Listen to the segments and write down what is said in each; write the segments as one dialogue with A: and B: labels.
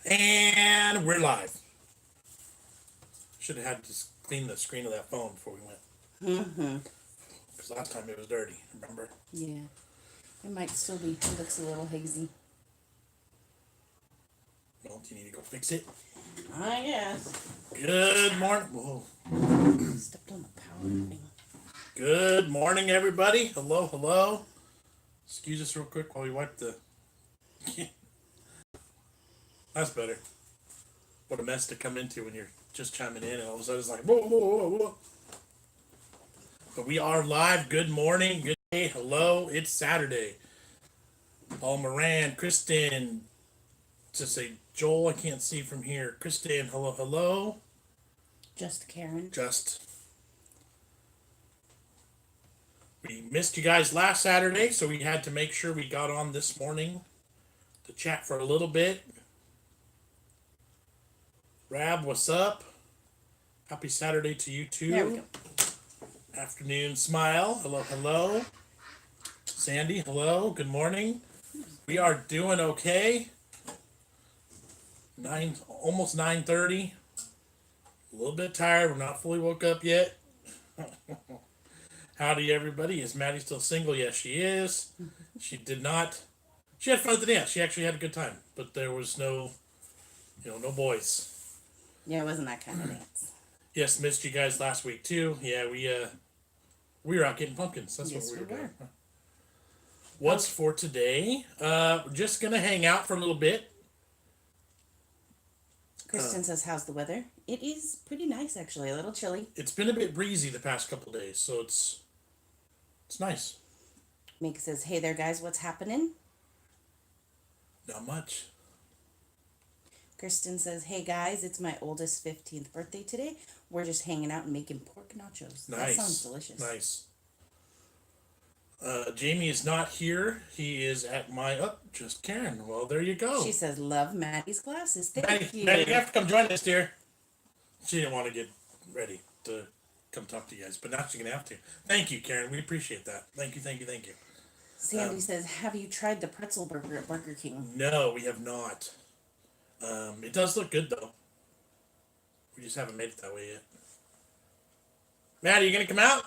A: And we're live. Should have had to clean the screen of that phone before we went.
B: Mm-hmm.
A: Because last time it was dirty, remember?
B: Yeah. It might still be. It looks a little hazy.
A: Well, do you need to go fix it?
B: I guess.
A: Good morning. Whoa.
B: Stepped on the power thing.
A: Good morning, everybody. Hello, hello. Excuse us real quick while we wipe the... That's better. What a mess to come into when you're just chiming in and all of a sudden it's like, whoa, whoa, whoa, whoa. But we are live. Good morning. Good day. Hello. It's Saturday. Paul Moran, Kristen, to say Joel, I can't see from here. Kristen, hello, hello.
B: Just Karen.
A: We missed you guys last Saturday, so we had to make sure we got on this morning to chat for a little bit. Rab, what's up? Happy Saturday to you too.
B: There we go.
A: Afternoon smile. Hello, hello. Sandy, hello. Good morning. We are doing okay. Almost 9:30. A little bit tired. We're not fully woke up yet. Howdy, everybody. Is Maddie still single? Yes, she is. She did not. She had fun at the dance. She actually had a good time, but there was no boys.
B: Yeah, it wasn't that kind of dance.
A: Yes, missed you guys last week too. Yeah, we were out getting pumpkins. That's
B: Yes,
A: what we
B: we
A: were doing.
B: were.
A: What's for today? We're just gonna hang out for a little bit.
B: Kristen says, how's the weather? It is pretty nice, actually. A little chilly.
A: It's been a bit breezy the past couple days, so it's nice.
B: Meg says, hey there, guys. What's happening?
A: Not much.
B: Kristen says, hey, guys. It's my oldest 15th birthday today. We're just hanging out and making pork nachos.
A: Nice.
B: That sounds delicious.
A: Nice. Jamie is not here. He is at my... Oh, just Karen. Well, there you go.
B: She says, love Maddie's glasses. Thank you.
A: Maddie, you have to come join us, dear. She didn't want to get ready to come talk to you guys, but now she's going to have to. Thank you, Karen. We appreciate that. Thank you, thank you, thank you.
B: Sandy says, have you tried the pretzel burger at Burger King?
A: No, we have not. It does look good, though. We just haven't made it that way yet. Maddie, you going to come out?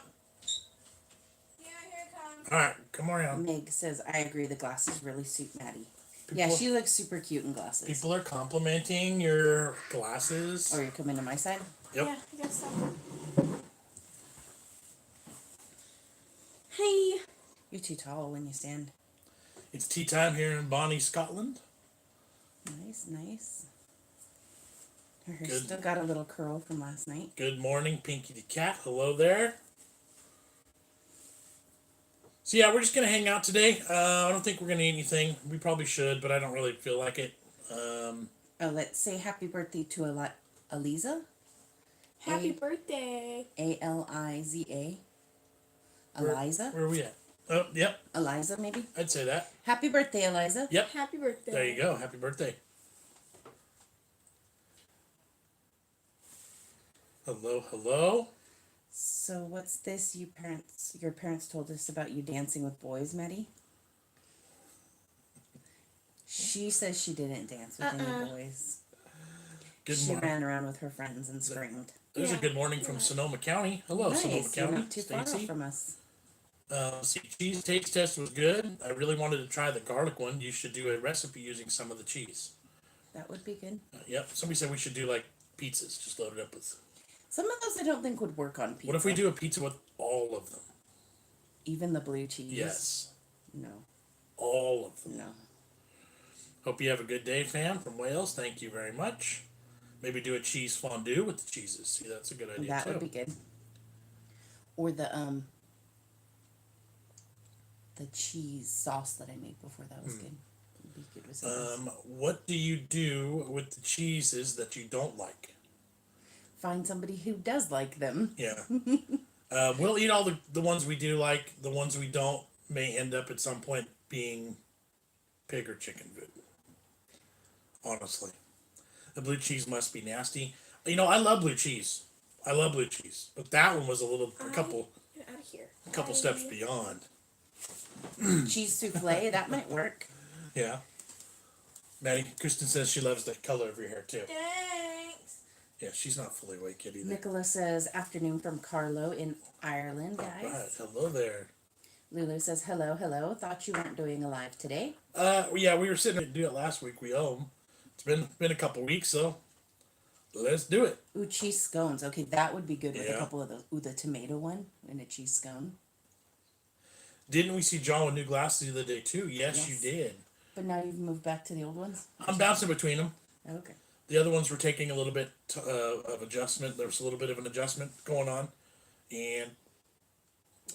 C: Yeah, here it comes.
A: All right, come on out.
B: Meg says, I agree, the glasses really suit Maddie. Yeah, she looks super cute in glasses.
A: People are complimenting your glasses.
B: Oh, you're coming to my side?
A: Yep.
C: Yeah, I guess so.
B: Hey! You're too tall when you stand.
A: It's tea time here in Bonnie, Scotland.
B: Nice, nice. Her hair
A: Good.
B: still got a little curl from last night.
A: Good morning, Pinky the Cat. Hello there. So yeah, we're just going to hang out today. I don't think we're going to eat anything. We probably should, but I don't really feel like it.
B: Let's say happy birthday to Aliza.
C: Happy birthday.
B: Aliza. Eliza?
A: Where are we at? Oh, yep.
B: Eliza, maybe?
A: I'd say that.
B: Happy birthday, Eliza.
A: Yep.
C: Happy birthday.
A: There you go. Happy birthday. Hello, hello.
B: So what's this your parents told us about you dancing with boys, Maddie? She says she didn't dance with any boys.
A: Good
B: She
A: morning.
B: ran around with her friends and screamed.
A: There's a
C: Yeah.
A: good morning from Sonoma County. Hello,
B: Nice,
A: Sonoma
B: you're
A: County.
B: not too far off
A: Stacy.
B: from us.
A: See, cheese taste test was good. I really wanted to try the garlic one. You should do a recipe using some of the cheese.
B: That would be good.
A: Yep. Somebody said we should do like pizzas, just load it up with.
B: Some of those I don't think would work on pizza.
A: What if we do a pizza with all of them?
B: Even the blue cheese?
A: Yes.
B: No.
A: All of them.
B: No.
A: Hope you have a good day, fam, from Wales. Thank you very much. Maybe do a cheese fondue with the cheeses. See, that's a good idea
B: That
A: too.
B: would be good. Or the cheese sauce that I made before, that was good. Would be good with something else.
A: What do you do with the cheeses that you don't like?
B: Find somebody who does like them.
A: Yeah. We'll eat all the ones we do like. The ones we don't may end up at some point being pig or chicken food. Honestly. The blue cheese must be nasty. You know, I love blue cheese. But that one was a couple
C: Get out of here.
A: steps beyond.
B: Cheese souffle, that might work.
A: Yeah. Maddie, Kristen says she loves the color of your hair too.
C: Thanks.
A: Yeah, she's not fully awake yet either.
B: Nicola says, afternoon from Carlo in Ireland,
A: All
B: guys.
A: right, hello there.
B: Lulu says, hello, hello. Thought you weren't doing a live today.
A: Yeah, we were sitting to do it last week. We owe 'em. It's been a couple weeks, so let's do it.
B: Ooh, cheese scones. Okay, that would be good with a
A: Yeah.
B: couple of those. Ooh, the tomato one and a cheese scone.
A: Didn't we see John with new glasses the other day too? Yes, you
B: Yes.
A: did.
B: But now you've moved back to the old ones?
A: I'm bouncing between them.
B: Okay.
A: The other ones were taking a little bit of adjustment. There was a little bit of an adjustment going on, and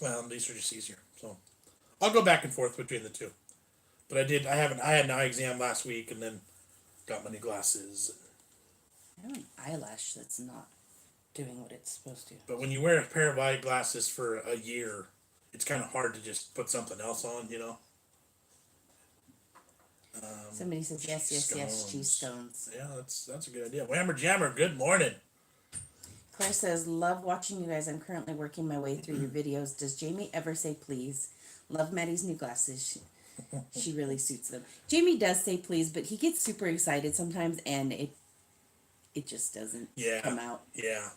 A: well, these are just easier. So I'll go back and forth between the two. But I had an eye exam last week, and then got my new glasses.
B: I have an eyelash that's not doing what it's supposed to.
A: But when you wear a pair of eyeglasses for a year, it's kind of hard to just put something else on, you know.
B: Somebody says, yes, cheese scones.
A: Yeah, that's a good idea. Whammer Jammer, good morning.
B: Claire says, love watching you guys. I'm currently working my way through your videos. Does Jamie ever say please? Love Maddie's new glasses. She really suits them. Jamie does say please, but he gets super excited sometimes, and it just doesn't come out.
A: Yeah,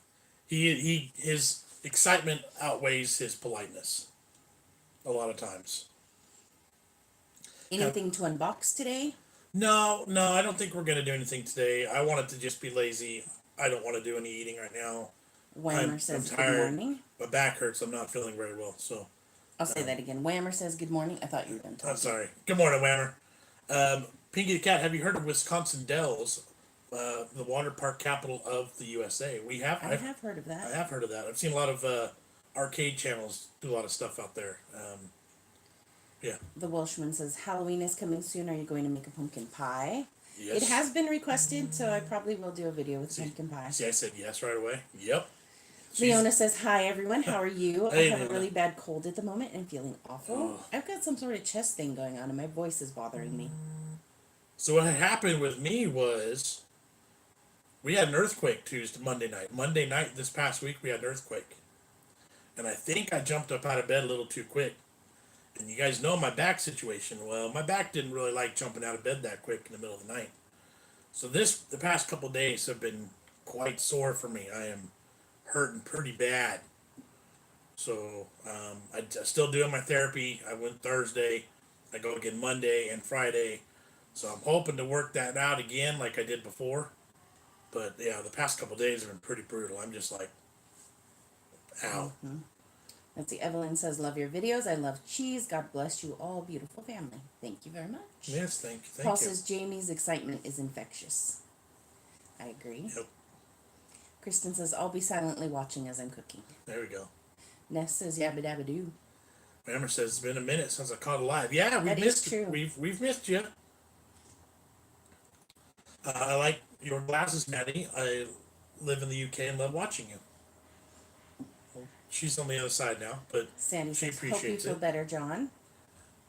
A: his excitement outweighs his politeness a lot of times.
B: Anything to unbox today?
A: No, I don't think we're gonna do anything today. I want it to just be lazy. I don't want to do any eating right now.
B: Whammer says,
A: I'm
B: good
A: tired.
B: morning.
A: My back hurts. I'm not feeling very well, so.
B: I'll say that again. Whammer says, good morning. I thought you were done talking.
A: I'm sorry. Good morning, Whammer. Pinky the Cat, have you heard of Wisconsin Dells, the water park capital of the USA?
B: I have heard of that.
A: I have heard of that. I've seen a lot of arcade channels do a lot of stuff out there. Yeah.
B: The Welshman says, Halloween is coming soon. Are you going to make a pumpkin pie?
A: Yes.
B: It has been requested, so I probably will do a video with pumpkin pie.
A: See, I said yes right away. Yep.
B: Leona says, hi everyone, how are you?
A: Hey,
B: I have a
A: Leona.
B: really bad cold at the moment and feeling awful.
A: Oh.
B: I've got some sort of chest thing going on and my voice is bothering me.
A: So what had happened with me was we had an earthquake Monday night. Monday night this past week we had an earthquake. And I think I jumped up out of bed a little too quick. And you guys know my back situation. Well, my back didn't really like jumping out of bed that quick in the middle of the night. So the past couple of days have been quite sore for me. I am hurting pretty bad. So I'm still doing my therapy. I went Thursday. I go again Monday and Friday. So I'm hoping to work that out again like I did before. But yeah, the past couple of days have been pretty brutal. I'm just like, ow.
B: Mm-hmm. Let's see. Evelyn says, love your videos. I love cheese. God bless you all, beautiful family. Thank you very much.
A: Yes, thank you.
B: Paul says, Jamie's excitement is infectious. I agree.
A: Yep.
B: Kristen says, I'll be silently watching as I'm cooking.
A: There we go.
B: Ness says, yabba dabba doo.
A: Hammer says it's been a minute since I caught alive. Yeah, we've
B: That is
A: missed
B: true.
A: We've missed you. I like your glasses, Maddie. I live in the UK and love watching you. Well, she's on the other side now, but
B: Sandy
A: she
B: says, hope you
A: appreciates
B: feel
A: it.
B: better, John.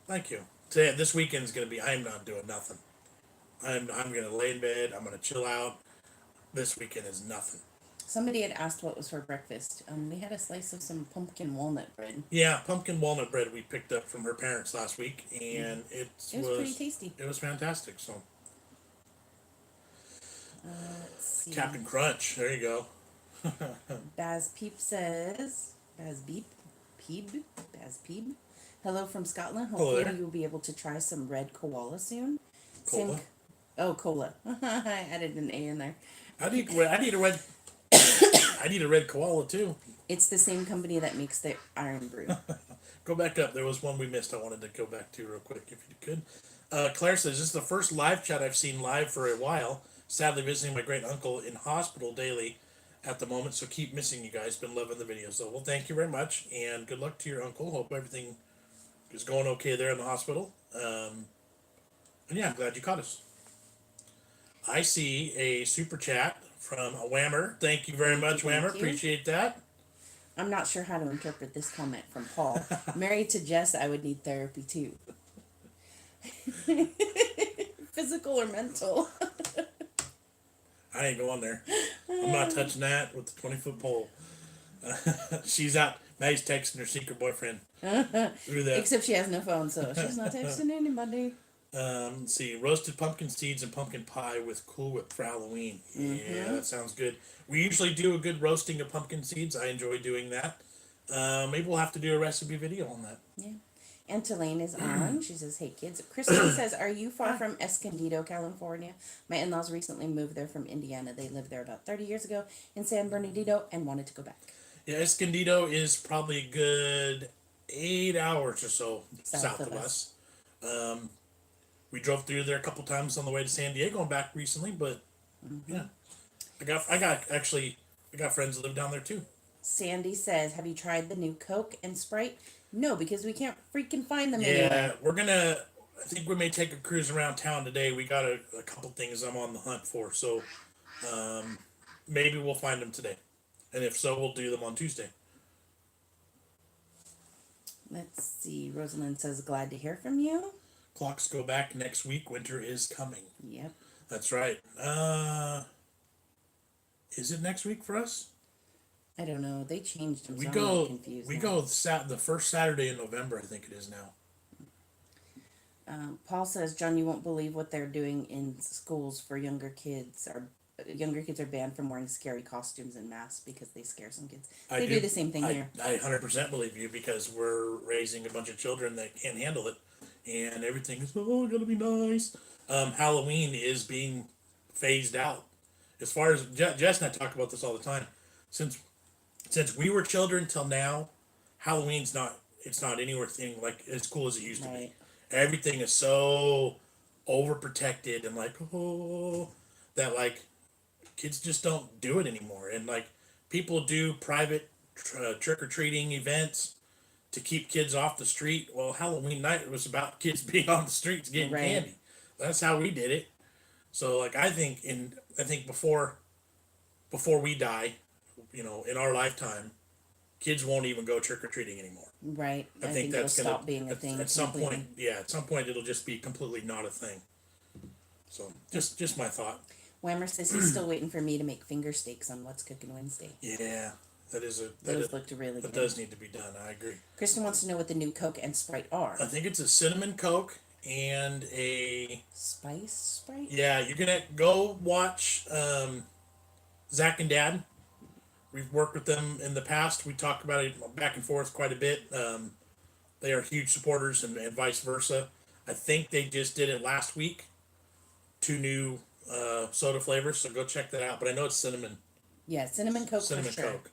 A: Thank you. Today, this weekend's gonna be. I'm not doing nothing. I'm gonna lay in bed. I'm gonna chill out. This weekend is nothing.
B: Somebody had asked what was for breakfast. We had a slice of some pumpkin walnut bread.
A: Yeah, pumpkin walnut bread we picked up from her parents last week, and it
B: was pretty tasty.
A: It was fantastic. So.
B: Let's see.
A: Captain Crunch. There you go.
B: Baz Peep says, Baz Peeb. Hello from Scotland.
A: Hello
B: Hopefully
A: there.
B: you'll be able to try some red koala soon.
A: Cola?
B: Cola. I added an A in there.
A: I need a red. I need a red koala too.
B: It's the same company that makes the Iron Brew.
A: Go back up. There was one we missed. I wanted to go back to real quick if you could. Claire says this is the first live chat I've seen live for a while. Sadly visiting my great uncle in hospital daily at the moment, so keep missing you guys. Been loving the videos. So well, thank you very much, and good luck to your uncle. Hope everything is going okay there in the hospital. And yeah, I'm glad you caught us. I see a super chat from a Whammer. Thank you very much,
B: Thank
A: Whammer.
B: you.
A: Appreciate that.
B: I'm not sure how to interpret this comment from Paul. Married to Jess, I would need therapy too. Physical or mental?
A: I ain't going there. I'm not touching that with the 20-foot pole. She's out. Maddie's texting her secret boyfriend. Through that.
B: Except she has no phone, so she's not texting anybody.
A: Let's see, roasted pumpkin seeds and pumpkin pie with Cool Whip for Halloween. Yeah, that sounds good. We usually do a good roasting of pumpkin seeds. I enjoy doing that. Maybe we'll have to do a recipe video on that.
B: Yeah. And Tulane is on. She says, hey kids. Kristen says, are you far from Escondido, California? My in-laws recently moved there from Indiana. They lived there about 30 years ago in San Bernardino and wanted to go back.
A: Yeah, Escondido is probably a good 8 hours or so south of us. We drove through there a couple times on the way to San Diego and back recently, but yeah, I got friends that live down there too.
B: Sandy says, have you tried the new Coke and Sprite? No, because we can't freaking find them
A: Yeah,
B: anywhere.
A: I think we may take a cruise around town today. We got a couple things I'm on the hunt for, so maybe we'll find them today. And if so, we'll do them on Tuesday.
B: Let's see. Rosalind says, glad to hear from you.
A: Clocks go back next week. Winter is coming.
B: Yep.
A: That's right. Is it next week for us?
B: I don't know. They changed them.
A: We
B: So I'm
A: go.
B: really confused
A: We
B: now.
A: go the first Saturday in November. I think it is now.
B: Paul says, John, you won't believe what they're doing in schools for younger kids. Younger kids are banned from wearing scary costumes and masks because they scare some kids. They do the same thing here.
A: I 100% believe you because we're raising a bunch of children that can't handle it, and everything is gonna be nice. Halloween is being phased out. As far as Jess and I talk about this all the time, since we were children till now, Halloween's not anywhere thing like as cool as it used to be.
B: Right.
A: Everything is so overprotected and that kids just don't do it anymore, and people do private trick-or-treating events to keep kids off the street. Well, Halloween night was about kids being on the streets getting
B: Right.
A: candy. That's how we did it. So I think before we die, in our lifetime, kids won't even go trick-or-treating anymore.
B: Right.
A: I think that's
B: it'll
A: gonna
B: stop being a thing.
A: at some
B: completely.
A: point. Yeah, at some point it'll just be completely not a thing. So just my thought.
B: Whammer says he's still waiting for me to make finger steaks on What's Cooking Wednesday.
A: Yeah,
B: Those looked really
A: that
B: good.
A: does need to be done. I agree.
B: Kristen wants to know what the new Coke and Sprite are.
A: I think it's a cinnamon Coke and a
B: Spice Sprite?
A: yeah. You're gonna go watch Zach and Dad. We've worked with them in the past. We talk about it back and forth quite a bit. They are huge supporters and vice versa. I think they just did it last week. 2 new soda flavors, so go check that out. But I know it's cinnamon
B: Yeah, cinnamon Coke for sure.
A: Coke.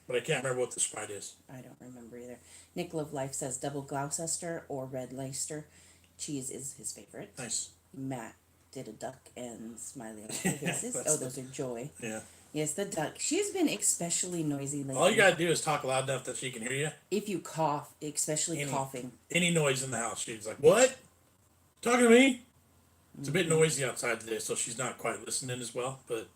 A: But I can't remember what the Sprite is.
B: I don't remember either. Nick Love Life says double Gloucester or red Leicester. Cheese is his favorite.
A: Nice.
B: Matt did a duck and smiley on faces.
A: That's
B: those are joy.
A: Yeah.
B: Yes, the duck. She's been especially noisy lately.
A: All you gotta do is talk loud enough that she can hear you.
B: If you cough, especially coughing.
A: Any noise in the house, she's like, "What? Talking to me?" It's a bit noisy outside today, so she's not quite listening as well. But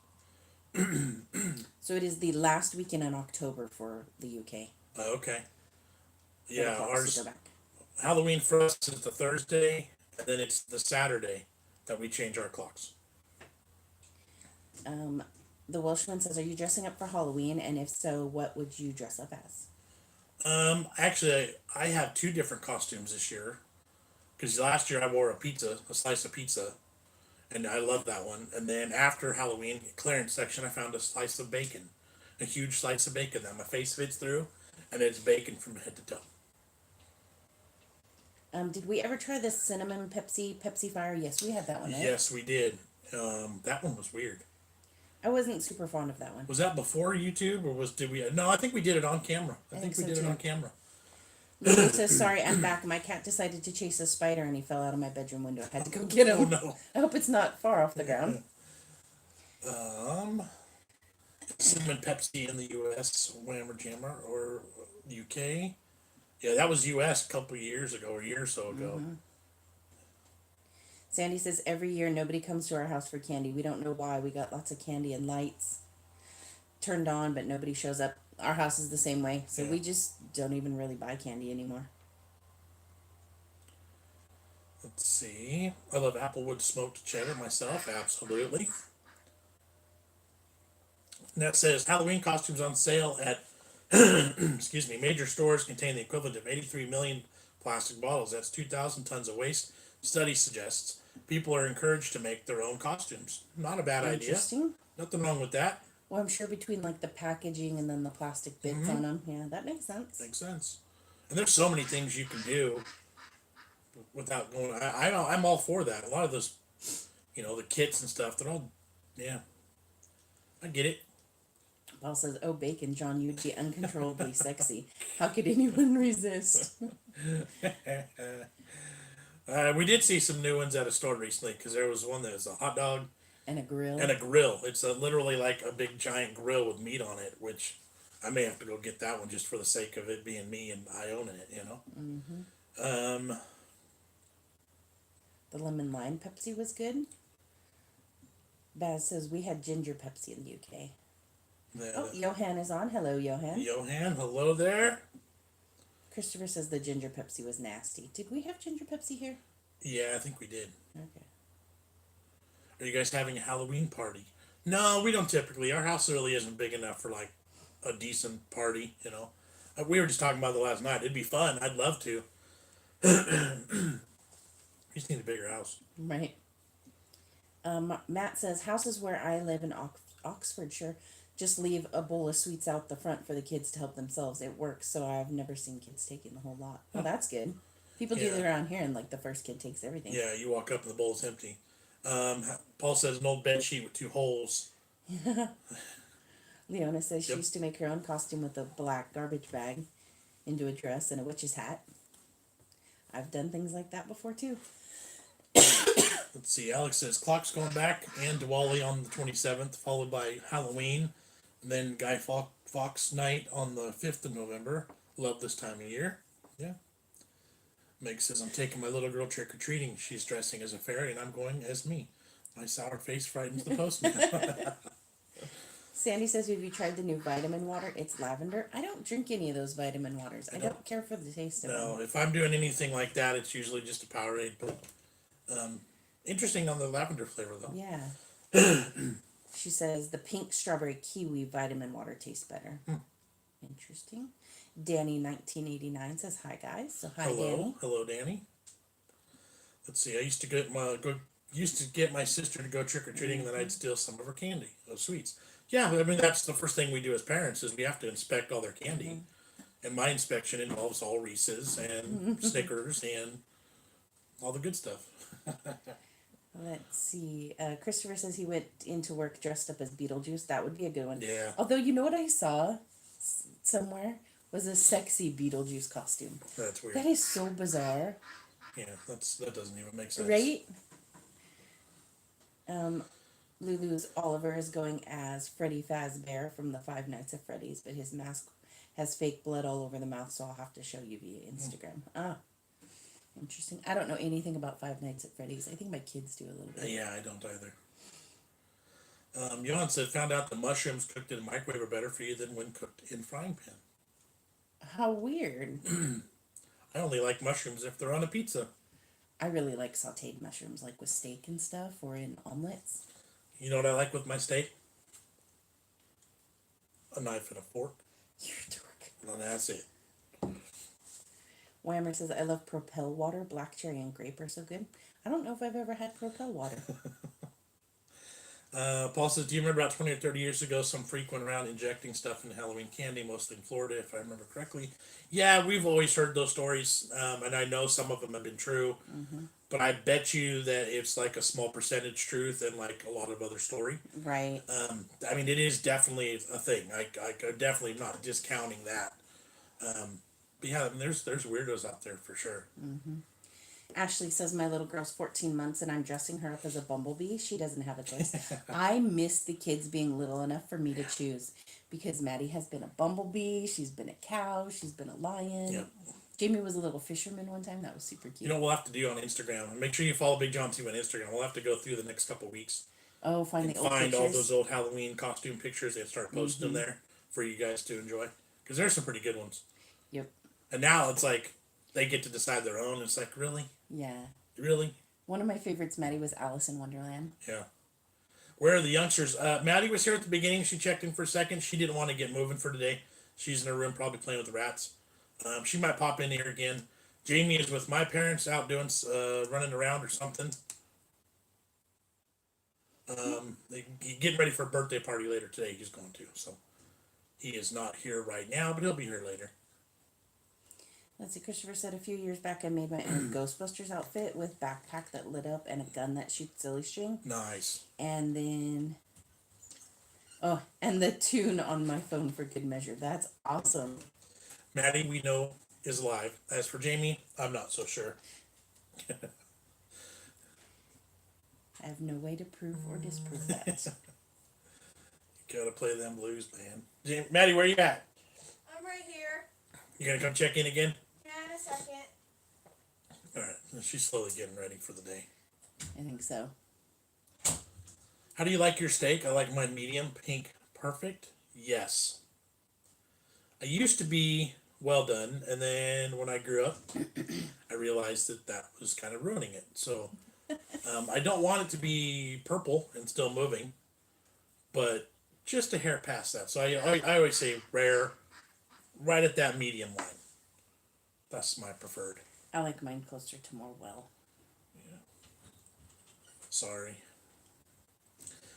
B: So it is the last weekend in October for the UK.
A: okay.
B: For the
A: Yeah,
B: clocks
A: ours
B: to go back.
A: Halloween for us is the Thursday, and then it's the Saturday that we change our clocks.
B: The Welshman says, "Are you dressing up for Halloween? And if so, what would you dress up as?"
A: Actually, I have 2 different costumes this year. Because last year I wore a slice of pizza, and I love that one. And then after Halloween clearance section, I found a slice of bacon, a huge slice of bacon that my face fits through, and it's bacon from head to toe.
B: Did we ever try the cinnamon Pepsi Fire? Yes, we had that one. Right?
A: Yes, we did. That one was weird.
B: I wasn't super fond of that one.
A: Was that before YouTube, or did we? No, I think we did it on camera. I think we
B: so
A: did it
B: too.
A: on camera.
B: Lulu says, "Sorry, I'm back. My cat decided to chase a spider and he fell out of my bedroom window. I had to go get him.
A: Oh no.
B: I hope it's not far off the ground."
A: Cinnamon Pepsi in the U.S. Whammer Jammer or UK. Yeah, that was U.S. a couple of years ago, or a year or so ago.
B: Sandy says, "Every year nobody comes to our house for candy. We don't know why. We got lots of candy and lights turned on, but nobody shows up. Our house is the same way, so
A: Yeah.
B: we just don't even really buy candy anymore."
A: Let's see. I love Applewood smoked cheddar myself, absolutely. And that says Halloween costumes on sale at excuse me, major stores contain the equivalent of 83 million plastic bottles. That's 2,000 tons of waste. study suggests people are encouraged to make their own costumes. Not a bad idea.
B: Interesting.
A: Nothing wrong with that.
B: Well, I'm sure between like the packaging and then the plastic bits on them, yeah, that makes sense.
A: Makes sense. And there's so many things you can do without going. I'm all for that. A lot of those, the kits and stuff. They're all, yeah. I get it.
B: Paul says, "Oh, bacon, John, you'd be uncontrollably sexy. How could anyone resist?"
A: We did see some new ones at a store recently because there was one that was a hot dog
B: And a grill.
A: and a grill. It's literally like a big giant grill with meat on it, which I may have to go get that one just for the sake of it being me and I owning it,
B: Mm-hmm. The lemon lime Pepsi was good. Baz says we had ginger Pepsi in the UK. Oh, Johan is on. Hello, Johan.
A: Johan, hello there.
B: Christopher says the ginger Pepsi was nasty. Did we have ginger Pepsi here?
A: Yeah, I think we did.
B: Okay.
A: Are you guys having a Halloween party? No, we don't typically. Our house really isn't big enough for like a decent party, We were just talking about it last night. It'd be fun. I'd love to. We just need a bigger house.
B: Right. Matt says houses where I live in Oxfordshire just leave a bowl of sweets out the front for the kids to help themselves. It works, so I've never seen kids taking the whole lot. Well, that's good. People do that around here, and like the first kid takes everything.
A: Yeah, you walk up and the bowl's empty. Paul says an old bed sheet with 2 holes.
B: Leona says she used to make her own costume with a black garbage bag into a dress and a witch's hat. I've done things like that before too.
A: Let's see. Alex says clock's going back and Diwali on the 27th, followed by Halloween, and then Guy Fawkes night on the 5th of November. Love this time of year. Yeah. Meg says I'm taking my little girl trick or treating. She's dressing as a fairy, and I'm going as me. My sour face frightens the postman.
B: Sandy says, have you tried the new vitamin water? It's lavender. I don't drink any of those vitamin waters. I don't care for the taste of them.
A: No, if I'm doing anything like that, it's usually just a Powerade. But interesting on the lavender flavor, though.
B: Yeah. She says the pink strawberry kiwi vitamin water tastes better. Interesting. Danny 1989 says hi guys. So hi Danny.
A: Hello Danny. Let's see. I used to get my sister to go trick or treating, and then I'd steal some of her candy, those sweets. Yeah, I mean that's the first thing we do as parents is we have to inspect all their candy, and my inspection involves all Reese's and Snickers and all the good stuff.
B: Let's see. Christopher says he went into work dressed up as Beetlejuice. That would be a good one.
A: Yeah.
B: Although you know what I saw somewhere was a sexy Beetlejuice costume.
A: That's weird.
B: That is so bizarre.
A: Yeah, that doesn't even make sense.
B: Right? Lulu's Oliver is going as Freddy Fazbear from the Five Nights at Freddy's, but his mask has fake blood all over the mouth, so I'll have to show you via Instagram. Interesting. I don't know anything about Five Nights at Freddy's. I think my kids do a little bit.
A: Yeah, I don't either. Jon said, found out the mushrooms cooked in a microwave are better for you than when cooked in frying pan.
B: How weird.
A: I only like mushrooms if they're on a pizza.
B: I really like sauteed mushrooms, like with steak and stuff, or in omelets.
A: You know what I like with my steak? A knife and a fork.
B: You're a dork.
A: And that's it.
B: Whammer says, I love Propel water. Black cherry and grape are so good. I don't know if I've ever had Propel water.
A: Paul says, do you remember about 20 or 30 years ago, some freak went around injecting stuff in Halloween candy, mostly in Florida, if I remember correctly? Yeah, we've always heard those stories, and I know some of them have been true, but I bet you that it's like a small percentage truth and like a lot of other story.
B: Right.
A: I mean, it is definitely a thing. I definitely not discounting that. But yeah, I mean, there's weirdos out there for sure.
B: Ashley says, my little girl's 14 months and I'm dressing her up as a bumblebee. She doesn't have a choice. I miss the kids being little enough for me to choose because Maddie has been a bumblebee. She's been a cow. She's been a lion.
A: Yep.
B: Jamie was a little fisherman one time. That was super cute.
A: You know what we'll have to do on Instagram? Make sure you follow BigJon TV on Instagram. We'll have to go through the next couple weeks.
B: Oh, find all
A: those old Halloween costume pictures and start posting them there for you guys to enjoy. Because there's some pretty good ones.
B: Yep.
A: And now it's like they get to decide their own. It's like, really?
B: Yeah.
A: Really?
B: One of my favorites, Maddie, was Alice in Wonderland.
A: Yeah. Where are the youngsters? Maddie was here at the beginning. She checked in for a second. She didn't want to get moving for today. She's in her room probably playing with the rats. She might pop in here again. Jamie is with my parents out doing running around or something. He's getting ready for a birthday party later today. He's going to, so he is not here right now, but he'll be here later.
B: Let's see. Christopher said a few years back I made my own Ghostbusters outfit with backpack that lit up and a gun that shoots silly string.
A: Nice.
B: And then, oh, and the tune on my phone for good measure. That's awesome.
A: Maddie, we know, is live. As for Jamie, I'm not so sure.
B: I have no way to prove or disprove that.
A: You gotta play them blues, man. Maddie, where you at?
C: I'm right here.
A: You gonna come check in again?
C: Yeah, in a second.
A: Alright, she's slowly getting ready for the day.
B: I think so.
A: How do you like your steak? I like mine medium, pink, perfect. Yes. I used to be well done, and then when I grew up, I realized that was kind of ruining it. So I don't want it to be purple and still moving, but just a hair past that. So I always say rare, right at that medium line. That's my preferred.
B: I like mine closer to more well.
A: Yeah. Sorry.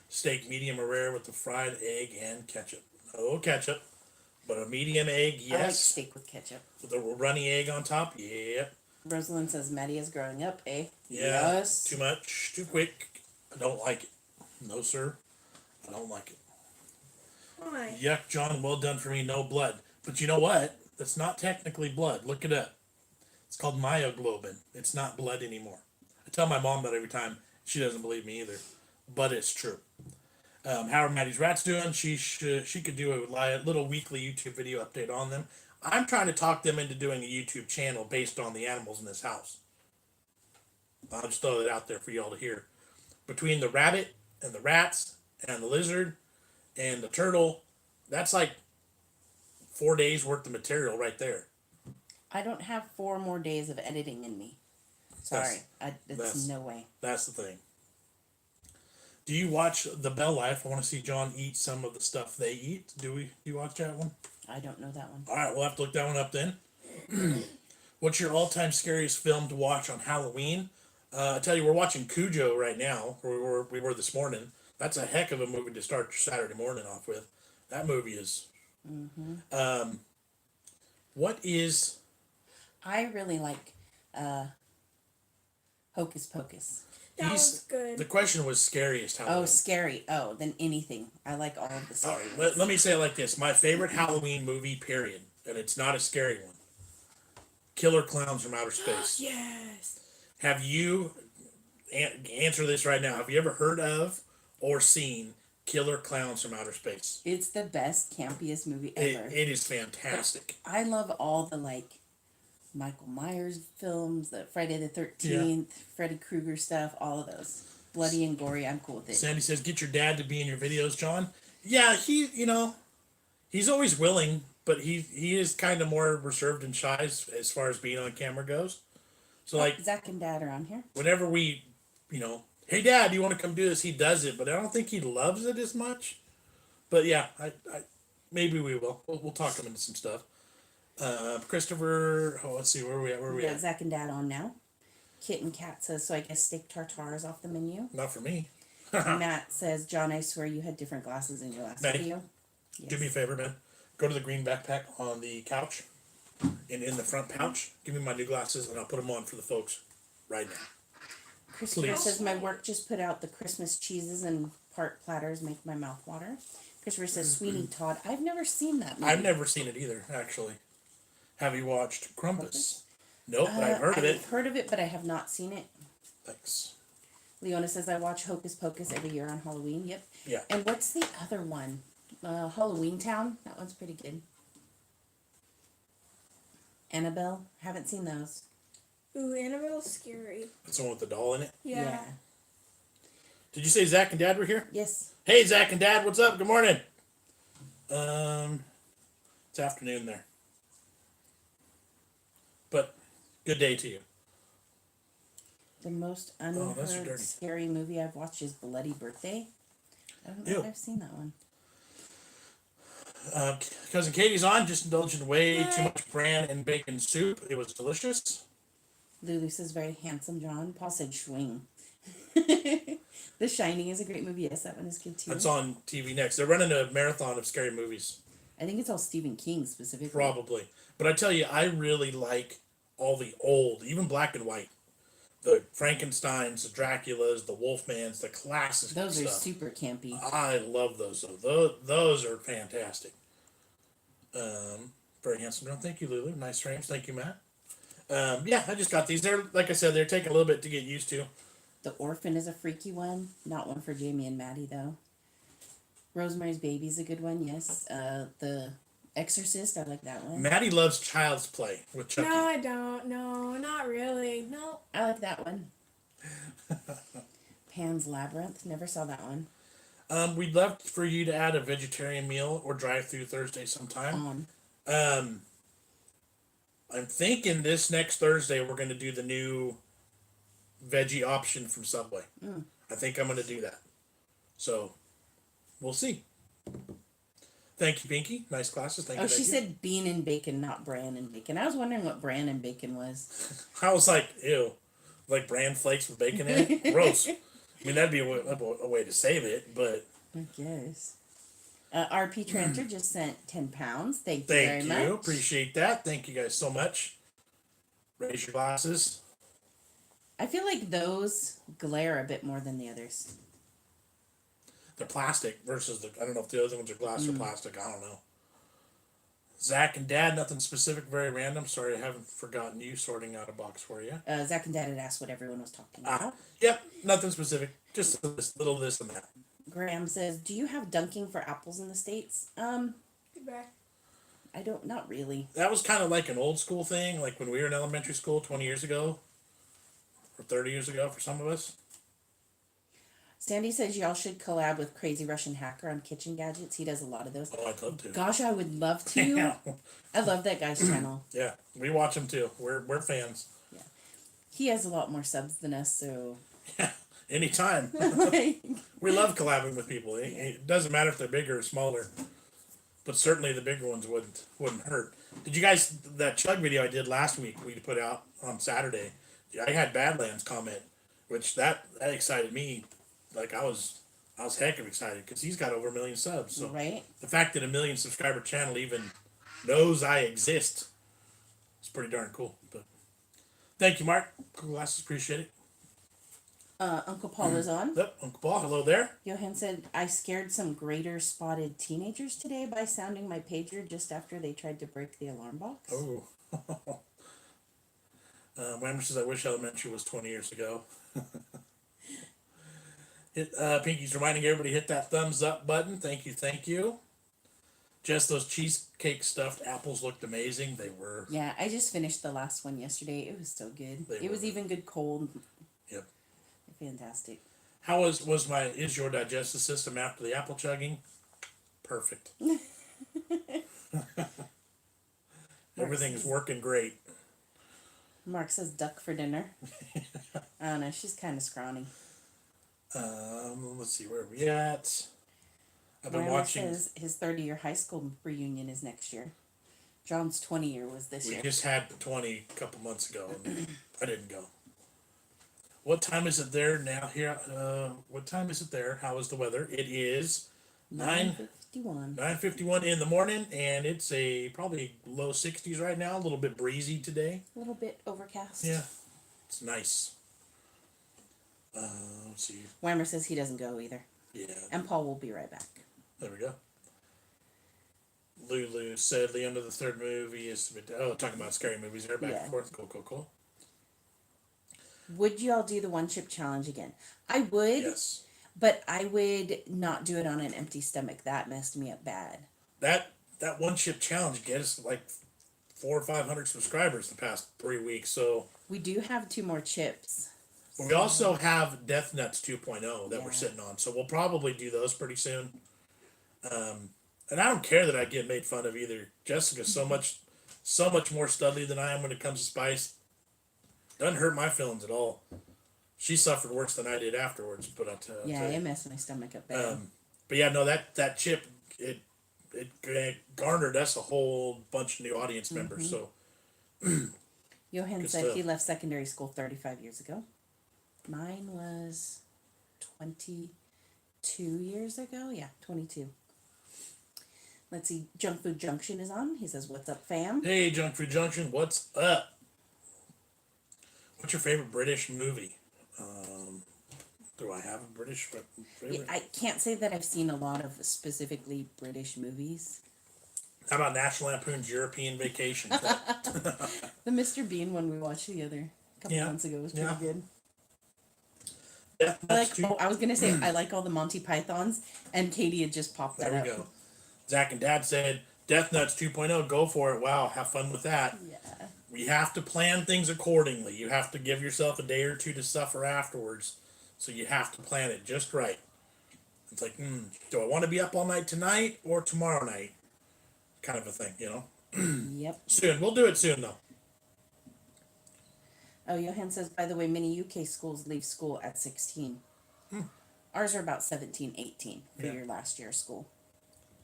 A: Steak medium or rare with the fried egg and ketchup. No ketchup, but a medium egg, yes.
B: I like steak with ketchup.
A: With a runny egg on top, yeah.
B: Rosalind says Maddie is growing up, eh?
A: Yeah.
B: Yes.
A: Too much, too quick. I don't like it. No, sir. I don't like it.
C: Why?
A: Yuck, John, well done for me, no blood. But you know what? That's not technically blood. Look it up. It's called myoglobin. It's not blood anymore. I tell my mom that every time. She doesn't believe me either. But it's true. How are Maddie's rats doing? She could do a little weekly YouTube video update on them. I'm trying to talk them into doing a YouTube channel based on the animals in this house. I'll just throw that out there for y'all to hear. Between the rabbit and the rats and the lizard and the turtle, that's like 4 days worth of material right there.
B: I don't have 4 more days of editing in me. Sorry. It's no way.
A: That's the thing. Do you watch The Bell Life? I want to see John eat some of the stuff they eat. Do you watch that one?
B: I don't know that one.
A: All right, we'll have to look that one up then. What's your all-time scariest film to watch on Halloween? I tell you, we're watching Cujo right now. We were this morning. That's a heck of a movie to start your Saturday morning off with. That movie is.
B: Mm-hmm.
A: What is?
B: I really like Hocus Pocus.
C: That was good.
A: The question was scariest Halloween.
B: Oh, scary. Oh, then anything. I like all of the scary
A: ones. Let me say it like this. My favorite Halloween movie, period, and it's not a scary one. Killer Clowns from Outer Space.
C: Yes.
A: Have you, answer this right now, have you ever heard of or seen Killer Clowns from Outer Space?
B: It's the best, campiest movie ever.
A: It is fantastic.
B: But I love all the, Michael Myers films, the Friday the 13th, Freddy Krueger stuff, all of those. Bloody and gory, I'm cool with it.
A: Sandy says, get your dad to be in your videos, John. Yeah, he's always willing, but he is kind of more reserved and shy as far as being on camera goes. So,
B: Zach and Dad are on here.
A: Whenever we, hey, Dad, do you want to come do this? He does it, but I don't think he loves it as much. But, yeah, I maybe we will. We'll talk him into some stuff. Christopher, let's see, where are we at?
B: We got Zach and Dad on now. Kit and Cat says, so I guess steak tartare is off the menu.
A: Not for me.
B: Matt says, John, I swear you had different glasses in your last video.
A: Yes. Do me a favor, man. Go to the green backpack on the couch and in the front pouch. Give me my new glasses and I'll put them on for the folks right now.
B: Christopher says, my work just put out the Christmas cheeses and part platters make my mouth water. Christopher says, Sweeney Todd. I've never seen that movie.
A: I've never seen it either, actually. Have you watched Krampus? Nope, but I've heard of it.
B: I've heard of it, but I have not seen it.
A: Thanks.
B: Leona says, I watch Hocus Pocus every year on Halloween. Yep.
A: Yeah.
B: And what's the other one? Halloween Town. That one's pretty good. Annabelle. Haven't seen those.
C: Ooh, Annabelle's scary.
A: That's the one with the doll in it?
C: Yeah.
A: Did you say Zach and Dad were here?
B: Yes.
A: Hey, Zach and Dad, what's up? Good morning. It's afternoon there. But good day to you.
B: The most unheard scary movie I've watched is Bloody Birthday. I don't know if I've seen that one.
A: Cousin Katie's on, just indulging way too much bran and bacon soup. It was delicious.
B: Lulu says very handsome John. Paul said swing. The Shining is a great movie. Yes, that one is good too.
A: That's on TV next. They're running a marathon of scary movies.
B: I think it's all Stephen King specifically.
A: Probably. But I tell you, I really like all the old, even black and white. The Frankensteins, the Draculas, the Wolfmans, the classic
B: Those are
A: stuff.
B: super campy.
A: I love those. Those are fantastic. Very handsome. No, thank you, Lulu. Nice frames. Thank you, Matt. Yeah, I just got these. They're, like I said, they're taking a little bit to get used to.
B: The Orphan is a freaky one. Not one for Jamie and Maddie, though. Rosemary's Baby is a good one, yes. The Exorcist, I like that one.
A: Maddie loves Child's Play with Chucky.
C: No, I don't. No, not really. No.
B: I like that one. Pan's Labyrinth, never saw that one.
A: We'd love for you to add a vegetarian meal or drive-through Thursday sometime. I'm thinking this next Thursday we're going to do the new veggie option from Subway. I think I'm going to do that. So, we'll see. Thank you, Pinky. Nice glasses. Thank you.
B: She said bean and bacon, not bran and bacon. I was wondering what bran and bacon was.
A: I was like, ew. Like bran flakes with bacon in it? Gross. I mean, that'd be a way to save it, but...
B: I guess. RP Tranter just sent 10 pounds. Thank you very much.
A: Thank you. Appreciate that. Thank you guys so much. Raise your glasses.
B: I feel like those glare a bit more than the others.
A: They're plastic versus the... I don't know if the other ones are glass or plastic. I don't know. Zach and Dad, nothing specific, very random. Sorry, I haven't forgotten you. Sorting out a box for you.
B: Zach and Dad had asked what everyone was talking about.
A: Yep, nothing specific. Just a little this and that.
B: Graham says, do you have dunking for apples in the States?
C: Goodbye.
B: I don't, not really.
A: That was kind of like an old school thing, like when we were in elementary school 20 years ago. Or 30 years ago for some of us.
B: Sandy says y'all should collab with Crazy Russian Hacker on kitchen gadgets. He does a lot of those.
A: Oh, I'd love to.
B: Gosh, I would love to.
A: Yeah.
B: I love that guy's channel.
A: Yeah, we watch him too. We're fans.
B: Yeah. He has a lot more subs than us, so...
A: Yeah, anytime. We love collabing with people. It doesn't matter if they're bigger or smaller. But certainly the bigger ones wouldn't hurt. Did you guys... That Chug video I did last week, we put out on Saturday, I had Badlands comment, which that excited me. Like, I was heck of excited because he's got over 1 million subs. So
B: right?
A: The fact that a 1 million subscriber channel even knows I exist is pretty darn cool. But thank you, Mark. Cool glasses, appreciate it.
B: Uncle Paul is on.
A: Yep, Uncle Paul, hello there.
B: Johan said, I scared some greater spotted teenagers today by sounding my pager just after they tried to break the alarm box.
A: Oh. Whammer says, I wish elementary was 20 years ago. Pinky's reminding everybody hit that thumbs up button. Thank you, thank you. Just those cheesecake stuffed apples looked amazing. They were.
B: Yeah, I just finished the last one yesterday. It was so good. It was even good cold.
A: Yep.
B: Fantastic.
A: How is your digestive system after the apple chugging? Perfect. Everything's working great.
B: Mark says duck for dinner. I don't know. She's kind of scrawny.
A: Let's see, where are we at? I've been
B: Grandma
A: watching.
B: Says his 30-year high school reunion is next year. John's 20-year was this year.
A: We just had 20 a couple months ago, and I didn't go. What time is it there now? Here, what time is it there? How is the weather? It is
B: 9:51.
A: 9:51 in the morning, and it's probably low 60s right now. A little bit breezy today.
B: A little bit overcast.
A: Yeah, it's nice. Let's see.
B: Weimer says he doesn't go either.
A: Yeah.
B: And Paul will be right back.
A: There we go. Lulu said the end of the third movie is talking about scary movies there, back and forth. Cool.
B: Would you all do the one chip challenge again? I would.
A: Yes.
B: But I would not do it on an empty stomach. That messed me up bad.
A: That one chip challenge gets us like 400 or 500 subscribers the past 3 weeks. So
B: we do have 2 more chips.
A: We also have Death Nuts 2.0 that we're sitting on. So we'll probably do those pretty soon. And I don't care that I get made fun of either. Jessica's so much more studly than I am when it comes to spice. Doesn't hurt my feelings at all. She suffered worse than I did afterwards. But
B: it messed my stomach up bad.
A: But yeah, no, that chip it garnered us a whole bunch of new audience members. So
B: Johan
A: Good
B: said
A: stuff.
B: he left secondary school 35 years ago. Mine was 22 years ago. Yeah, 22. Let's see. Junk Food Junction is on. He says, "What's up, fam?"
A: Hey, Junk Food Junction, what's up? What's your favorite British movie? Do I have a British favorite?
B: I can't say that I've seen a lot of specifically British movies.
A: How about National Lampoon's European Vacation?
B: The Mr. Bean one we watched the other couple months ago was pretty good.
A: Yeah,
B: I was gonna say I like all the Monty Pythons, and Katie had just popped that up.
A: There we go. Zach and Dad said, Death Nuts 2.0, go for it. Wow, have fun with that.
B: Yeah.
A: We have to plan things accordingly. You have to give yourself a day or two to suffer afterwards. So you have to plan it just right. It's like, do I want to be up all night tonight or tomorrow night? Kind of a thing, you know?
B: Yep.
A: Soon. We'll do it soon, though.
B: Oh, Johan says, by the way, many UK schools leave school at 16. Ours are about 17, 18 for your last year of school,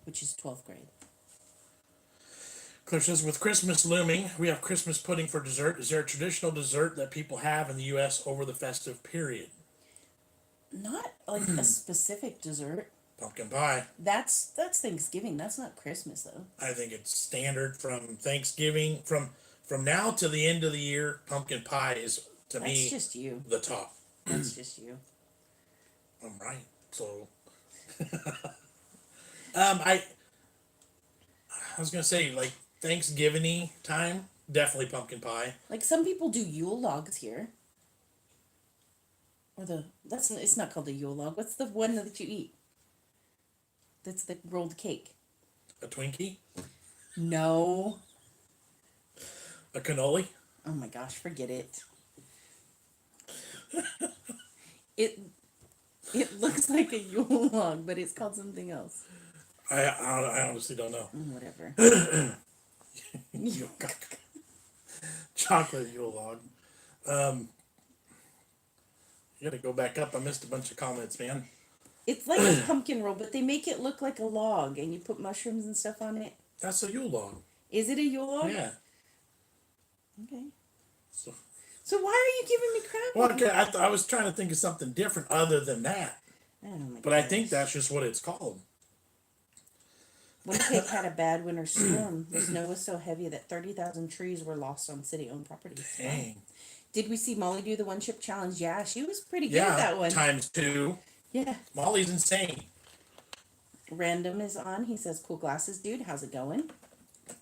B: which is 12th grade.
A: Cliff says, with Christmas looming, we have Christmas pudding for dessert. Is there a traditional dessert that people have in the U.S. over the festive period?
B: Not like a specific dessert.
A: Pumpkin pie.
B: That's Thanksgiving. That's not Christmas, though.
A: I think it's standard from Thanksgiving. From now to the end of the year, pumpkin pie is, to me,
B: That's just you.
A: the top.
B: That's just you.
A: I'm right. So, I was gonna say, like, Thanksgiving time, definitely pumpkin pie.
B: Like some people do Yule logs here. Or it's not called a Yule log. What's the one that you eat? That's the rolled cake.
A: A Twinkie,
B: No.
A: a cannoli.
B: Oh my gosh, forget it. It looks like a Yule log, but it's called something else.
A: I honestly don't know.
B: Whatever.
A: Chocolate Yule log. You gotta go back up. I missed a bunch of comments, man.
B: It's like a pumpkin roll, but they make it look like a log, and you put mushrooms and stuff on it.
A: That's a Yule log.
B: Is it a Yule log?
A: Yeah.
B: Okay.
A: So
B: why are you giving me crap?
A: well, okay, I was trying to think of something different other than that,
B: Oh my
A: but I think that's just what it's called.
B: Winnipeg had a bad winter storm. The snow was so heavy that 30,000 trees were lost on city-owned properties.
A: Dang.
B: Did we see Molly do the one-chip challenge? Yeah, she was pretty good at that one.
A: Times 2.
B: Yeah.
A: Molly's insane.
B: Random is on. He says, cool glasses, dude. How's it going?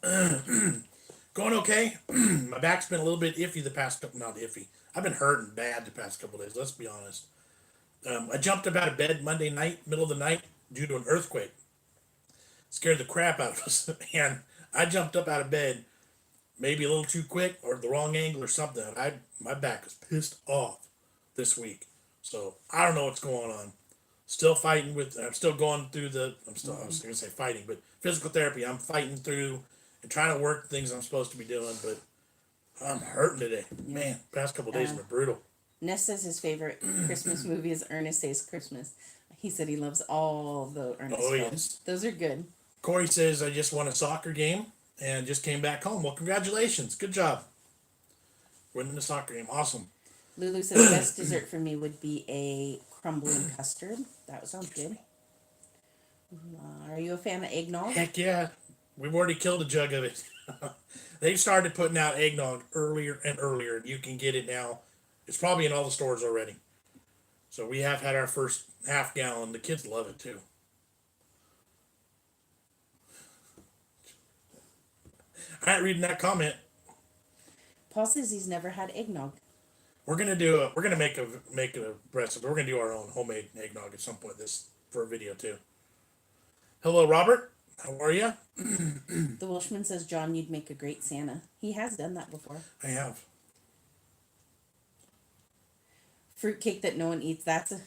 A: Going okay. My back's been a little bit iffy the past couple. Not iffy. I've been hurting bad the past couple days. Let's be honest. I jumped up out of bed Monday night, middle of the night, due to an earthquake. Scared the crap out of us, and I jumped up out of bed, maybe a little too quick or the wrong angle or something. My back was pissed off this week, so I don't know what's going on. Still fighting with. I'm still going through the. I was going to say fighting, but physical therapy. I'm fighting through and trying to work things I'm supposed to be doing, but I'm hurting today. Man, past couple days have been brutal.
B: Ness says his favorite Christmas movie is Ernest Saves Christmas. He said he loves all the Ernest films.
A: Yes.
B: Those are good.
A: Corey says, I just won a soccer game and just came back home. Well, congratulations. Good job. Winning the soccer game. Awesome.
B: Lulu says best dessert for me would be a crumbling custard. That sounds good. Are you a fan of eggnog?
A: Heck yeah. We've already killed a jug of it. They've started putting out eggnog earlier and earlier. You can get it now. It's probably in all the stores already. So we have had our first half gallon. The kids love it too. I ain't reading that comment.
B: Paul says he's never had eggnog.
A: We're gonna make a recipe. We're gonna do our own homemade eggnog at some point for a video too. Hello, Robert. How are you?
B: The Welshman says, John, you'd make a great Santa. He has done that before.
A: I have.
B: Fruitcake that no one eats. That's a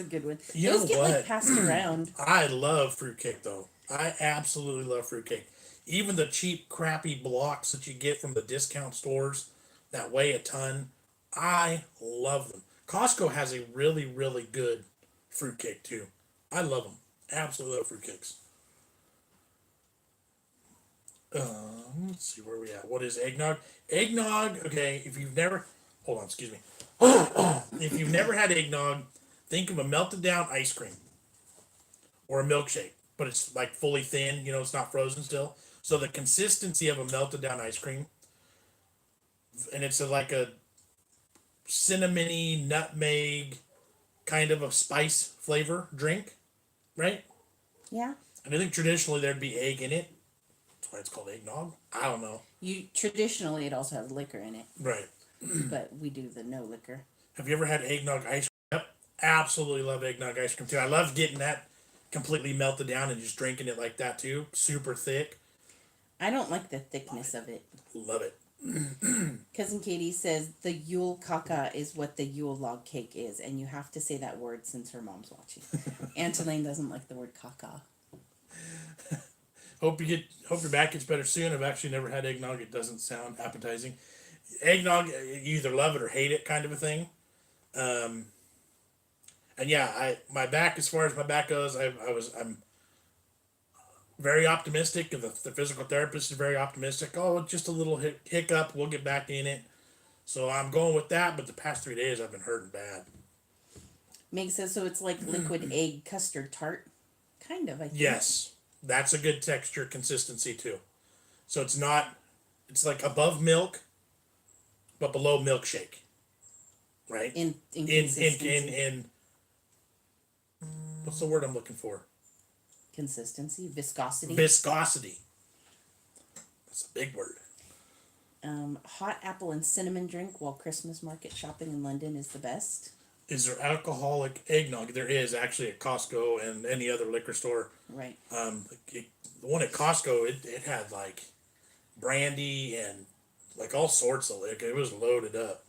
B: good one.
A: You
B: Those
A: know
B: get
A: what?
B: like passed around.
A: I love fruitcake though. I absolutely love fruitcake. Even the cheap, crappy blocks that you get from the discount stores that weigh a ton, I love them. Costco has a really, really good fruitcake too. I love them. Absolutely love fruitcakes. Let's see where we at. What is eggnog? Eggnog. Okay, if you've never, hold on, excuse me. If you've never had eggnog, think of a melted down ice cream or a milkshake, but it's like fully thin. You know, it's not frozen still. So the consistency of a melted down ice cream, and it's like a cinnamony nutmeg kind of a spice flavor drink, right?
B: Yeah.
A: And I think traditionally there'd be egg in it. That's why it's called eggnog. I don't know.
B: You traditionally it also has liquor in it,
A: Right.
B: but we do the no liquor.
A: Have you ever had eggnog ice cream? Yep. Absolutely love eggnog ice cream too. I love getting that completely melted down and just drinking it like that too. Super thick.
B: I don't like the thickness of it.
A: Love it.
B: Cousin Katie says the Yule Kaka is what the Yule log cake is, and you have to say that word since her mom's watching. Aunt Elaine doesn't like the word Kaka.
A: Hope your back gets better soon. I've actually never had eggnog. It doesn't sound appetizing. Eggnog, you either love it or hate it, kind of a thing. And yeah, my back, as far as my back goes, I'm very optimistic. The physical therapist is very optimistic. Oh, just a little hiccup, we'll get back in it. So I'm going with that. But the past 3 days, I've been hurting bad.
B: Meg says so. It's like liquid egg custard tart, kind of. I think.
A: Yes, that's a good texture consistency too. So it's not. It's like above milk, but below milkshake. Right.
B: In
A: what's the word I'm looking for?
B: Consistency, viscosity.
A: Viscosity. That's a big word.
B: Hot apple and cinnamon drink while Christmas market shopping in London is the best.
A: Is there alcoholic eggnog? There is actually at Costco and any other liquor store.
B: Right.
A: The one at Costco, it had like brandy and like all sorts of liquor. It was loaded up.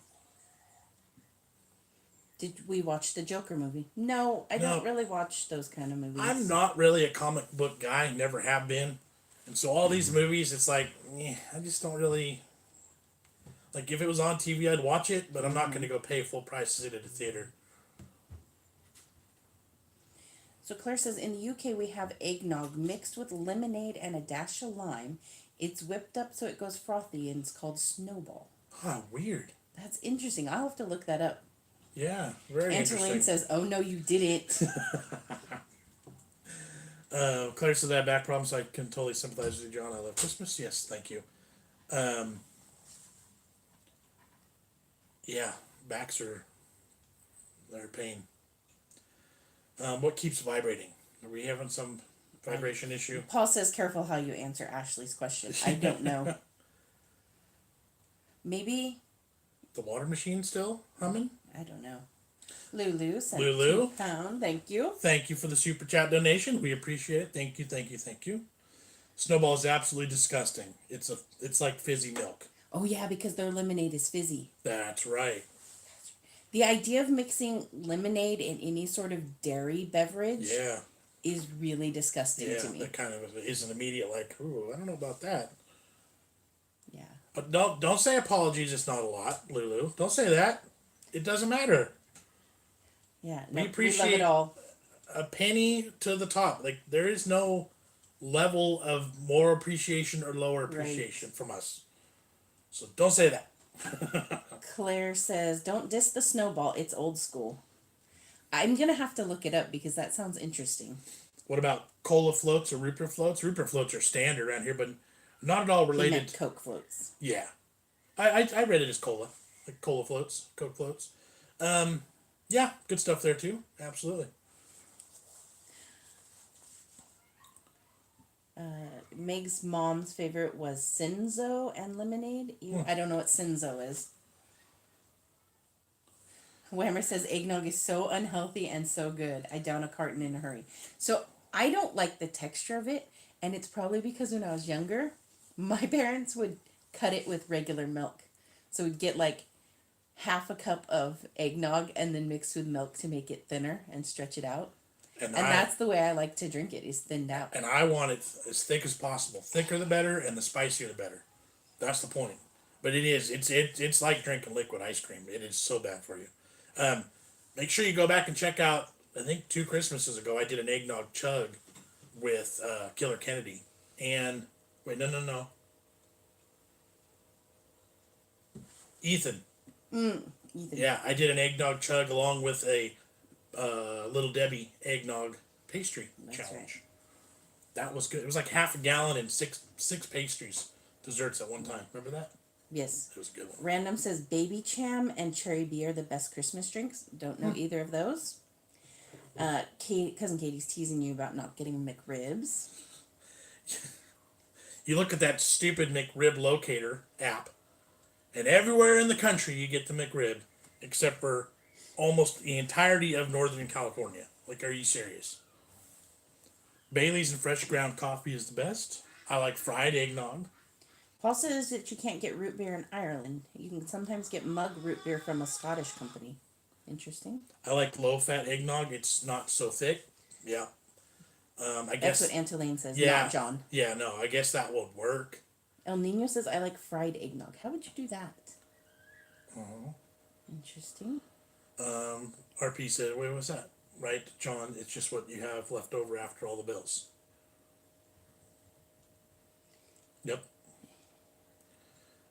B: Did we watch the Joker movie? No, I don't really watch those kind of movies.
A: I'm not really a comic book guy, never have been. And so all these movies, it's like, I just don't really... Like, if it was on TV, I'd watch it, but I'm not going to go pay full price to sit at a theater.
B: So Claire says, in the UK we have eggnog mixed with lemonade and a dash of lime. It's whipped up so it goes frothy, and it's called Snowball.
A: Huh, weird.
B: That's interesting. I'll have to look that up.
A: Yeah, very
B: Aunt
A: interesting.
B: Elaine says, oh no, you didn't.
A: Claire says I have back problems, so I can totally sympathize with you, John. I love Christmas. Yes, thank you. Yeah, backs are they're a pain. What keeps vibrating? Are we having some vibration issue?
B: Paul says, careful how you answer Ashley's question. I don't know. Maybe.
A: The water machine still humming?
B: I don't know. Lulu sent
A: Lulu?
B: £2. Thank you.
A: Thank you for the super chat donation. We appreciate it. Thank you, thank you, thank you. Snowball is absolutely disgusting. It's like fizzy milk.
B: Oh yeah, because their lemonade is fizzy.
A: That's right.
B: The idea of mixing lemonade in any sort of dairy beverage is really disgusting to me.
A: That kind of is an immediate like, ooh, I don't know about that.
B: Yeah.
A: But don't say apologies. It's not a lot, Lulu. Don't say that. It doesn't matter.
B: Yeah.
A: We
B: No,
A: appreciate
B: we love it all.
A: a penny to the top. Like there is no level of more appreciation or lower appreciation from us. So don't say that.
B: Claire says, don't diss the Snowball. It's old school. I'm going to have to look it up because that sounds interesting.
A: What about cola floats or root beer floats? Root beer floats are standard around here, but not at all
B: He
A: related.
B: meant Coke floats.
A: Yeah. I read it as cola. Like cola floats, Coke floats. Yeah, good stuff there too. Absolutely.
B: Meg's mom's favorite was Sinzo and lemonade. I don't know what Sinzo is. Whammer says eggnog is so unhealthy and so good. I down a carton in a hurry. So I don't like the texture of it, and it's probably because when I was younger, my parents would cut it with regular milk. So we'd get like half a cup of eggnog and then mix with milk to make it thinner and stretch it out. And that's the way I like to drink it, is thinned out.
A: And I want it as thick as possible. Thicker the better, and the spicier the better. That's the point. But it's like drinking liquid ice cream. It is so bad for you. Make sure you go back and check out, I think 2 Christmases ago, I did an eggnog chug with Killer Kennedy and Wait, no. Ethan.
B: Ethan.
A: Yeah, I did an eggnog chug along with a Little Debbie eggnog pastry challenge.
B: Right.
A: That was good. It was like half a gallon and six pastries, desserts at one time. Remember that?
B: Yes.
A: It was a good one.
B: Random says baby cham and cherry bee are the best Christmas drinks. Don't know either of those. Cousin Katie's teasing you about not getting McRibs.
A: You look at that stupid McRib locator app, and everywhere in the country you get the McRib, except for almost the entirety of Northern California. Like, are you serious? Bailey's and fresh ground coffee is the best. I like fried eggnog.
B: Paul says that you can't get root beer in Ireland. You can sometimes get mug root beer from a Scottish company. Interesting.
A: I like low-fat eggnog. It's not so thick. Yeah. I
B: That's
A: guess.
B: what Antolane says,
A: Yeah.
B: not John.
A: Yeah, no, I guess that would work.
B: El Nino says, I like fried eggnog. How would you do that? Interesting.
A: RP said, wait, what's that? Right, John, it's just what you have left over after all the bills. Yep.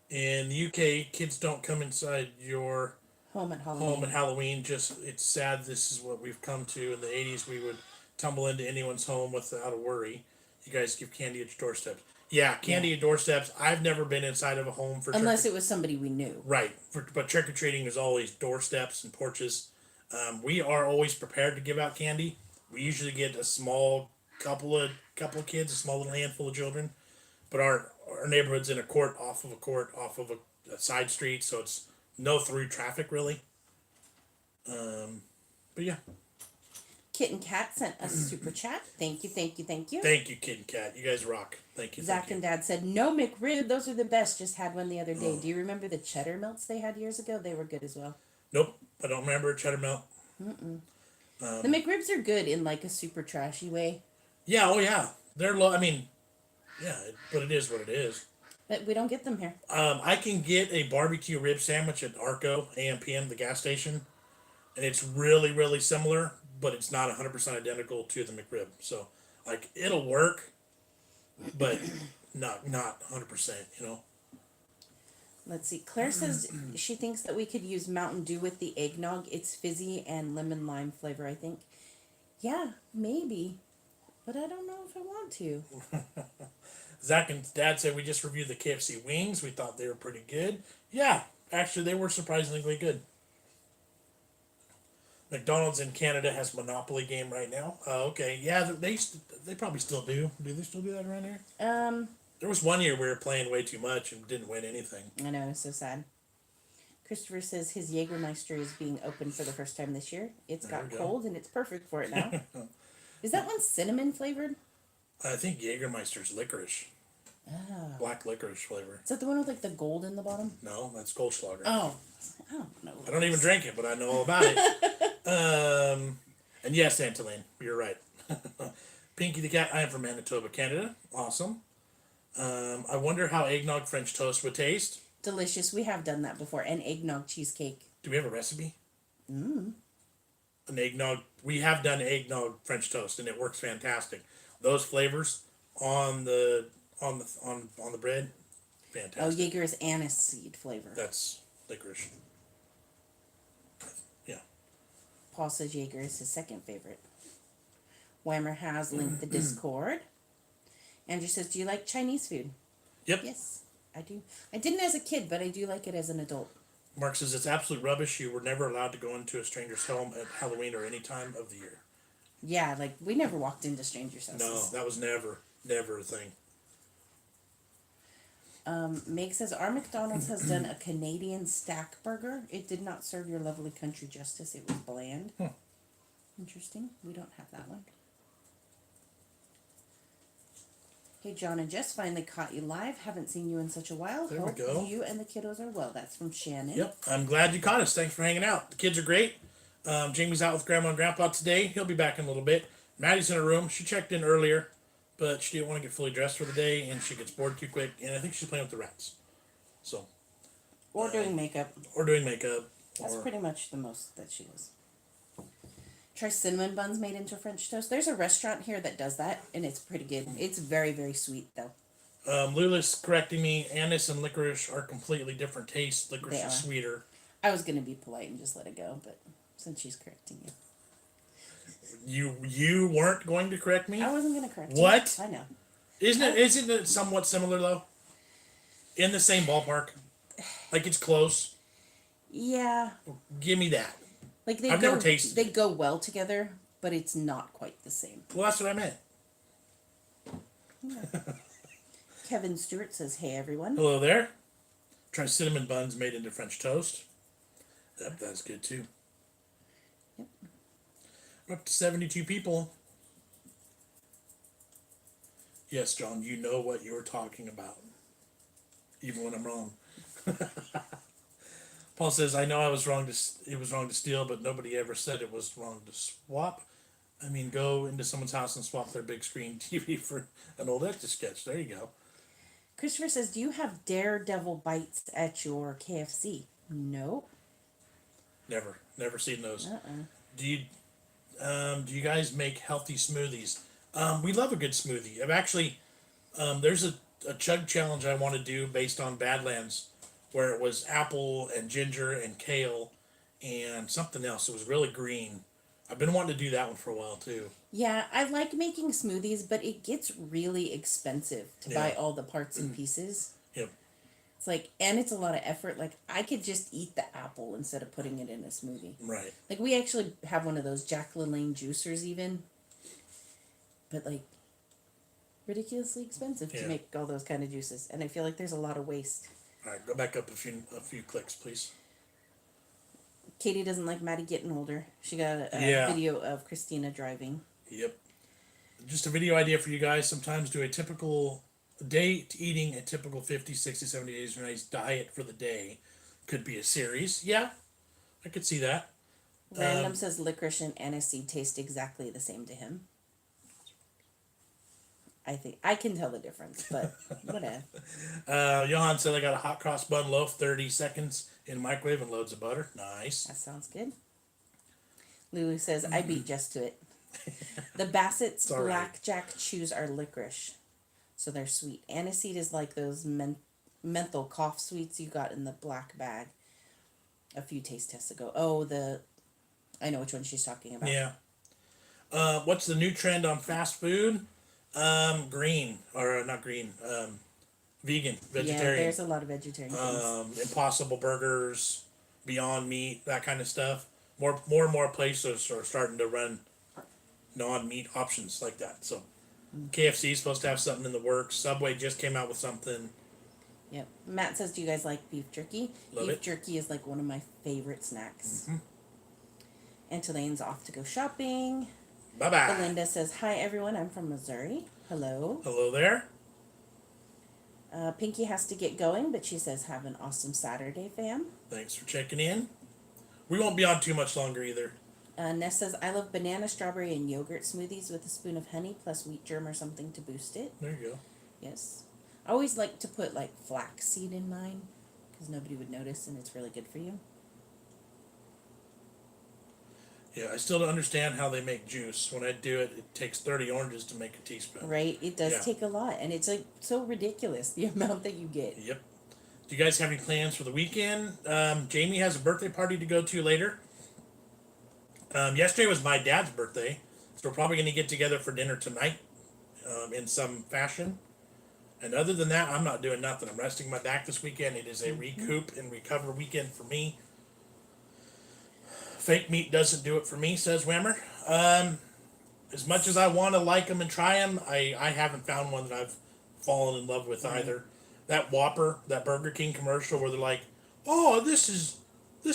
A: In the UK, kids don't come inside your
B: Home at Halloween.
A: home at Halloween. Just, it's sad this is what we've come to. In the 80s, we would tumble into anyone's home without a worry. You guys give candy at your doorsteps. Yeah, candy at doorsteps. I've never been inside of a home for
B: Unless it was somebody we knew.
A: Right, but trick-or-treating is always doorsteps and porches. We are always prepared to give out candy. We usually get a small couple of kids, a small little handful of children. But our neighborhood's in a court, off of a side street, so it's no through traffic really. But yeah.
B: Kitten Cat sent us a super chat. Thank you.
A: Thank you, Kid and Cat. You guys rock. Thank you.
B: Zach and Dad said, no McRib, those are the best. Just had one the other day. Do you remember the cheddar melts they had years ago? They were good as well.
A: Nope, I don't remember cheddar melt.
B: The McRibs are good in like a super trashy way.
A: Yeah, oh yeah. They're low. I mean, yeah, but it is what it is.
B: But we don't get them here.
A: I can get a barbecue rib sandwich at Arco AM/PM, the gas station, and it's really, really similar, but it's not 100% identical to the McRib. So, like, it'll work, but not 100%. You know.
B: Let's see. Claire says she thinks that we could use Mountain Dew with the eggnog. It's fizzy and lemon lime flavor, I think. Yeah, maybe. But I don't know if I want to.
A: Zach and Dad said we just reviewed the KFC wings. We thought they were pretty good. Yeah, actually, they were surprisingly good. McDonald's in Canada has Monopoly game right now. Okay, yeah, they probably still do. Do they still do that around here? There was one year we were playing way too much and didn't win anything.
B: I know, it's so sad. Christopher says his Jägermeister is being opened for the first time this year. It's got cold and it's perfect for it now. Is that one cinnamon flavored?
A: I think Jägermeister's licorice.
B: Oh.
A: Black licorice flavor.
B: Is that the one with like the gold in the bottom?
A: No, that's Goldschlager.
B: Oh, I don't know.
A: I don't even drink it, but I know all about it. And yes, Antolene, you're right. Pinky the Cat, I am from Manitoba, Canada. Awesome. I wonder how eggnog French toast would taste.
B: Delicious. We have done that before. And eggnog cheesecake.
A: Do we have a recipe? An eggnog. We have done eggnog French toast, and it works fantastic. Those flavors on the bread, fantastic.
B: Oh, Jaeger's anise seed flavor.
A: That's licorice. Yeah.
B: Paul says Jaeger is his second favorite. Weimer has linked the Discord. Andrew says, do you like Chinese food?
A: Yep.
B: Yes, I do. I didn't as a kid, but I do like it as an adult.
A: Mark says it's absolute rubbish. You were never allowed to go into a stranger's home at Halloween or any time of the year.
B: Yeah, like we never walked into strangers' houses.
A: No, that was never a thing.
B: Meg says our McDonald's has done a Canadian stack burger. It did not serve your lovely country justice. It was bland. Interesting. We don't have that one. Hey, Jon and Jess, finally caught you live. Haven't seen you in such a while.
A: There we
B: Hope
A: go.
B: you and the kiddos are well. That's from Shannon.
A: Yep, I'm glad you caught us. Thanks for hanging out. The kids are great. Jamie's out with Grandma and Grandpa today. He'll be back in a little bit. Maddie's in her room. She checked in earlier, but she didn't want to get fully dressed for the day, and she gets bored too quick, and I think she's playing with the rats. So.
B: Or doing makeup.
A: Or doing makeup.
B: That's pretty much the most that she was. Try cinnamon buns made into French toast. There's a restaurant here that does that, and it's pretty good. It's very, very sweet, though.
A: Lula's correcting me. Anise and licorice are completely different tastes. Licorice
B: They
A: is
B: are.
A: sweeter.
B: I was gonna be polite and just let it go, but since she's correcting you,
A: You weren't going to correct me?
B: I wasn't gonna correct
A: What?
B: you. I know.
A: Isn't it somewhat similar though? In the same ballpark? Like it's close.
B: Yeah,
A: Give me that.
B: like
A: I've never tasted
B: they
A: it.
B: go well together, but it's not quite the same.
A: Well, that's what I meant.
B: Kevin Stewart says, "Hey everyone."
A: Hello there. Try cinnamon buns made into French toast. Yep, that's good too.
B: Yep.
A: We're up to 72 people. Yes, John, you know what you're talking about. Even when I'm wrong. Paul says, I know it was wrong to steal, but nobody ever said it was wrong to swap. I mean, go into someone's house and swap their big screen TV for an old Etch-a-Sketch. There you go.
B: Christopher says, "Do you have Daredevil bites at your KFC?" No.
A: Never seen those. Do you guys make healthy smoothies? We love a good smoothie. I've actually, there's a chug challenge I want to do based on Badlands, where it was apple and ginger and kale and something else. It was really green. I've been wanting to do that one for a while too.
B: Yeah, I like making smoothies, but it gets really expensive to buy all the parts and pieces.
A: Yep.
B: It's like, and it's a lot of effort. Like, I could just eat the apple instead of putting it in a smoothie.
A: Right.
B: Like, we actually have one of those Jack LaLanne juicers even. But, like, ridiculously expensive to make all those kind of juices. And I feel like there's a lot of waste.
A: All right, go back up a few clicks, please.
B: Katie doesn't like Maddie getting older. She got a video of Christina driving.
A: Yep. Just a video idea for you guys. Sometimes do a typical day to eating a typical 50, 60, 70 days of a nice diet for the day. Could be a series. Yeah, I could see that.
B: Random says licorice and aniseed taste exactly the same to him. I think I can tell the difference, but whatever.
A: Johan said I got a hot cross bun loaf, 30 seconds in the microwave and loads of butter. Nice.
B: That sounds good. Lulu says, "I beat Jess to it." The Bassett's blackjack chews are licorice, so they're sweet. Aniseed is like those menthol cough sweets you got in the black bag a few taste tests ago. Oh, I know which one she's talking about.
A: Yeah. What's the new trend on fast food? Green or not green. Vegan, vegetarian.
B: Yeah, there's a lot of vegetarian things.
A: Impossible burgers, Beyond Meat, that kind of stuff. More and more places are starting to run non-meat options like that. So KFC is supposed to have something in the works. Subway just came out with something.
B: Yep. Matt says, "Do you guys like beef jerky?"
A: Love it.
B: Jerky is like one of my favorite snacks. Antolane's off to go shopping.
A: Bye-bye.
B: Belinda says, "Hi everyone, I'm from Missouri." Hello.
A: Hello there.
B: Pinky has to get going, but she says, "Have an awesome Saturday, fam."
A: Thanks for checking in. We won't be on too much longer either.
B: Ness says, "I love banana, strawberry, and yogurt smoothies with a spoon of honey plus wheat germ or something to boost it."
A: There you go.
B: Yes. I always like to put like flaxseed in mine because nobody would notice and it's really good for you.
A: Yeah, I still don't understand how they make juice. When I do it, it takes 30 oranges to make a teaspoon.
B: Right? It does take a lot, and it's like so ridiculous the amount that you get.
A: Yep. Do you guys have any plans for the weekend? Jamie has a birthday party to go to later. Yesterday was my dad's birthday, so we're probably going to get together for dinner tonight in some fashion. And other than that, I'm not doing nothing. I'm resting my back this weekend. It is a recoup and recover weekend for me. Fake meat doesn't do it for me, says Whammer. As much as I want to like them and try them, I haven't found one that I've fallen in love with either. That Whopper, that Burger King commercial where they're like, "Oh, this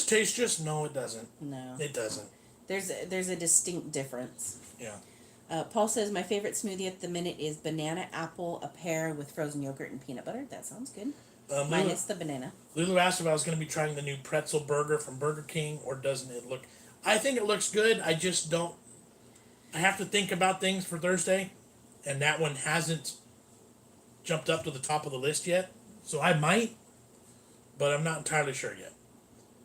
A: tastes just..." No, it doesn't.
B: No.
A: It doesn't.
B: There's a distinct difference.
A: Yeah.
B: Paul says, "My favorite smoothie at the minute is banana, apple, a pear with frozen yogurt and peanut butter." That sounds good. Minus the banana.
A: Lulu asked if I was going to be trying the new pretzel burger from Burger King, or doesn't it look... I think it looks good. I just don't... I have to think about things for Thursday, and that one hasn't jumped up to the top of the list yet. So I might, but I'm not entirely sure yet.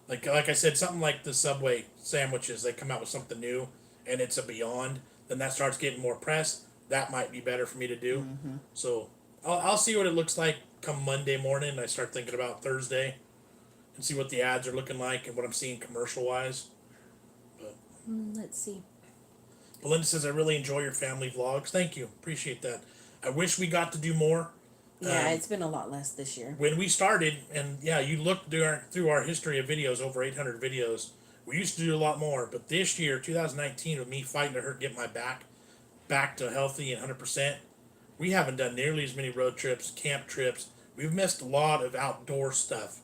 A: Like I said, something like the Subway sandwiches, they come out with something new, and it's a Beyond, then that starts getting more press. That might be better for me to do. So I'll see what it looks like come Monday morning. I start thinking about Thursday and see what the ads are looking like and what I'm seeing commercial wise.
B: Let's see.
A: Belinda says, I really enjoy your family vlogs. Thank you. Appreciate that. I wish we got to do more.
B: Yeah, it's been a lot less this year.
A: When we started, and yeah, you look through our history of videos, over 800 videos, we used to do a lot more. But this year, 2019, with me fighting to get my back to healthy and 100%, we haven't done nearly as many road trips, camp trips. We've missed a lot of outdoor stuff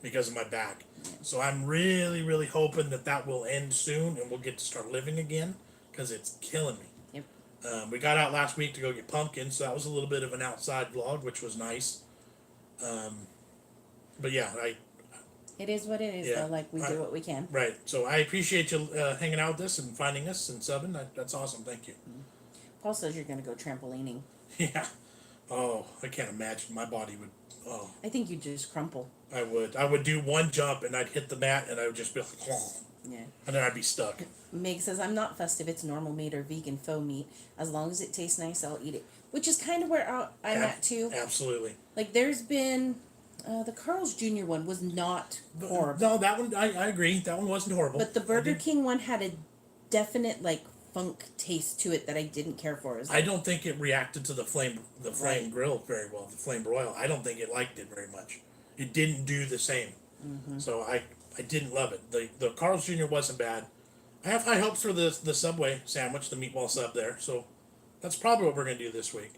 A: because of my back. So I'm really, really hoping that will end soon and we'll get to start living again because it's killing me.
B: Yep.
A: We got out last week to go get pumpkins, so that was a little bit of an outside vlog, which was nice. But yeah,
B: It is what it is,
A: Yeah.
B: though. Like, we do what we can.
A: right. So I appreciate you hanging out with us and finding us and subbing. That's awesome. Thank you.
B: Paul says you're going to go trampolining.
A: Yeah. Oh, I can't imagine. My body would. Oh,
B: I think you just crumple.
A: I would. I would do one jump and I'd hit the mat and I would just be like, oh,
B: Yeah.
A: and then I'd be stuck.
B: Meg says, I'm not fussed if it's normal meat or vegan faux meat. As long as it tastes nice, I'll eat it. Which is kind of where I'm at, too.
A: Absolutely.
B: Like, there's been... the Carl's Jr. one was not horrible.
A: No, that one, I agree. That one wasn't horrible.
B: But the Burger King one had a definite, like, funk taste to it that I didn't care for. It was
A: I
B: like,
A: don't think it reacted to the flame
B: Right.
A: grill very well, the flame broil. I don't think it liked it very much. It didn't do the same. So I didn't love it. The Carl's Jr. wasn't bad. I have high hopes for the Subway sandwich, the meatball sub there. So that's probably what we're gonna do this week.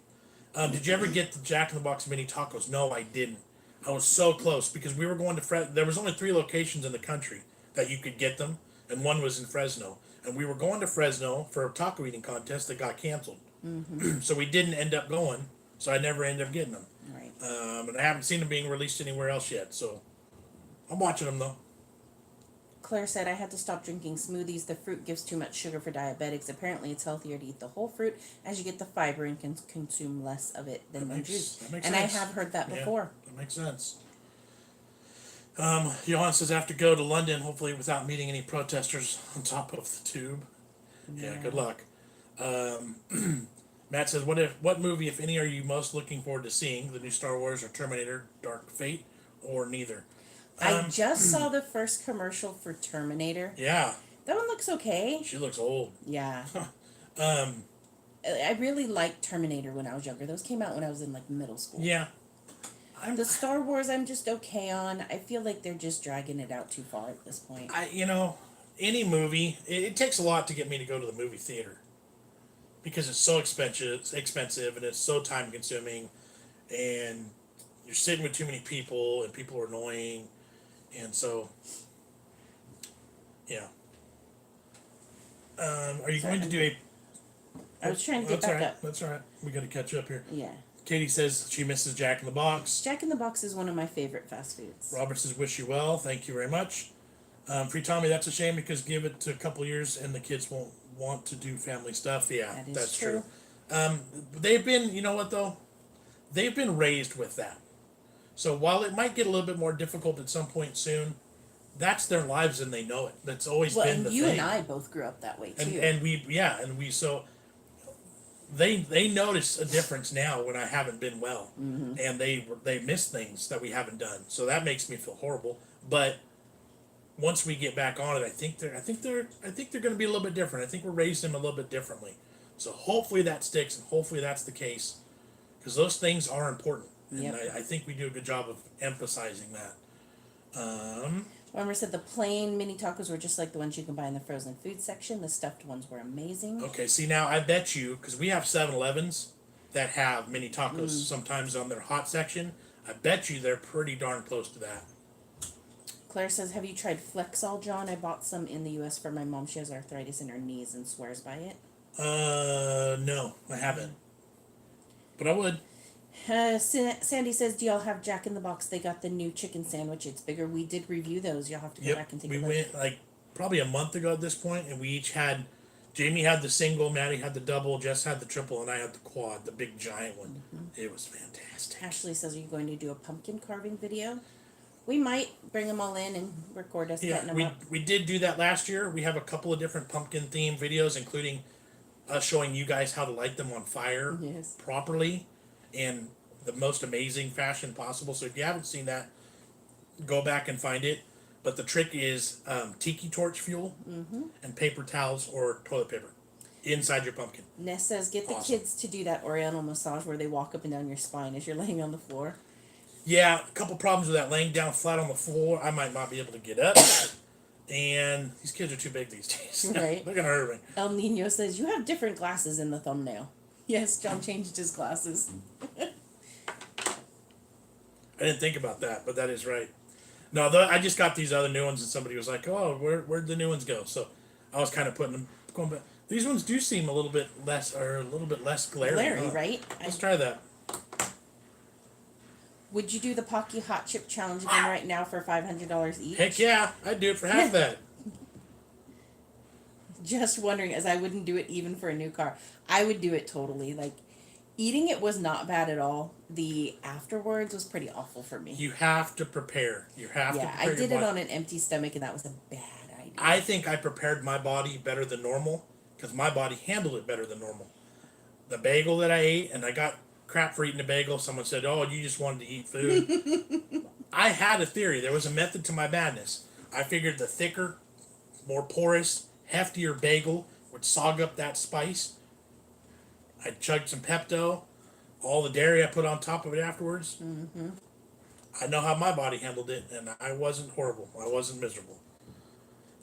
A: Did you ever get the Jack in the Box mini tacos? No, I didn't. I was so close because we were going to there was only 3 locations in the country that you could get them, and one was in Fresno. And we were going to Fresno for a taco eating contest that got canceled. So we didn't end up going. So I never ended up getting them.
B: right.
A: And I haven't seen them being released anywhere else yet. So I'm watching them though.
B: Claire said, I had to stop drinking smoothies. The fruit gives too much sugar for diabetics. Apparently, it's healthier to eat the whole fruit as you get the fiber and can consume less of it than the juice.
A: That makes
B: And
A: sense.
B: I have heard that before.
A: That makes sense. Johan says, I have to go to London, hopefully without meeting any protesters on top of the tube. Yeah, good luck. Matt says, what movie, if any, are you most looking forward to seeing? The new Star Wars or Terminator, Dark Fate, or neither?
B: I just saw the first commercial for Terminator.
A: Yeah,
B: That one looks okay.
A: she looks old.
B: Yeah. I really liked Terminator when I was younger. Those came out when I was in like middle school.
A: Yeah.
B: The Star Wars I'm just okay on. I feel like they're just dragging it out too far at this point.
A: Any movie, it takes a lot to get me to go to the movie theater because it's so expensive and it's so time consuming, and you're sitting with too many people and people are annoying, and so yeah. Are you going to do a?
B: I was trying to get
A: That's
B: back
A: all right.
B: up.
A: That's all right. We got to catch up here.
B: Yeah.
A: Katie says she misses Jack in the Box.
B: Jack in the Box is one of my favorite fast foods.
A: Robert says, wish you well. Thank you very much. Free Tommy, that's a shame because give it to a couple years and the kids won't want to do family stuff. Yeah,
B: That is
A: that's
B: true.
A: They've been, you know what though? They've been raised with that. So while it might get a little bit more difficult at some point soon, that's their lives and they know it. That's always
B: Well,
A: been
B: and
A: the
B: you
A: thing.
B: and I both grew up that way too.
A: And we so they notice a difference now when I haven't been well, and they miss things that we haven't done. So that makes me feel horrible. But once we get back on it, I think they're going to be a little bit different. I think we're raising them a little bit differently. So hopefully that sticks, and hopefully that's the case, because those things are important, and
B: Yep.
A: I think we do a good job of emphasizing that.
B: Remember, said the plain mini tacos were just like the ones you can buy in the frozen food section. The stuffed ones were amazing.
A: Okay, see now I bet you, because we have 7-Elevens that have mini tacos sometimes on their hot section. I bet you they're pretty darn close to that.
B: Claire says, have you tried Flexall, John? I bought some in the U.S. for my mom. She has arthritis in her knees and swears by it.
A: No, I haven't. But I would.
B: Sandy says, do y'all have Jack in the Box? They got the new chicken sandwich. It's bigger. We did review those. Y'all have to go back and take a
A: We
B: look.
A: went like probably a month ago at this point, and we each had. Jamie had the single, Maddie had the double, Jess had the triple, and I had the quad, the big giant one. It was fantastic.
B: Ashley says, are you going to do a pumpkin carving video? We might bring them all in and record us cutting them up.
A: we did do that last year. We have a couple of different pumpkin themed videos, including us showing you guys how to light them on fire
B: Yes.
A: properly, and the most amazing fashion possible. So if you haven't seen that, go back and find it. But the trick is tiki torch fuel and paper towels or toilet paper inside your pumpkin.
B: Ness says, get the kids to do that Oriental massage where they walk up and down your spine as you're laying on the floor.
A: Yeah, a couple problems with that. Laying down flat on the floor, I might not be able to get up. And these kids are too big these days.
B: Right.
A: They're going to hurt me.
B: El Nino says, you have different glasses in the thumbnail. Yes, John changed his glasses.
A: I didn't think about that, but that is right. No, I just got these other new ones, and somebody was like, "Oh, where'd the new ones go?" So I was kind of going back. These ones do seem a little bit less glaring.
B: Glary, right?
A: Let's try that.
B: Would you do the Pocky Hot Chip Challenge again right now for $500 each?
A: Heck yeah, I'd do it for half that.
B: Just wondering, as I wouldn't do it even for a new car. I would do it totally. Like, eating it was not bad at all. The afterwards was pretty awful for me.
A: You have to prepare. You have to prepare
B: I did
A: your
B: it
A: body.
B: on an empty stomach, and that was a bad idea.
A: I think I prepared my body better than normal because my body handled it better than normal. The bagel that I ate, and I got crap for eating a bagel. Someone said, "Oh, you just wanted to eat food." I had a theory. There was a method to my madness. I figured the thicker, more porous, heftier bagel would sog up that spice. I chugged some Pepto. All the dairy I put on top of it afterwards.
B: Mm-hmm.
A: I know how my body handled it, and I wasn't horrible. I wasn't miserable.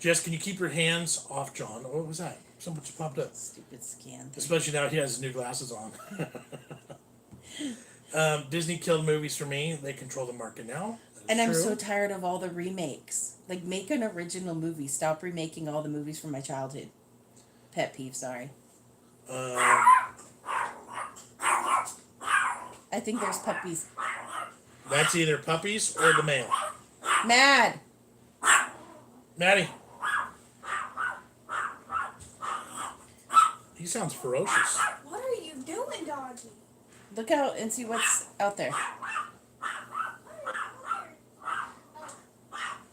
A: Jess, can you keep your hands off John? What was that? Something just popped up.
B: Stupid scan thing.
A: Especially now he has his new glasses on. Disney killed movies for me. They control the market now.
B: And I'm so tired of all the remakes. Like, make an original movie. Stop remaking all the movies from my childhood. Pet peeve, sorry. I think there's puppies.
A: That's either puppies or the male.
B: Mad!
A: Maddie. He sounds ferocious.
C: What are you doing, doggy?
B: Look out and see what's out there.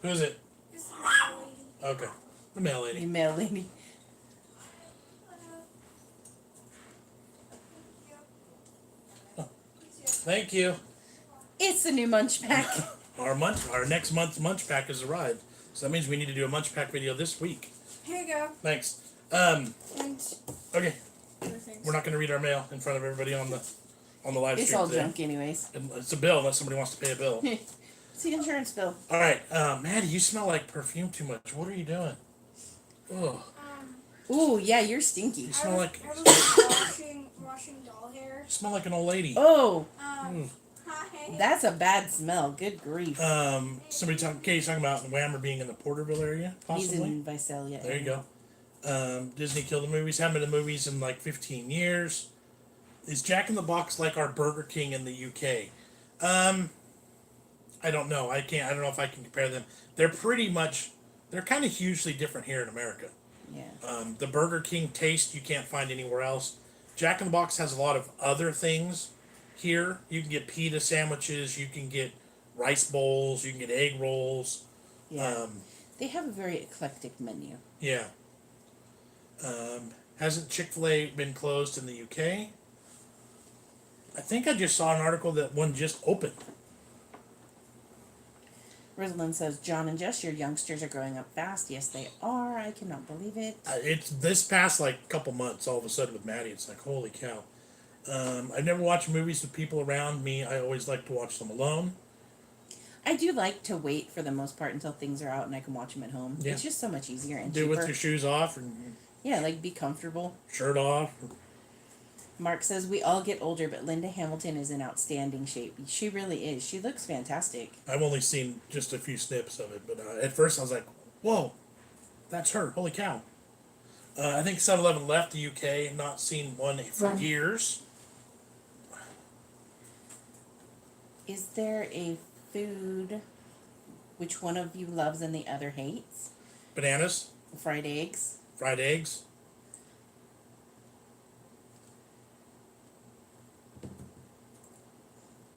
A: Who is it?
C: This is my lady.
A: Okay. The male
B: You
A: lady.
B: male lady.
A: Thank you.
B: It's the new Munch Pack.
A: Our next month's Munch Pack has arrived. So that means we need to do a Munch Pack video this week.
C: Here you go.
A: Thanks.
C: And
A: Okay.
C: other things.
A: We're not going to read our mail in front of everybody on the live
B: It's
A: stream
B: all
A: today.
B: junk anyways.
A: It's a bill unless somebody wants to pay a bill.
B: It's the insurance bill.
A: All right, Maddie, you smell like perfume too much. What are you doing? Oh,
B: Ooh, yeah, you're stinky.
A: you smell like
C: I was washing doll hair.
A: you smell like an old lady.
B: Oh,
C: Hi.
B: that's a bad smell. Good grief.
A: Katie's talking about Whammer being in the Porterville area,
B: He's
A: possibly.
B: in Visalia.
A: There you go. Disney killed the movies. Haven't been to movies in like 15 years. Is Jack in the Box like our Burger King in the UK? I don't know. I don't know if I can compare them. They're kind of hugely different here in America.
B: Yeah.
A: The Burger King taste you can't find anywhere else. Jack in the Box has a lot of other things here. You can get pita sandwiches. You can get rice bowls. You can get egg rolls.
B: Yeah. They have a very eclectic menu.
A: Yeah. Hasn't Chick-fil-A been closed in the UK? I think I just saw an article that one just opened.
B: Rosalind says, John and Jess, your youngsters are growing up fast. Yes, they are. I cannot believe it.
A: It's this past like couple months. All of a sudden with Maddie, it's like holy cow. I've never watched movies with people around me. I always like to watch them alone.
B: I do like to wait for the most part until things are out and I can watch them at home.
A: Yeah.
B: It's just so much easier and
A: Do it
B: cheaper.
A: with your shoes off and
B: Yeah, like be comfortable.
A: shirt off.
B: Mark says, we all get older, but Linda Hamilton is in outstanding shape. She really is. She looks fantastic.
A: I've only seen just a few snips of it, but at first I was like, whoa, that's her. Holy cow. I think 7-Eleven left the UK. Not seen one for years.
B: Is there a food which one of you loves and the other hates?
A: Bananas,
B: Fried eggs.
A: fried eggs.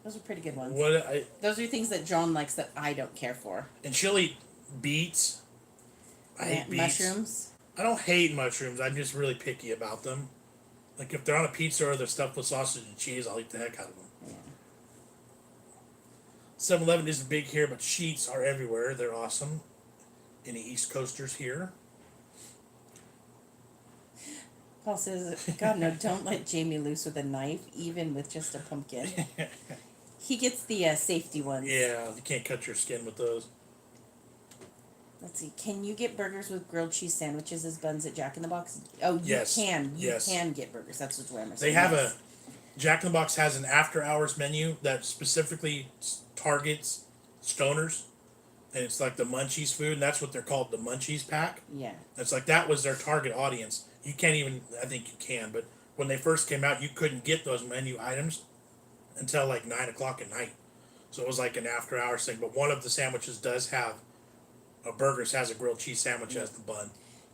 B: Those are pretty good ones.
A: Those
B: are things that John likes that I don't care for.
A: and she'll eat beets. I hate beets.
B: Mushrooms.
A: I don't hate mushrooms. I'm just really picky about them. Like if they're on a pizza or they're stuffed with sausage and cheese, I'll eat the heck out of them.
B: Yeah.
A: 7-Eleven isn't big here, but Sheets are everywhere. They're awesome. Any East Coasters here?
B: Paul says, God, no, don't let Jamie loose with a knife, even with just a pumpkin. He gets the safety ones.
A: Yeah, you can't cut your skin with those.
B: Let's see. Can you get burgers with grilled cheese sandwiches as buns at Jack in the Box? Oh, you
A: Yes.
B: can. You
A: Yes.
B: can get burgers. That's what Whammer said.
A: They have a Jack in the Box has an after hours menu that specifically targets stoners, and it's like the Munchies food, and that's what they're called, the Munchies pack.
B: Yeah.
A: It's like that was their target audience. You can't even, I think you can, but when they first came out, you couldn't get those menu items until like 9 o'clock at night. So it was like an after hours thing. But one of the sandwiches does have burgers has a grilled cheese sandwich as the bun.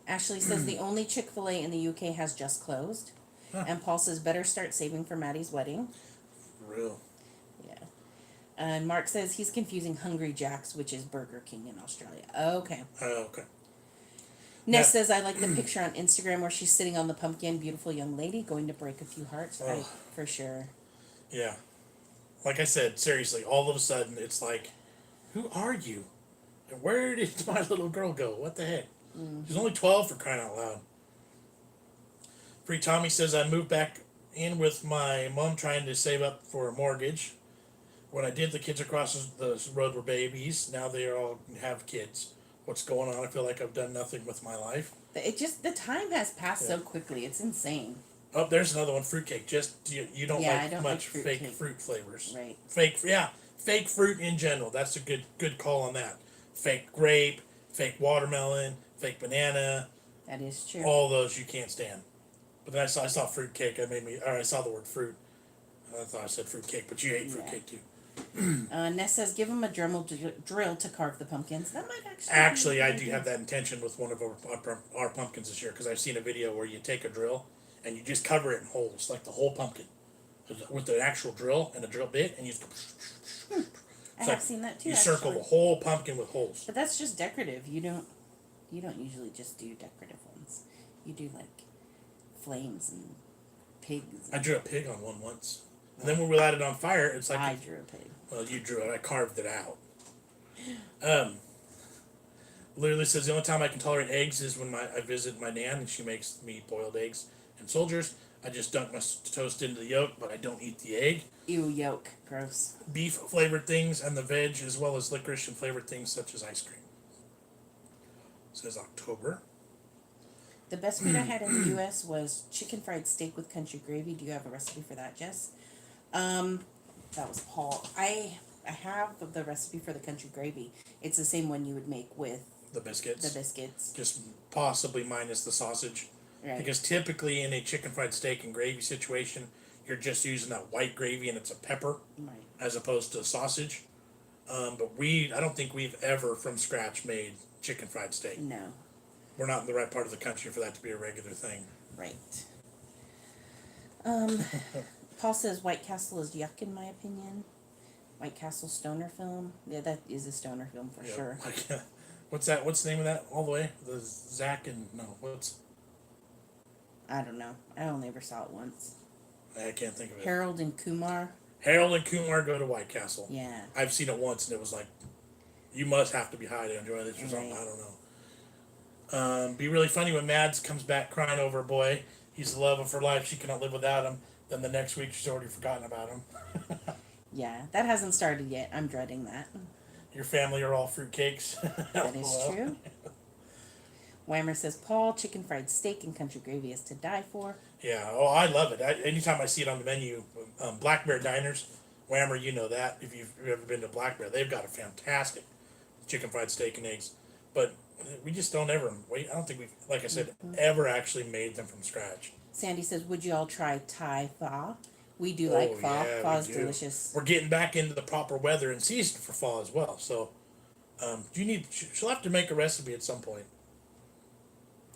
B: Ashley says the only Chick-fil-A in the UK has just closed. Huh. And Paul says better start saving for Maddie's wedding.
A: For real.
B: Yeah. And Mark says he's confusing Hungry Jack's, which is Burger King in Australia. Okay.
A: Okay.
B: Ness says, I like the picture on Instagram where she's sitting on the pumpkin. Beautiful young lady, going to break a few hearts.
A: Oh.
B: For sure.
A: Yeah. Like I said, seriously, all of a sudden, it's like, who are you? And where did my little girl go? What the heck? Mm-hmm. She's only 12 for crying out loud. Free Tommy says, I moved back in with my mom trying to save up for a mortgage. When I did, the kids across the road were babies. Now they all have kids. What's going on? I feel like I've done nothing with my life.
B: The time has passed so quickly. It's insane.
A: Oh, there's another one. Fruitcake. Just, you don't like
B: don't
A: much
B: like
A: fake fruit flavors.
B: Right.
A: Fake fruit in general. That's a good call on that. Fake grape, fake watermelon, fake banana.
B: That is true.
A: All those you can't stand. But then I saw fruitcake. I saw the word fruit. I thought I said fruitcake, but you ate fruitcake too.
B: Ness says, give him a drill to carve the pumpkins. That might
A: actually. I do have that intention with one of our pumpkins this year, because I've seen a video where you take a drill and you just cover it in holes, like the whole pumpkin, with the actual drill and a drill bit, and you.
B: I have seen that too.
A: You circle the whole pumpkin with holes.
B: But that's just decorative. You don't usually just do decorative ones. You do like flames and pigs.
A: I drew a pig on one once. And then when we light it on fire, it's like...
B: I drew a pig.
A: Well, you drew it. I carved it out. Literally says, the only time I can tolerate eggs is when I visit my nan and she makes me boiled eggs and soldiers. I just dunk my toast into the yolk, but I don't eat the egg.
B: Ew, yolk. Gross.
A: Beef flavored things and the veg, as well as licorice and flavored things such as ice cream. It says October.
B: The best meat I had in the U.S. was chicken fried steak with country gravy. Do you have a recipe for that, Jess? That was Paul. I have the recipe for the country gravy. It's the same one you would make with
A: the biscuits.
B: The biscuits.
A: Just possibly minus the sausage. Right. Because typically in a chicken fried steak and gravy situation, you're just using that white gravy and it's a pepper, right, as opposed to sausage. But I don't think we've ever from scratch made chicken fried steak.
B: No.
A: We're not in the right part of the country for that to be a regular thing.
B: Right. Paul says White Castle is yuck in my opinion. White Castle stoner film. Yeah, that is a stoner film for sure.
A: What's that? What's the name of that all the way? The Zach and... No, what's...
B: I don't know. I only ever saw it once.
A: I can't think of it.
B: Harold and Kumar.
A: Harold and Kumar go to White Castle.
B: Yeah.
A: I've seen it once and it was like, you must have to be high to enjoy this or something. I don't know. Be really funny when Mads comes back crying over a boy. He's the love of her life. She cannot live without him. Then the next week she's already forgotten about him.
B: Yeah, that hasn't started yet. I'm dreading that.
A: Your family are all fruitcakes.
B: That is true. Whammer says, Paul, chicken fried steak and country gravy is to die for.
A: Yeah, I love it. Anytime I see it on the menu, Black Bear Diners, Whammer, you know that. If you've ever been to Black Bear, they've got a fantastic chicken fried steak and eggs. But we just don't ever wait. I don't think we've, like I said, ever actually made them from scratch.
B: Sandy says, would you all try Thai pho? We do like pho.
A: Yeah,
B: pho is delicious.
A: We're getting back into the proper weather and season for pho as well. So she'll have to make a recipe at some point.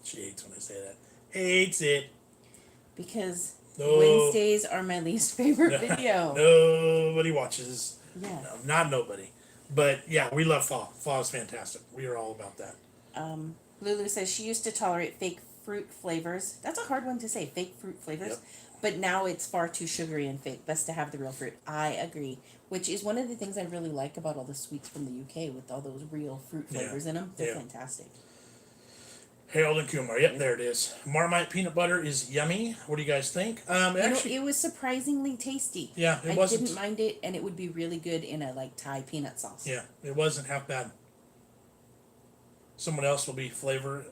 A: She hates when I say that. Hates it.
B: Because Wednesdays are my least favorite video.
A: Nobody watches.
B: Yeah.
A: No, not nobody. But yeah, we love pho. Pho is fantastic. We are all about that.
B: Lulu says she used to tolerate fake fruit flavors. That's a hard one to say. Fake fruit flavors. But now it's far too sugary and fake. Best to have the real fruit. I agree. Which is one of the things I really like about all the sweets from the UK with all those real fruit flavors in them. They're fantastic.
A: Harold and Kumar. Yep, there it is. Marmite peanut butter is yummy. What do you guys think? Actually,
B: it was surprisingly tasty.
A: Yeah,
B: I didn't mind it, and it would be really good in a Thai peanut sauce.
A: Yeah, it wasn't half bad. Someone else will be flavor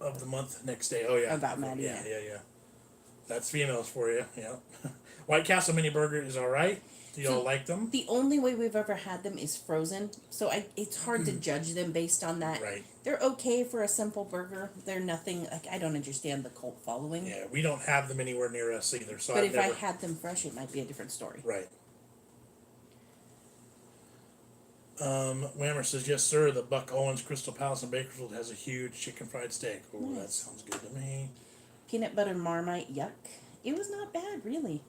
A: of the month next day. Oh yeah,
B: About Maddie.
A: Yeah. That's females for you. Yeah. White Castle mini burger is all right. Do y'all like them?
B: The only way we've ever had them is frozen, so it's hard to judge them based on that.
A: Right.
B: They're okay for a simple burger. They're nothing I don't understand the cult following.
A: Yeah, we don't have them anywhere near us either. So
B: but if I had them fresh, it might be a different story.
A: Right. Whammer says, yes, sir. The Buck Owens Crystal Palace in Bakersfield has a huge chicken fried steak. Oh, nice. That sounds good to me.
B: Peanut butter Marmite, yuck. It was not bad, really.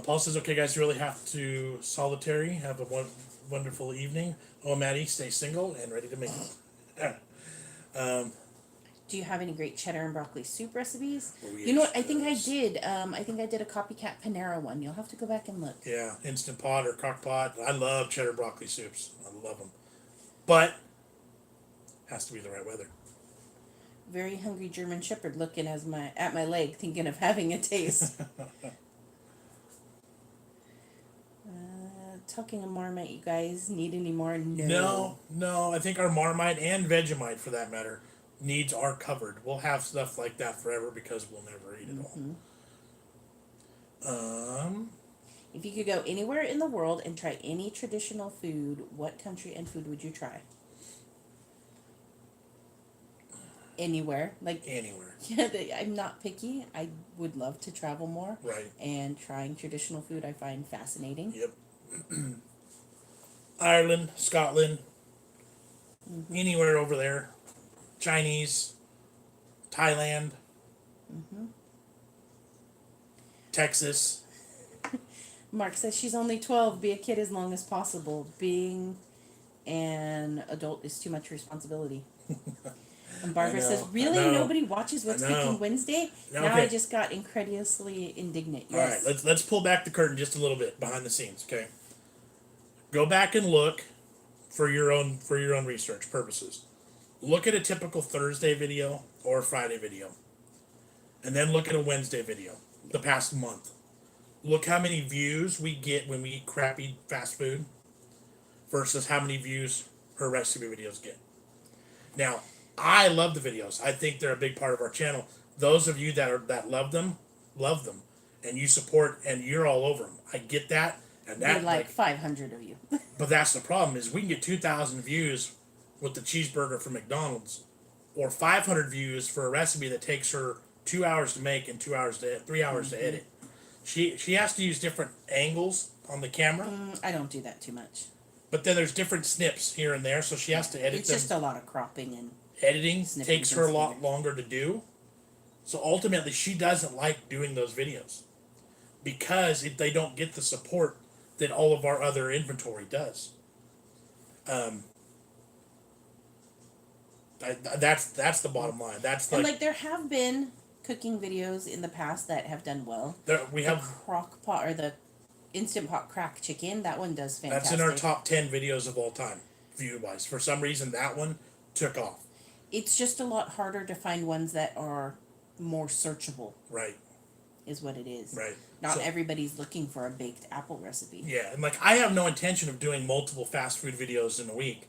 A: Paul says, okay, guys, you really have to solitary. Have a wonderful evening. Oh, Maddie, stay single and ready to make it.
B: Do you have any great cheddar and broccoli soup recipes?
A: Oh, yes,
B: you know what? I think I did. I think I did a copycat Panera one. You'll have to go back and look.
A: Yeah, Instant Pot or Crock Pot. I love cheddar broccoli soups. I love them. But has to be the right weather.
B: Very hungry German Shepherd looking at my leg, thinking of having a taste. Talking of Marmite, you guys need any more?
A: No. I think our Marmite and Vegemite, for that matter, needs are covered. We'll have stuff like that forever because we'll never eat it all.
B: If you could go anywhere in the world and try any traditional food, what country and food would you try? Anywhere.
A: Anywhere.
B: Yeah, I'm not picky. I would love to travel more.
A: Right.
B: And trying traditional food I find fascinating.
A: Yep. Ireland, Scotland, anywhere over there. Chinese, Thailand, Texas.
B: Mark says she's only 12. Be a kid as long as possible. Being an adult is too much responsibility. And Barbara says, really? Nobody watches What's Cooking Wednesday?
A: No,
B: now
A: okay.
B: I just got incredulously indignant. Yes.
A: All right, let's pull back the curtain just a little bit behind the scenes, okay? Go back and look for your own research purposes. Look at a typical Thursday video or Friday video. And then look at a Wednesday video the past month. Look how many views we get when we eat crappy fast food versus how many views her recipe videos get. Now, I love the videos. I think they're a big part of our channel. Those of you that love them, and you support, and you're all over them. I get that, and that
B: like 500 of you.
A: But that's the problem is we can get 2,000 views with the cheeseburger from McDonald's, or 500 views for a recipe that takes her 2 hours to make and 3 hours to edit. She has to use different angles on the camera.
B: I don't do that too much.
A: But then there's different snips here and there, so she has to edit them.
B: It's just a lot of cropping and
A: editing takes her a lot longer to do. So ultimately, she doesn't like doing those videos because they don't get the support that all of our other inventory does. That's the bottom line. That's
B: and there have been cooking videos in the past that have done well.
A: We have
B: crock pot or the Instant Pot crack chicken. That one does fantastic.
A: That's in our top 10 videos of all time, view wise. For some reason, that one took off.
B: It's just a lot harder to find ones that are more searchable.
A: Right.
B: Is what it is.
A: Right.
B: Not everybody's looking for a baked apple recipe.
A: Yeah, and I have no intention of doing multiple fast food videos in a week,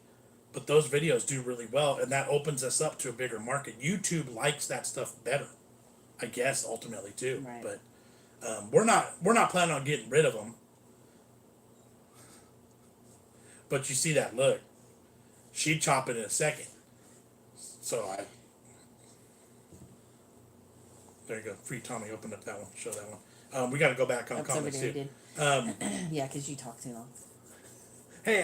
A: but those videos do really well, and that opens us up to a bigger market. YouTube likes that stuff better, I guess, ultimately too.
B: Right.
A: But we're not planning on getting rid of them. But you see that look, she'd chop it in a second. So there you go. Free Tommy opened up that one. Show that one. We got to go back on comments too.
B: Yeah, because you talk too long.
A: Hey,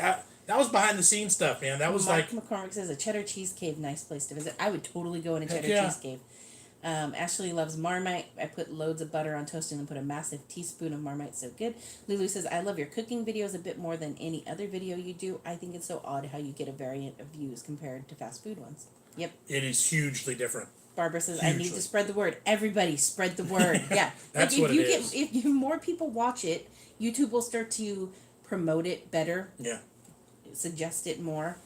A: that was behind the scenes stuff, man. That was
B: Mark McCormick says a cheddar cheese cave, nice place to visit. I would totally go in a cheddar cheese cave. Ashley loves Marmite. I put loads of butter on toast and then put a massive teaspoon of Marmite. So good. Lulu says, I love your cooking videos a bit more than any other video you do. I think it's so odd how you get a variant of views compared to fast food ones. Yep.
A: It is hugely different.
B: Barbara says, I need
A: Hugely.
B: to spread the word. Everybody spread the word. Yeah.
A: That's
B: like
A: what
B: if
A: it
B: you
A: is.
B: get if more people watch it, YouTube will start to promote it better.
A: Yeah.
B: Suggest it more.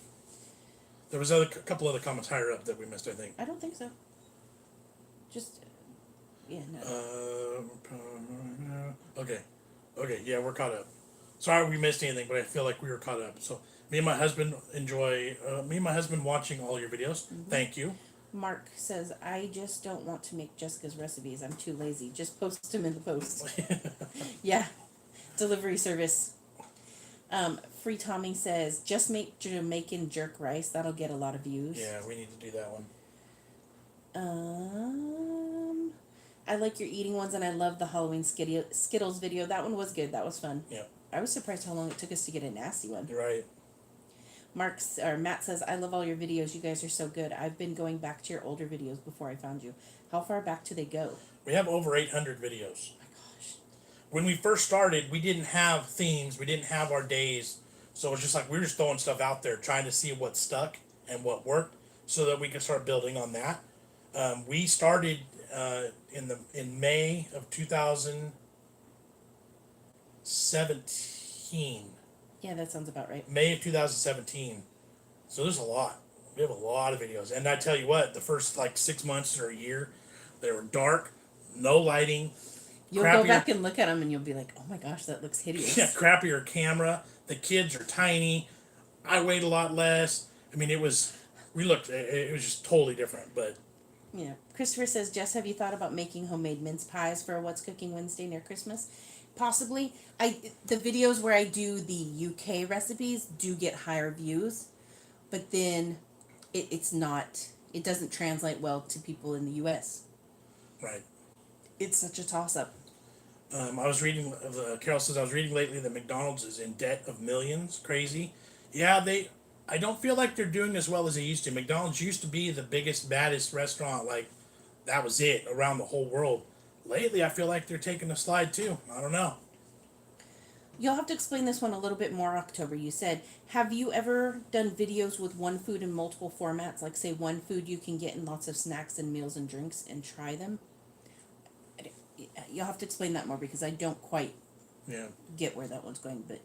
A: There was a couple other comments higher up that we missed, I think.
B: I don't think so. Just yeah, no.
A: Okay. Okay, yeah, we're caught up. Sorry we missed anything, but I feel like we were caught up. So me and my husband watching all your videos.
B: Mm-hmm.
A: Thank you.
B: Mark says, I just don't want to make Jessica's recipes. I'm too lazy. Just post them in the post. Yeah. Delivery service. Free Tommy says, just make Jamaican jerk rice. That'll get a lot of views.
A: Yeah, we need to do that one.
B: I like your eating ones, and I love the Halloween Skittles video. That one was good. That was fun.
A: Yeah.
B: I was surprised how long it took us to get a nasty one.
A: You're right.
B: Matt says, I love all your videos. You guys are so good. I've been going back to your older videos before I found you. How far back do they go?
A: We have over 800 videos.
B: Oh my gosh.
A: When we first started, we didn't have themes. We didn't have our days. So it was just like we were just throwing stuff out there, trying to see what stuck and what worked so that we could start building on that. We started in May of 2017.
B: Yeah, that sounds about right.
A: May of 2017. So there's a lot. We have a lot of videos. And I tell you what, the first like 6 months or a year, they were dark, no lighting.
B: You'll go back and look at them and you'll be like, oh my gosh, that looks hideous.
A: Yeah, crappier camera. The kids are tiny. I weighed a lot less. I mean, it was just totally different. But
B: yeah. Christopher says, Jess, have you thought about making homemade mince pies for What's Cooking Wednesday near Christmas? Possibly. The videos where I do the UK recipes do get higher views, but then it doesn't translate well to people in the US.
A: Right.
B: It's such a toss-up.
A: I was reading, Carol says, I was reading lately that McDonald's is in debt of millions. Crazy. Yeah, I don't feel like they're doing as well as they used to. McDonald's used to be the biggest, baddest restaurant. Like, that was it around the whole world. Lately, I feel like they're taking a slide, too. I don't know.
B: You'll have to explain this one a little bit more, October. You said, have you ever done videos with one food in multiple formats? Like, say, one food you can get in lots of snacks and meals and drinks and try them? You'll have to explain that more because I don't quite get where that one's going, but it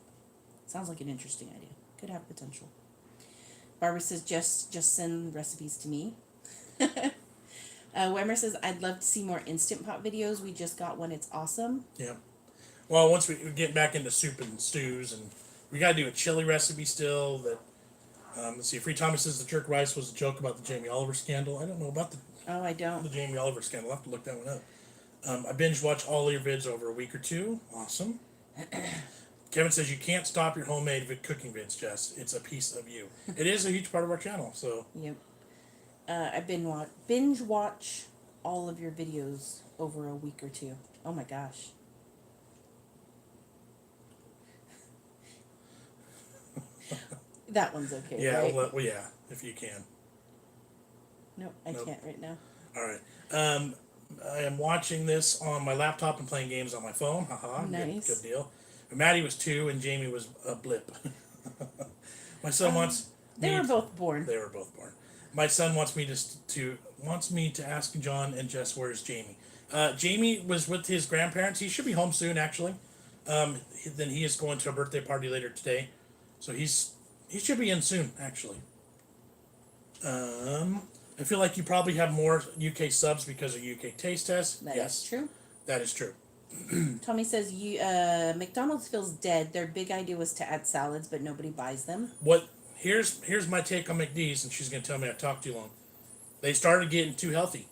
B: sounds like an interesting idea. Could have potential. Barbara says, just send recipes to me. Weimer says, I'd love to see more Instant Pot videos. We just got one. It's awesome.
A: Yeah. Well, once we get back into soup and stews, and we got to do a chili recipe still. That let's see. Free Thomas says the jerk rice was a joke about the Jamie Oliver scandal. I don't know about the
B: I don't.
A: Jamie Oliver scandal. I'll have to look that one up. I binge watch all your vids over a week or two. Awesome. Kevin says you can't stop your homemade cooking vids, Jess. It's a piece of you. It is a huge part of our channel. So.
B: Yep. I binge watch all of your videos over a week or two. Oh my gosh. That one's okay.
A: Yeah.
B: Right?
A: Well, yeah. If you can.
B: Nope, I can't right now.
A: All right. I am watching this on my laptop and playing games on my phone. Haha.
B: Nice.
A: Good deal. Maddie was 2 and Jamie was a blip. My son wants.
B: They were both born.
A: They were both born. My son wants me to ask Jon and Jess, where's Jamie? Jamie was with his grandparents. He should be home soon, actually. Then he is going to a birthday party later today, so he should be in soon, actually. I feel like you probably have more UK subs because of UK Taste Test.
B: That
A: Yes,
B: is true.
A: that is true.
B: Tommy says McDonald's feels dead. Their big idea was to add salads, but nobody buys them.
A: Here's my take on McD's, and she's gonna tell me I talked too long. They started getting too healthy,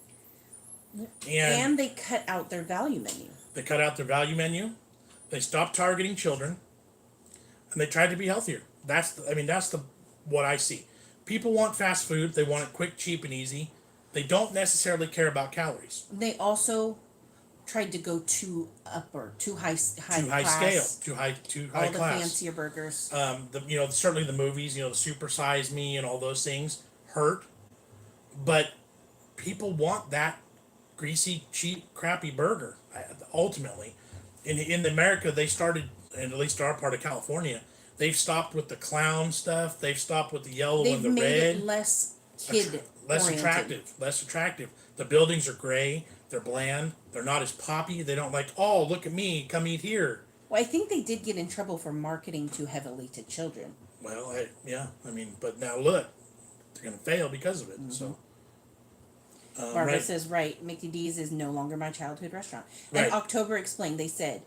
B: And they cut out their value menu.
A: They cut out their value menu. They stopped targeting children, and they tried to be healthier. That's what I see. People want fast food. They want it quick, cheap, and easy. They don't necessarily care about calories.
B: They also tried to go too upper, too high
A: Too high
B: class,
A: scale, too high
B: all the
A: class.
B: fancier burgers.
A: Certainly the movies, the Super Size Me and all those things hurt, but people want that greasy, cheap, crappy burger. Ultimately, in America, they started, and at least our part of California, they've stopped with the clown stuff. They've stopped with the yellow and the red.
B: They've made it less kid
A: less attractive. The buildings are gray. They're bland. They're not as poppy. They don't like, oh, look at me, come eat here.
B: Well, I think they did get in trouble for marketing too heavily to children.
A: Well, but now look, they're gonna fail because of it. So.
B: Barbara
A: Right.
B: says, right, Mickey D's is no longer my childhood restaurant.
A: Right.
B: And October explained, they said,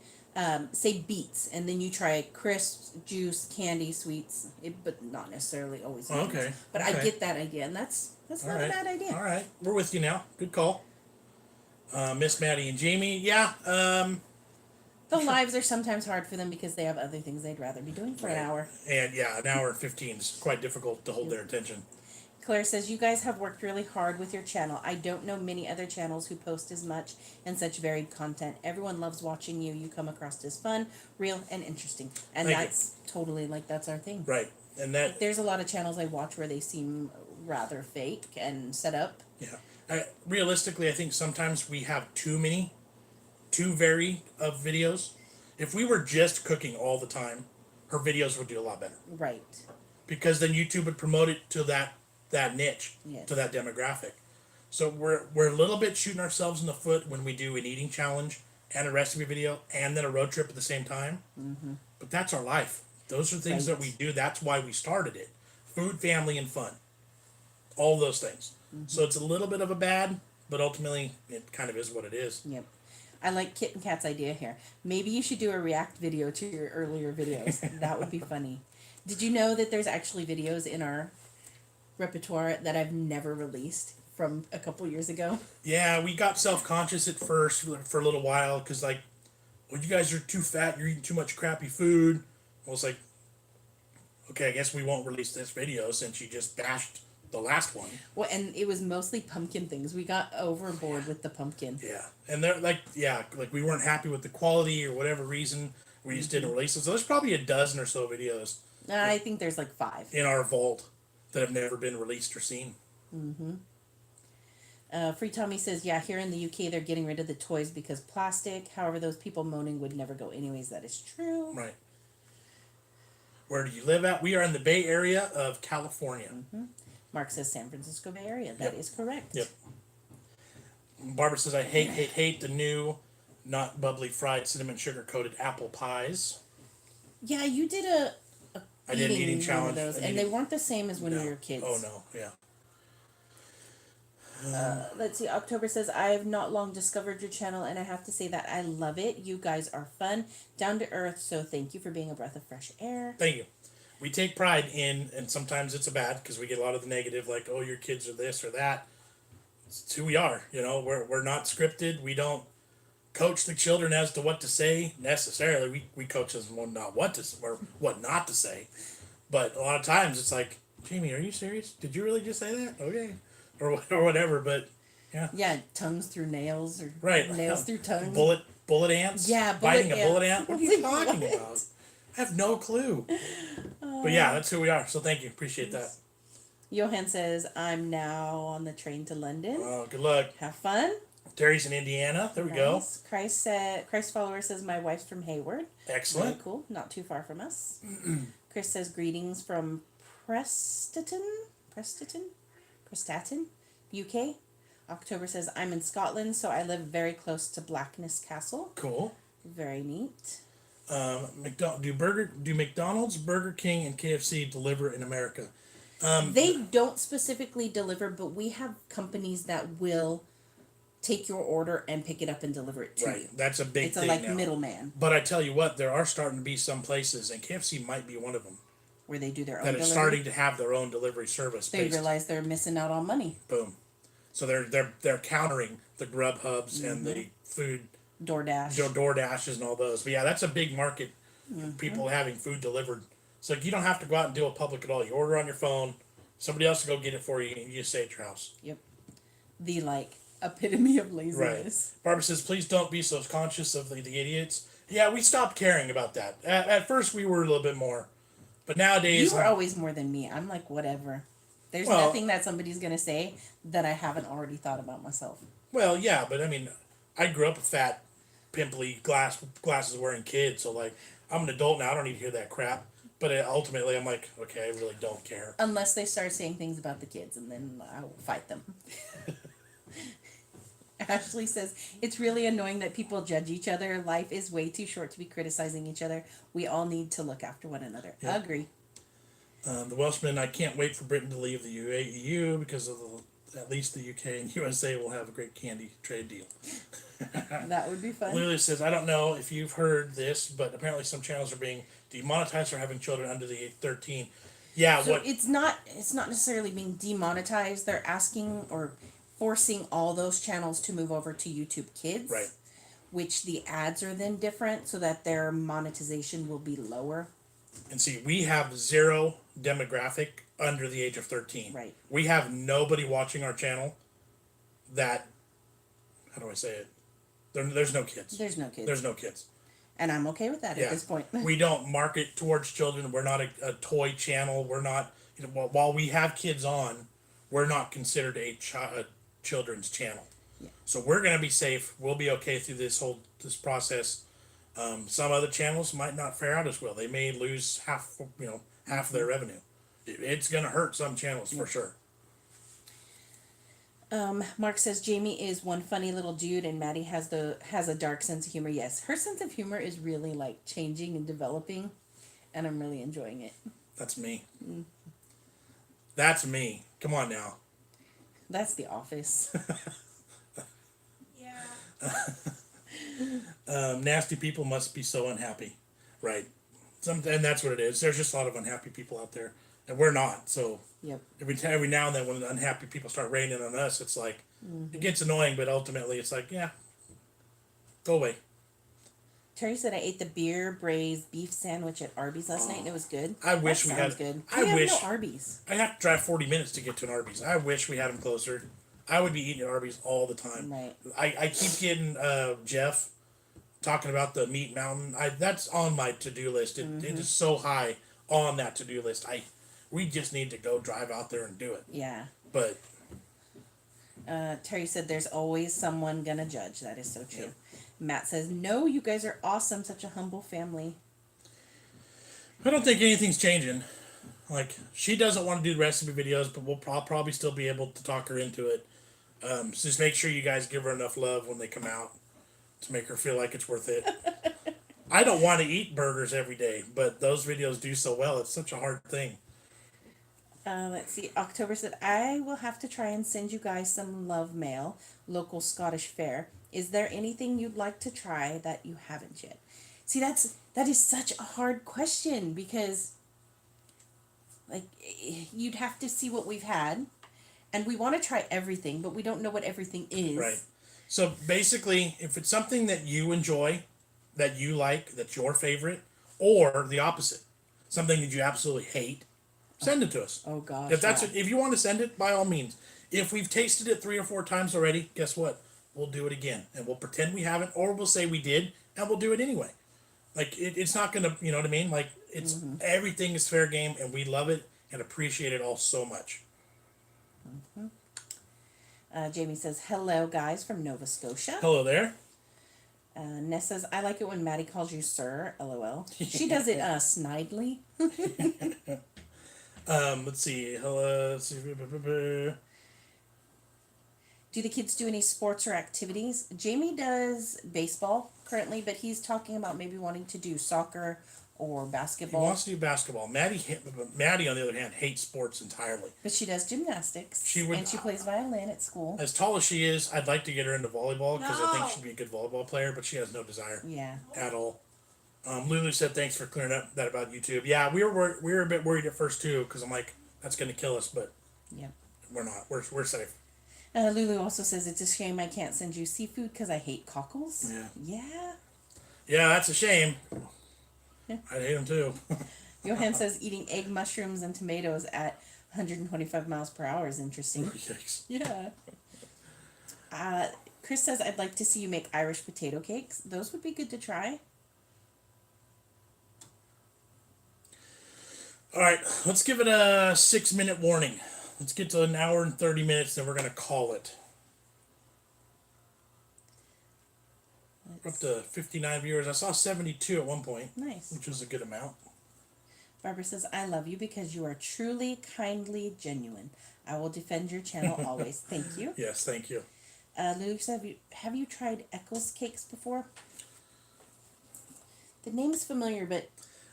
B: say beets, and then you try crisps, juice, candy, sweets, but not necessarily always.
A: Oh, okay.
B: But
A: Okay.
B: I get that idea, and that's not
A: All right.
B: a bad idea.
A: All right, we're with you now. Good call. Miss Maddie and Jamie, yeah.
B: The lives are sometimes hard for them because they have other things they'd rather be doing for an hour.
A: And yeah, an hour and 15 is quite difficult to hold their attention.
B: Claire says, you guys have worked really hard with your channel. I don't know many other channels who post as much and such varied content. Everyone loves watching you. You come across as fun, real, and interesting. And
A: Thank
B: that's totally, like, that's our thing.
A: Right, and that,
B: There's a lot of channels I watch where they seem rather fake and set up.
A: yeah. Realistically, I think sometimes we have too varied of videos. If we were just cooking all the time, her videos would do a lot better.
B: Right.
A: Because then YouTube would promote it to that niche,
B: Yes.
A: to that demographic. So we're a little bit shooting ourselves in the foot when we do an eating challenge and a recipe video and then a road trip at the same time. Mm-hmm. But that's our life. Those are things that we do. That's why we started it. Food, family, and fun. All those things. Mm-hmm. So it's a little bit of a bad, but ultimately it kind of is what it is.
B: Yep. I like Kit and Cat's idea here. Maybe you should do a react video to your earlier videos. That would be funny. Did you know that there's actually videos in our repertoire that I've never released from a couple years ago?
A: Yeah, we got self-conscious at first for a little while because, like, well, you guys are too fat, you're eating too much crappy food. I was like, okay, I guess we won't release this video since you just bashed the last one.
B: Well, and it was mostly pumpkin things. We got overboard with the pumpkin.
A: Yeah, and they're like, we weren't happy with the quality or whatever reason. We just didn't release it. So there's probably a dozen or so videos
B: I think there's like 5.
A: in our vault that have never been released or seen.
B: Free Tommy says, yeah, here in the UK they're getting rid of the toys because plastic. However, those people moaning would never go anyways. That is true.
A: Right. Where do you live at? We are in the Bay Area of California.
B: Mark says San Francisco Bay Area. That is correct.
A: Yep. Barbara says, I hate the new, not bubbly fried cinnamon sugar coated apple pies.
B: Yeah, you did a
A: I did an eating
B: one of
A: challenge.
B: those, and they weren't the same as when we were kids.
A: Oh, no, yeah.
B: Let's see. October says, I have not long discovered your channel, and I have to say that I love it. You guys are fun, down to earth, so thank you for being a breath of fresh air.
A: Thank you. We take pride in, and sometimes it's a bad, because we get a lot of the negative, like, oh, your kids are this or that. It's who we are, you know. We're not scripted. We don't coach the children as to what to say necessarily. We coach them on not what to or what not to say. But a lot of times it's like, Jamie, are you serious? Did you really just say that? Okay. Or whatever, but yeah.
B: Yeah, tongues through nails or
A: Right.
B: nails through tongues.
A: Bullet ants?
B: Yeah,
A: biting
B: bullet
A: a bullet
B: ants.
A: ant? What are you
B: What?
A: talking about? I have no clue. But yeah, that's who we are. So thank you. Appreciate that.
B: Johan says, I'm now on the train to London.
A: Oh, good luck.
B: Have fun.
A: Terry's in Indiana. There we go.
B: Nice. Christ follower says, my wife's from Hayward.
A: Excellent.
B: Very cool. Not too far from us. Chris says, greetings from Prestatyn, UK. October says, I'm in Scotland, so I live very close to Blackness Castle.
A: Cool.
B: Very neat.
A: Do McDonald's, Burger King, and KFC deliver in America?
B: They don't specifically deliver, but we have companies that will take your order and pick it up and deliver it to you.
A: Right. That's a big
B: It's a
A: thing
B: like
A: now.
B: middleman
A: But I tell you what, there are starting to be some places, and KFC might be one of them,
B: where they do their own
A: that
B: delivery.
A: is starting to have their own delivery service.
B: They realize they're missing out on money.
A: Boom. So they're countering the Grubhubs and the food DoorDashes and all those. But yeah, that's a big market. People having food delivered. So you don't have to go out and deal with public at all. You order on your phone. Somebody else will go get it for you, and you just stay at your house.
B: Yep. The epitome of laziness.
A: Right. Barbara says, please don't be so conscious of the idiots. Yeah, we stopped caring about that. At first, we were a little bit more. But nowadays...
B: You were always more than me. I'm like, whatever. There's nothing that somebody's going to say that I haven't already thought about myself.
A: Well, yeah, but I mean, I grew up a fat, pimply, glasses wearing kid, so like, I'm an adult now, I don't need to hear that crap. But ultimately, I'm like, okay, I really don't care.
B: Unless they start saying things about the kids, and then I'll fight them. Ashley says, it's really annoying that people judge each other. Life is way too short to be criticizing each other. We all need to look after one another.
A: Yep.
B: Agree.
A: The Welshman, I can't wait for Britain to leave the EU because of at least the UK and USA will have a great candy trade deal.
B: That would be fun.
A: Lulu says, I don't know if you've heard this, but apparently some channels are being demonetized for having children under the age 13. Yeah,
B: So it's not necessarily being demonetized. They're asking or forcing all those channels to move over to YouTube Kids.
A: Right.
B: Which the ads are then different so that their monetization will be lower.
A: And see, we have zero demographic under the age of 13.
B: Right.
A: We have nobody watching our channel that, how do I say it? There's no kids.
B: There's no kids.
A: There's no kids.
B: And I'm okay with that at this point.
A: We don't market towards children. We're not a toy channel. We're not, while we have kids on, we're not considered a children's channel.
B: Yeah.
A: So we're going to be safe. We'll be okay through this process. Some other channels might not fare out as well. They may lose half of their revenue. It's going to hurt some channels for sure.
B: Mark says Jamie is one funny little dude and Maddie has a dark sense of humor. Yes, her sense of humor is really like changing and developing, and I'm really enjoying it.
A: That's me. That's me. Come on now.
B: That's The Office.
C: Yeah.
A: Nasty people must be so unhappy, right? And that's what it is. There's just a lot of unhappy people out there, and we're not. So
B: Yep.
A: every now and then, when the unhappy people start raining on us, it's like it gets annoying. But ultimately, it's like, yeah, go away.
B: Terry said I ate the beer braised beef sandwich at Arby's last night and it was good.
A: I wish
B: that
A: we had.
B: sounds good.
A: I
B: We
A: wish
B: have no Arby's.
A: I have to drive 40 minutes to get to an Arby's. I wish we had them closer. I would be eating at Arby's all the time.
B: Right.
A: I keep getting Jeff talking about the meat mountain. That's on my to-do list. It is so high on that to-do list. We just need to go drive out there and do it.
B: Yeah.
A: But
B: Terry said there's always someone gonna judge. That is so true.
A: Yep.
B: Matt says, no, you guys are awesome. Such a humble family.
A: I don't think anything's changing. Like, she doesn't want to do recipe videos, but I'll probably still be able to talk her into it. So just make sure you guys give her enough love when they come out to make her feel like it's worth it. I don't want to eat burgers every day, but those videos do so well. It's such a hard thing.
B: Let's see. October said, I will have to try and send you guys some love mail. Local Scottish fare. Is there anything you'd like to try that you haven't yet? See, that is such a hard question because, like, you'd have to see what we've had, and we want to try everything, but we don't know what everything is.
A: Right. So basically, if it's something that you enjoy, that you like, that's your favorite, or the opposite, something that you absolutely hate, send it to us.
B: Oh gosh.
A: If you want to send it, by all means. If we've tasted it 3 or 4 times already, guess what? We'll do it again, and we'll pretend we haven't, or we'll say we did, and we'll do it anyway. Like it's not gonna, you know what I mean? Like it's everything is fair game, and we love it and appreciate it all so much.
B: Jamie says, hello, guys, from Nova Scotia.
A: Hello there.
B: Ness says, I like it when Maddie calls you sir, LOL. She does it snidely.
A: Let's see. Hello. Let's see.
B: Do the kids do any sports or activities? Jamie does baseball currently, but he's talking about maybe wanting to do soccer or
A: He
B: basketball.
A: wants to do basketball. Maddie, on the other hand, hates sports entirely.
B: But she does gymnastics.
A: Would-
B: and she plays violin at school.
A: As tall as she is, I'd like to get her into volleyball because I think
C: No.
A: she'd be a good volleyball player, but she has no desire
B: Yeah.
A: at all. Lulu said thanks for clearing up that about YouTube. Yeah, we were a bit worried at first too because I'm like, that's going to kill us, but
B: Yep.
A: we're not. We're safe.
B: Lulu also says it's a shame I can't send you seafood because I hate cockles.
A: Yeah.
B: Yeah.
A: Yeah, that's a shame.
B: Yeah.
A: I hate them too.
B: Johan says eating egg, mushrooms, and tomatoes at 125 miles per hour is interesting.
A: Yikes.
B: Yeah. Chris says I'd like to see you make Irish potato cakes. Those would be good to try.
A: All right, let's give it a 6-minute warning. Let's get to 1 hour and 30 minutes, then we're going to call it. We're up to 59 viewers. I saw 72 at one point,
B: Nice.
A: which was a good amount.
B: Barbara says, I love you because you are truly, kindly, genuine. I will defend your channel always. Thank you.
A: Yes, thank you.
B: Lulu, have you tried Eccles cakes before? The name's familiar, but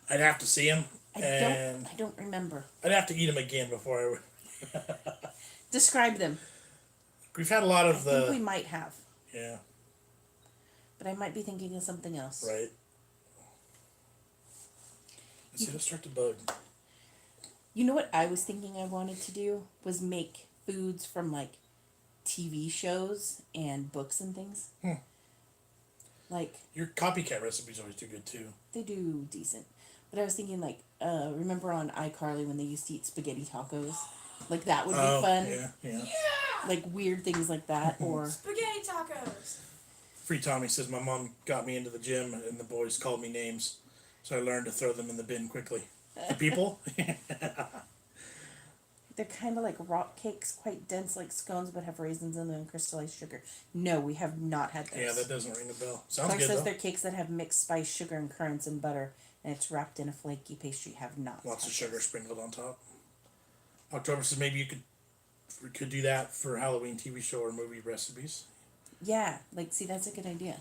A: I'd have to see them,
B: I don't remember.
A: I'd have to eat them again before I would.
B: Describe them.
A: We've had a lot of
B: I think we might have,
A: yeah,
B: but I might be thinking of something else.
A: right. Let's see, let's start to bug.
B: You know what I was thinking I wanted to do was make foods from like TV shows and books and things. Like
A: Your copycat recipes always do good too.
B: they do decent, but I was thinking like remember on iCarly when they used to eat spaghetti tacos, like that would be fun.
A: Yeah.
B: Like weird things like that, or
C: Spaghetti tacos.
A: Free Tommy says my mom got me into the gym and the boys called me names, so I learned to throw them in the bin quickly. The people.
B: they're kind of like rock cakes, quite dense like scones, but have raisins in them and crystallized sugar. No, we have not had those.
A: Yeah, that doesn't ring a bell. Sounds
B: Clark
A: good
B: says
A: though.
B: they're cakes that have mixed spice, sugar, and currants and butter, and it's wrapped in a flaky pastry. Have not.
A: Lots of
B: had
A: sugar
B: those.
A: sprinkled on top. October says maybe you could do that for Halloween TV show or movie recipes.
B: Yeah, like see, that's a good idea.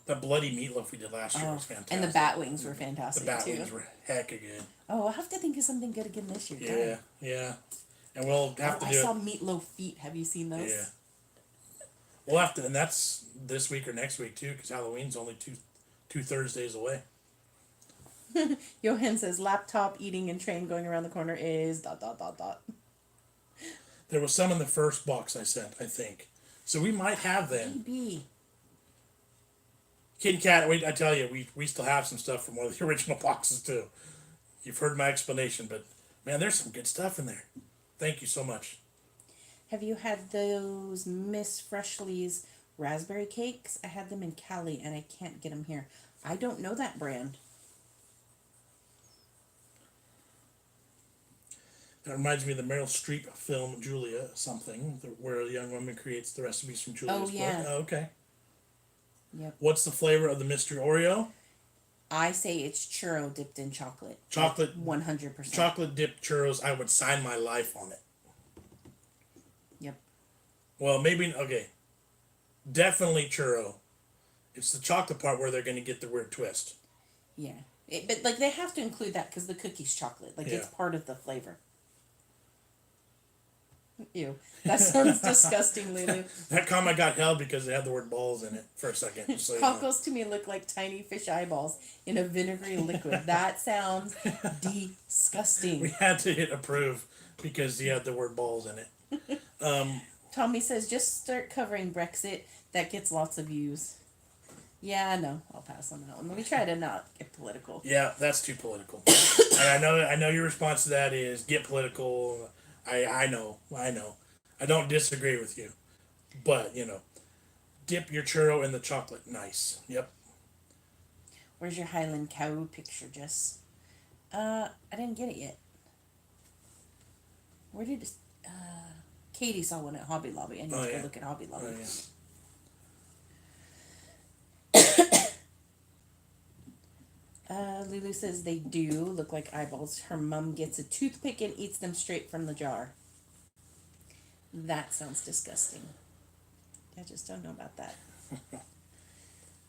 A: That bloody meatloaf we did last year was fantastic.
B: And the bat wings were fantastic
A: The bat
B: too.
A: wings were hecka good.
B: Oh, I'll have to think of something good again this year.
A: Yeah, yeah. And we'll have to
B: I
A: do
B: saw
A: it.
B: meatloaf feet. Have you seen those?
A: Yeah. We'll have to, and that's this week or next week too, because Halloween's only two Thursdays away.
B: Johan says laptop eating and train going around the corner is ...
A: There was some in the first box I sent, I think. So we might have them.
B: Maybe.
A: Kid Cat, wait, I tell you, we still have some stuff from one of the original boxes too. You've heard my explanation, but man, there's some good stuff in there. Thank you so much.
B: Have you had those Miss Freshly's raspberry cakes? I had them in Cali and I can't get them here. I don't know that brand.
A: That reminds me of the Meryl Streep film Julia something, where a young woman creates the recipes from Julia's
B: yeah.
A: book. Oh, okay.
B: Yep.
A: What's the flavor of the mystery Oreo?
B: I say it's churro dipped in chocolate.
A: Chocolate.
B: 100%.
A: Chocolate dipped churros. I would sign my life on it.
B: Yep.
A: Well, maybe okay. Definitely churro. It's the chocolate part where they're going to get the weird twist.
B: Yeah. But like they have to include that because the cookie's chocolate. Like it's part of the flavor. Ew. That sounds disgusting, Lulu.
A: That comment got held because they had the word balls in it for a second. So,
B: Cockles to me look like tiny fish eyeballs in a vinegary liquid. That sounds disgusting.
A: we had to hit approve because he had the word balls in it.
B: Tommy says, just start covering Brexit. That gets lots of views. Yeah, no, I'll pass on that one. Let me try to not get political.
A: Yeah, that's too political. And I know your response to that is get political. I know. I don't disagree with you. But, dip your churro in the chocolate. Nice. Yep.
B: Where's your Highland cow picture, Jess? I didn't get it yet. Where did Katie saw one at Hobby Lobby. I need to go look at Hobby Lobby. Lulu says they do look like eyeballs. Her mom gets a toothpick and eats them straight from the jar. That sounds disgusting. I just don't know about that.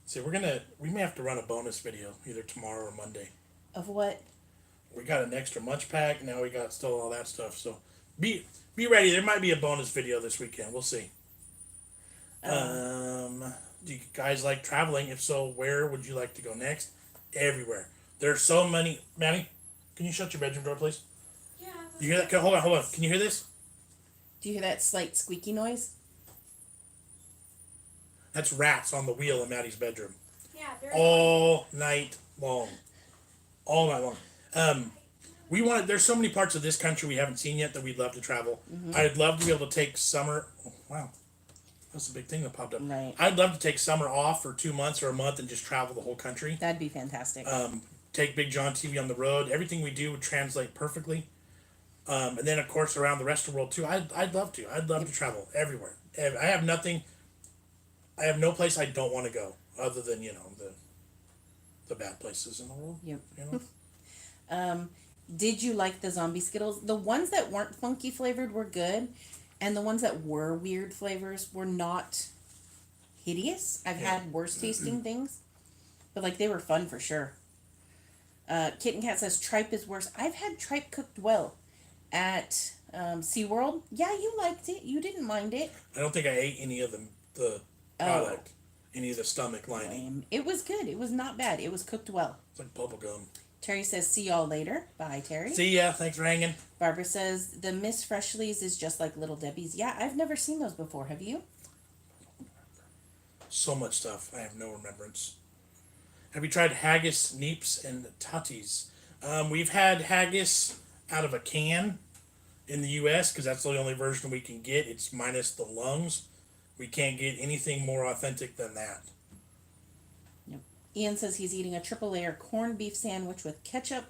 A: See, we may have to run a bonus video either tomorrow or Monday.
B: Of what?
A: We got an extra munch pack. Now we got still all that stuff. So be ready. There might be a bonus video this weekend. We'll see. Do you guys like traveling? If so, where would you like to go next? Everywhere. There's so many. Manny, can you shut your bedroom door, please?
C: Yeah.
A: You hear that? Hold on. Can you hear this?
B: Do you hear that slight squeaky noise?
A: That's rats on the wheel in Maddie's bedroom.
C: Yeah.
A: All night long. There's so many parts of this country we haven't seen yet that we'd love to travel. Mm-hmm. I'd love to be able to take summer. Oh, wow. That's a big thing that popped up.
B: Right.
A: I'd love to take summer off for 2 months or a month and just travel the whole country.
B: That'd be fantastic.
A: Take BigJon TV on the road. Everything we do would translate perfectly. And then, of course, around the rest of the world, too. I'd love to. I'd love to travel everywhere. I have no place I don't want to go other than, the bad places in the world.
B: Yep. Did you like the zombie Skittles? The ones that weren't funky flavored were good, and the ones that were weird flavors were not hideous. I've
A: Yeah.
B: had worse tasting things, but like they were fun for sure. Kitten Cat says tripe is worse. I've had tripe cooked well at SeaWorld. Yeah, you liked it. You didn't mind it.
A: I don't think I ate any of the product, any of the stomach lining.
B: Lame. It was good. It was not bad. It was cooked well.
A: It's like bubble gum.
B: Terry says, see y'all later. Bye, Terry.
A: See ya. Thanks for hanging.
B: Barbara says, the Miss Freshlies is just like Little Debbie's. Yeah, I've never seen those before. Have you?
A: So much stuff. I have no remembrance. Have you tried haggis, neeps, and tutties? We've had haggis out of a can in the U.S. because that's the only version we can get. It's minus the lungs. We can't get anything more authentic than that.
B: Yep. Ian says he's eating a triple layer corned beef sandwich with ketchup,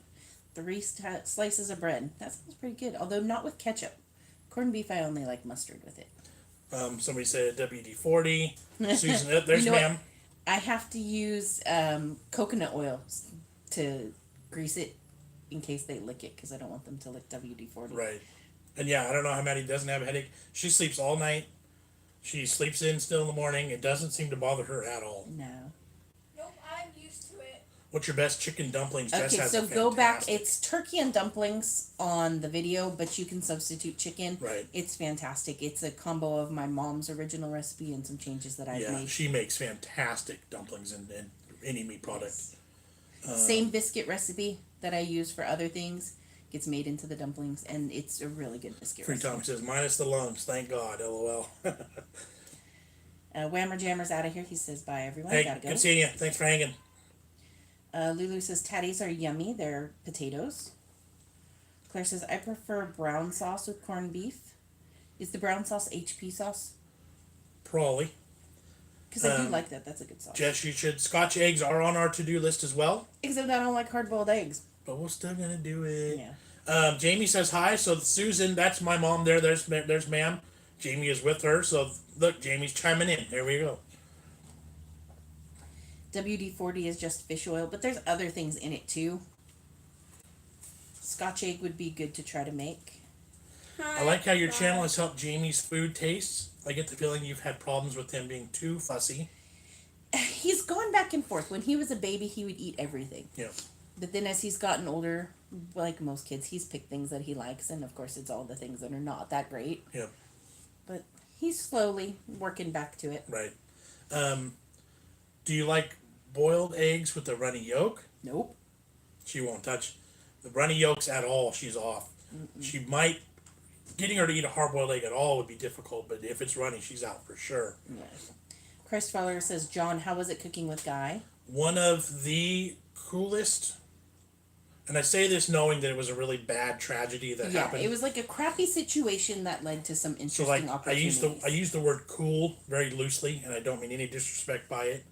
B: 3 slices of bread. That sounds pretty good, although not with ketchup. Corned beef, I only like mustard with it.
A: Somebody said WD-40. Susan, there's
B: You know
A: ma'am.
B: what? I have to use coconut oil to grease it in case they lick it because I don't want them to lick WD-40.
A: Right. And yeah, I don't know how Maddie doesn't have a headache. She sleeps all night. She sleeps in still in the morning. It doesn't seem to bother her at all.
B: No.
C: Nope, I'm used to it.
A: What's your best chicken dumplings? Jess
B: Okay,
A: has
B: so
A: a
B: go back.
A: fantastic-
B: It's turkey and dumplings on the video, but you can substitute chicken.
A: Right.
B: It's fantastic. It's a combo of my mom's original recipe and some changes that I've
A: Yeah,
B: made.
A: she makes fantastic dumplings and any meat product.
B: Yes. Same biscuit recipe that I use for other things gets made into the dumplings, and it's a really good biscuit
A: Free
B: recipe.
A: Tom says, minus the lungs, thank God, LOL.
B: Whammer Jammer's out of here. He says, bye, everyone.
A: Hey,
B: Gotta go.
A: good seeing you. Thanks for hanging.
B: Lulu says, tatties are yummy. They're potatoes. Claire says, I prefer brown sauce with corned beef. Is the brown sauce HP sauce?
A: Probably.
B: Because I do like that. That's a good sauce.
A: Jess, you should. Scotch eggs are on our to-do list as well,
B: Except I don't like hard-boiled eggs.
A: but we're still going to do it.
B: Yeah.
A: Jamie says hi. So Susan, that's my mom there. There's ma'am. Jamie is with her. So look, Jamie's chiming in. There we go.
B: WD-40 is just fish oil, but there's other things in it too. Scotch egg would be good to try to make.
A: I like how your channel has helped Jamie's food tastes. I get the feeling you've had problems with him being too fussy.
B: He's gone back and forth. When he was a baby, he would eat everything.
A: Yeah.
B: But then as he's gotten older, like most kids, he's picked things that he likes, and of course it's all the things that are not that great.
A: Yeah.
B: But he's slowly working back to it.
A: Right. Do you like boiled eggs with the runny yolk?
B: Nope.
A: She won't touch the runny yolks at all. She's off. She might. Getting her to eat a hard-boiled egg at all would be difficult, but if it's runny, she's out for sure.
B: Yeah. Christ Fowler says, John, how was it cooking with Guy?
A: One of the coolest, and I say this knowing that it was a really bad tragedy that happened.
B: It was like a crappy situation that led to some interesting
A: So like
B: opportunities.
A: I use the word cool very loosely, and I don't mean any disrespect by it,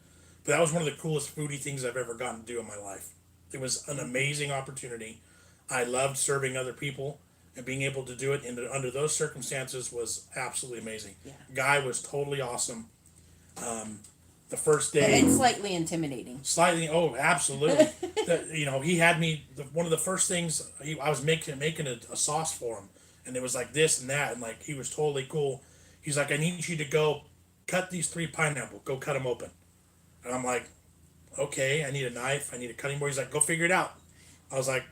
A: but that was one of the coolest foodie things I've ever gotten to do in my life. It was an amazing opportunity. I loved serving other people, and being able to do it under those circumstances was absolutely amazing.
B: Yeah.
A: Guy was totally awesome. The first day,
B: And slightly intimidating.
A: slightly. Oh, absolutely. He had me. One of the first things I was making a sauce for him, and it was like this and that, and like he was totally cool. He's like, I need you to go cut these 3 pineapples. Go cut them open. And I'm like, okay. I need a knife. I need a cutting board. He's like, go figure it out. I was like,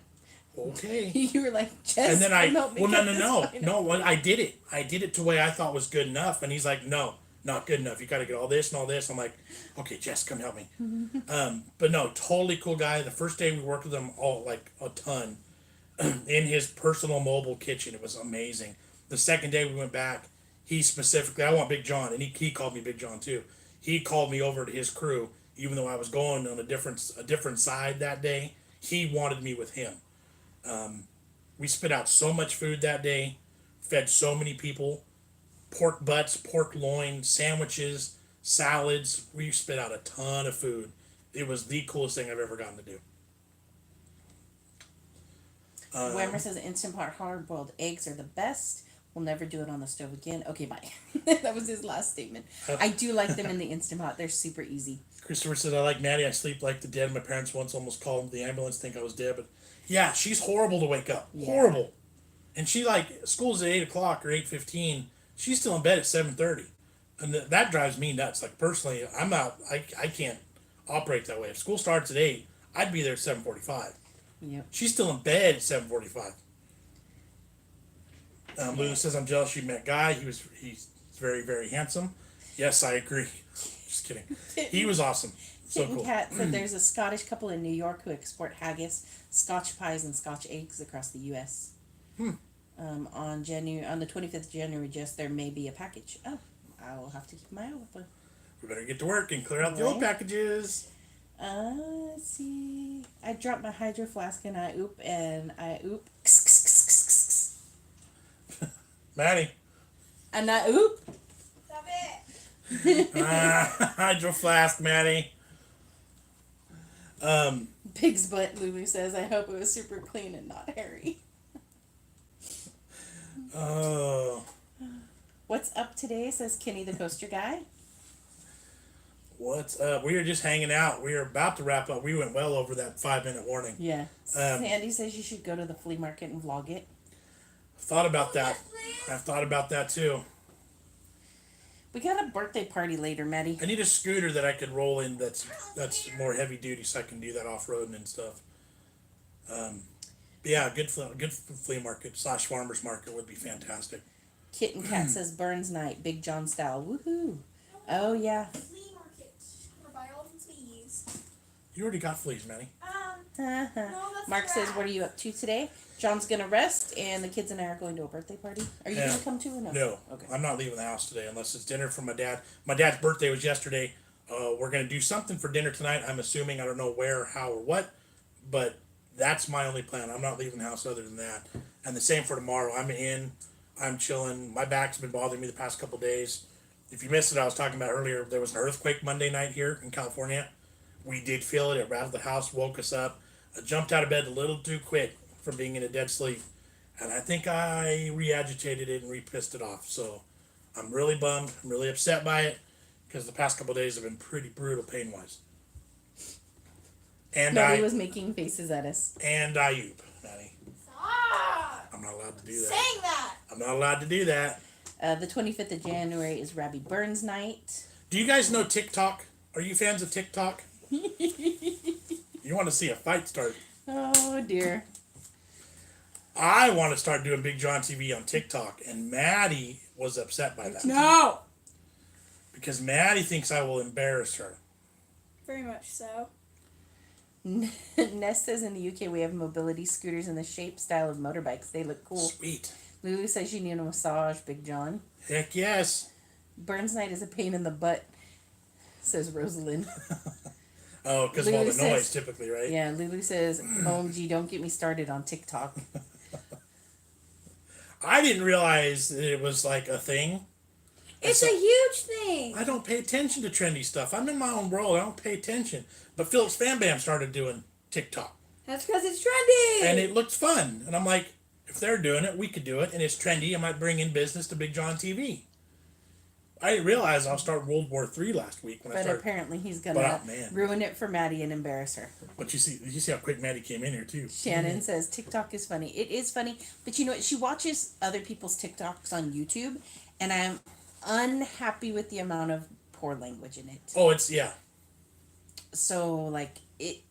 A: okay.
B: You were like, Jess,
A: And then
B: help me cut this pineapple."
A: no. Well, I did it. I did it to the way I thought was good enough. And he's like, no, not good enough. You got to get all this and all this. I'm like, okay, Jess, come help me. But no, totally cool guy. The first day we worked with him all like a ton in his personal mobile kitchen. It was amazing. The second day we went back, he specifically, I want BigJon, and he called me BigJon too. He called me over to his crew, even though I was going on a different side that day. He wanted me with him. We spit out so much food that day, fed so many people, pork butts, pork loin, sandwiches, salads. We spit out a ton of food. It was the coolest thing I've ever gotten to do.
B: Whammer says Instant Pot hard-boiled eggs are the best. We'll never do it on the stove again. Okay, bye. That was his last statement. I do like them in the Instant Pot. They're super easy.
A: Christopher says, I like Maddie. I sleep like the dead. My parents once almost called the ambulance, think I was dead. But yeah, she's horrible to wake up.
B: Yeah.
A: Horrible. And she school's at 8 o'clock or 8:15. She's still in bed at 7:30. And that drives me nuts. Like, personally, I can't operate that way. If school starts at 8, I'd be there at 7:45.
B: Yep.
A: She's still in bed at 7:45. Lulu says, I'm jealous you met Guy. He's very, very handsome. Yes, I agree. Just kidding. He was awesome. So
B: Kitten
A: cool.
B: Cat said there's a Scottish couple in New York who export haggis, Scotch pies, and Scotch eggs across the U.S. On the 25th of January, just there may be a package. Oh, I will have to keep my eye open.
A: We better get to work and clear out the old packages.
B: Let's see. I dropped my hydro flask and I oop.
A: Maddie.
B: And I oop.
C: Stop it.
A: Hydro flask, Maddie.
B: Pig's butt, Lulu says. I hope it was super clean and not hairy.
A: Oh.
B: What's up today, says Kenny the Coaster Guy.
A: What's up? We were just hanging out. We were about to wrap up. We went well over that 5-minute warning.
B: Yeah. Sandy says you should go to the flea market and vlog it.
A: Thought about that. I've thought about that too.
B: We got a birthday party later, Maddie.
A: I need a scooter that I could roll in that's more heavy duty, so I can do that off roading and stuff. Yeah, good flea market / farmers market would be fantastic.
B: Kitten Cat says Burns Night, Big John style. Woohoo! Oh yeah.
C: Flea market. Or buy all the fleas.
A: You already got fleas, Manny.
C: No, that's
B: Mark says,
C: crap.
B: "What are you up to today?" John's gonna rest, and the kids and I are going to a birthday party. Are you gonna come too or no?
A: No,
B: Okay.
A: I'm not leaving the house today unless it's dinner for my dad. My dad's birthday was yesterday. We're gonna do something for dinner tonight. I'm assuming, I don't know where, how, or what, but that's my only plan. I'm not leaving the house other than that. And the same for tomorrow. I'm chilling. My back's been bothering me the past couple days. If you missed it, I was talking about earlier, there was an earthquake Monday night here in California. We did feel it. It rattled the house, woke us up. I jumped out of bed a little too quick from being in a dead sleep. And I think I re-agitated it and re-pissed it off. So I'm really bummed. I'm really upset by it because the past couple of days have been pretty brutal pain-wise. And
B: Maddie was making faces at us.
A: And I oop, Maddie.
C: Stop
A: I'm not allowed to do that.
C: saying that.
A: I'm not allowed to do that.
B: The 25th of January is Rabbi Burns Night.
A: Do you guys know TikTok? Are you fans of TikTok? You want to see a fight start?
B: Oh dear.
A: I want to start doing BigJon TV on TikTok, and Maddie was upset by that.
C: No.
A: Because Maddie thinks I will embarrass her.
C: Very much so.
B: Ness says in the UK we have mobility scooters in the shape style of motorbikes. They look cool.
A: Sweet.
B: Lulu says you need a massage, Big John.
A: Heck yes.
B: Burns Night is a pain in the butt, says Rosalind.
A: Oh, because of all
B: Lulu
A: the noise
B: says-
A: typically, right?
B: Yeah, Lulu says, OMG, don't get me started on TikTok.
A: I didn't realize that it was like a thing.
C: It's a huge thing.
A: I don't pay attention to trendy stuff. I'm in my own world. I don't pay attention. But Phillips Bam Bam started doing TikTok.
C: That's because it's trendy.
A: And it looked fun. And I'm like, if they're doing it, we could do it. And it's trendy. I might bring in business to BigJon TV. I didn't realize I'll start World War III last week when I
B: But
A: started.
B: apparently he's gonna
A: man.
B: ruin it for Maddie and embarrass her.
A: But you see how quick Maddie came in here too.
B: Shannon says TikTok is funny. It is funny, but you know what? She watches other people's TikToks on YouTube, and I'm unhappy with the amount of poor language in it.
A: Oh, it's yeah,
B: So like it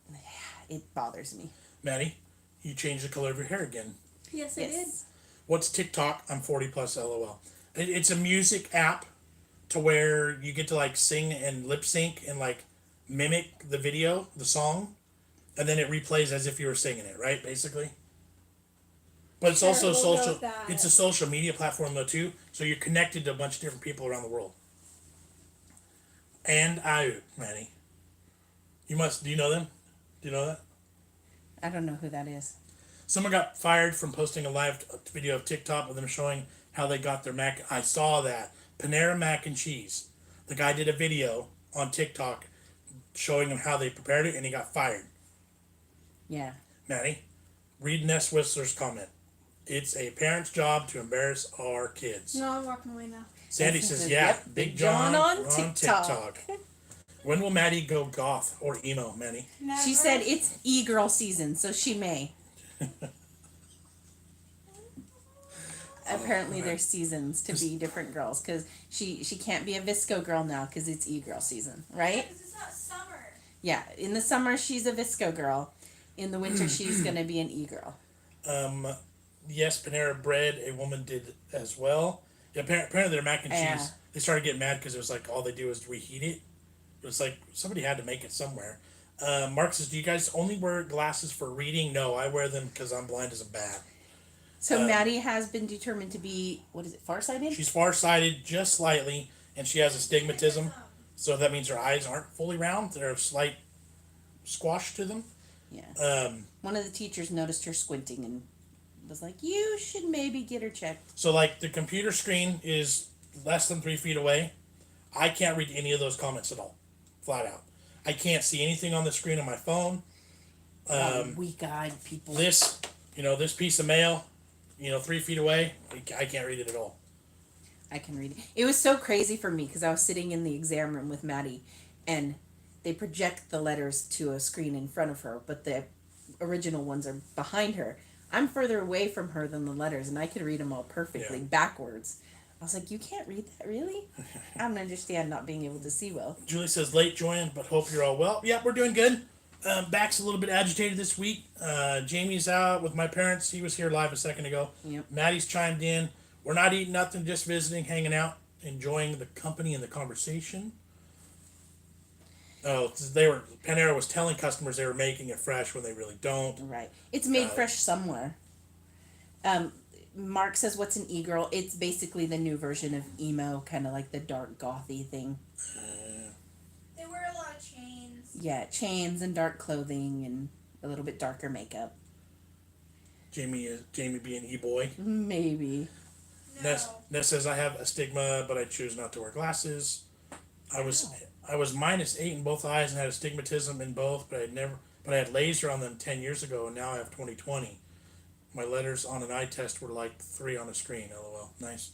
B: bothers me.
A: Maddie, you changed the color of your hair again.
C: Yes, I did.
B: Yes.
A: What's TikTok? I'm 40 plus. LOL. It's a music app to where you get to like sing and lip sync and like mimic the video, the song, and then it replays as if you were singing it, right? Basically. But it's also
C: Sure, we'll go
A: social.
C: with that.
A: It's a social media platform though too, so you're connected to a bunch of different people around the world. And Manny, you must. Do you know them? Do you know that?
B: I don't know who that is.
A: Someone got fired from posting a live video of TikTok with them showing how they got their mac. I saw that. Panera mac and cheese. The guy did a video on TikTok showing him how they prepared it, and he got fired.
B: Yeah.
A: Maddie, read Ness Whistler's comment. It's a parent's job to embarrass our kids.
C: No, I'm walking away now.
A: Sandy
B: Yes,
A: says,
B: it
A: yeah,
B: yep,
A: Big
B: Big
A: John
B: John on
A: on
B: TikTok.
A: When will Maddie go goth or emo, Maddie?
C: Never.
B: She said it's e-girl season, so she may. apparently there's seasons to be different girls because she can't be a Visco girl now because it's e-girl season, right?
C: Because it's not summer.
B: Yeah, in the summer she's a Visco girl. In the winter she's gonna be an e-girl.
A: Yes, Panera Bread, a woman did as well. Yeah, apparently their mac and cheese,
B: Yeah.
A: they started getting mad because it was like all they do is reheat it. It was like somebody had to make it somewhere. Mark says, do you guys only wear glasses for reading? No, I wear them because I'm blind as a bat.
B: So Maddie has been determined to be, what is it, farsighted?
A: She's farsighted just slightly, and she has astigmatism. So that means her eyes aren't fully round. They're a slight squash to them.
B: Yeah. One of the teachers noticed her squinting and was like, you should maybe get her checked.
A: So, like, the computer screen is less than 3 feet away. I can't read any of those comments at all. Flat out. I can't see anything on the screen on my phone.
B: Weak-eyed people.
A: This piece of mail, 3 feet away, I can't read it at all.
B: I can read it. It was so crazy for me because I was sitting in the exam room with Maddie, and they project the letters to a screen in front of her, but the original ones are behind her. I'm further away from her than the letters, and I could read them all perfectly backwards. I was like, you can't read that, really? I don't understand not being able to see well.
A: Julie says, late join, but hope you're all well. Yeah, we're doing good. Back's a little bit agitated this week. Jamie's out with my parents. He was here live a second ago.
B: Yep.
A: Maddie's chimed in. We're not eating nothing, just visiting, hanging out, enjoying the company and the conversation. Oh, Panera was telling customers they were making it fresh when they really don't.
B: Right. It's made fresh somewhere. Mark says, what's an e-girl? It's basically the new version of emo, kind of like the dark gothy thing.
C: They wear a lot of chains.
B: Yeah, chains and dark clothing and a little bit darker makeup.
A: Jamie being e-boy.
B: Maybe.
C: No.
A: Ness says, I have astigma, but I choose not to wear glasses. I was -8 in both eyes and had astigmatism in both, but I had laser on them 10 years ago, and now I have 20/20. My letters on an eye test were like 3 on a screen. LOL. Nice.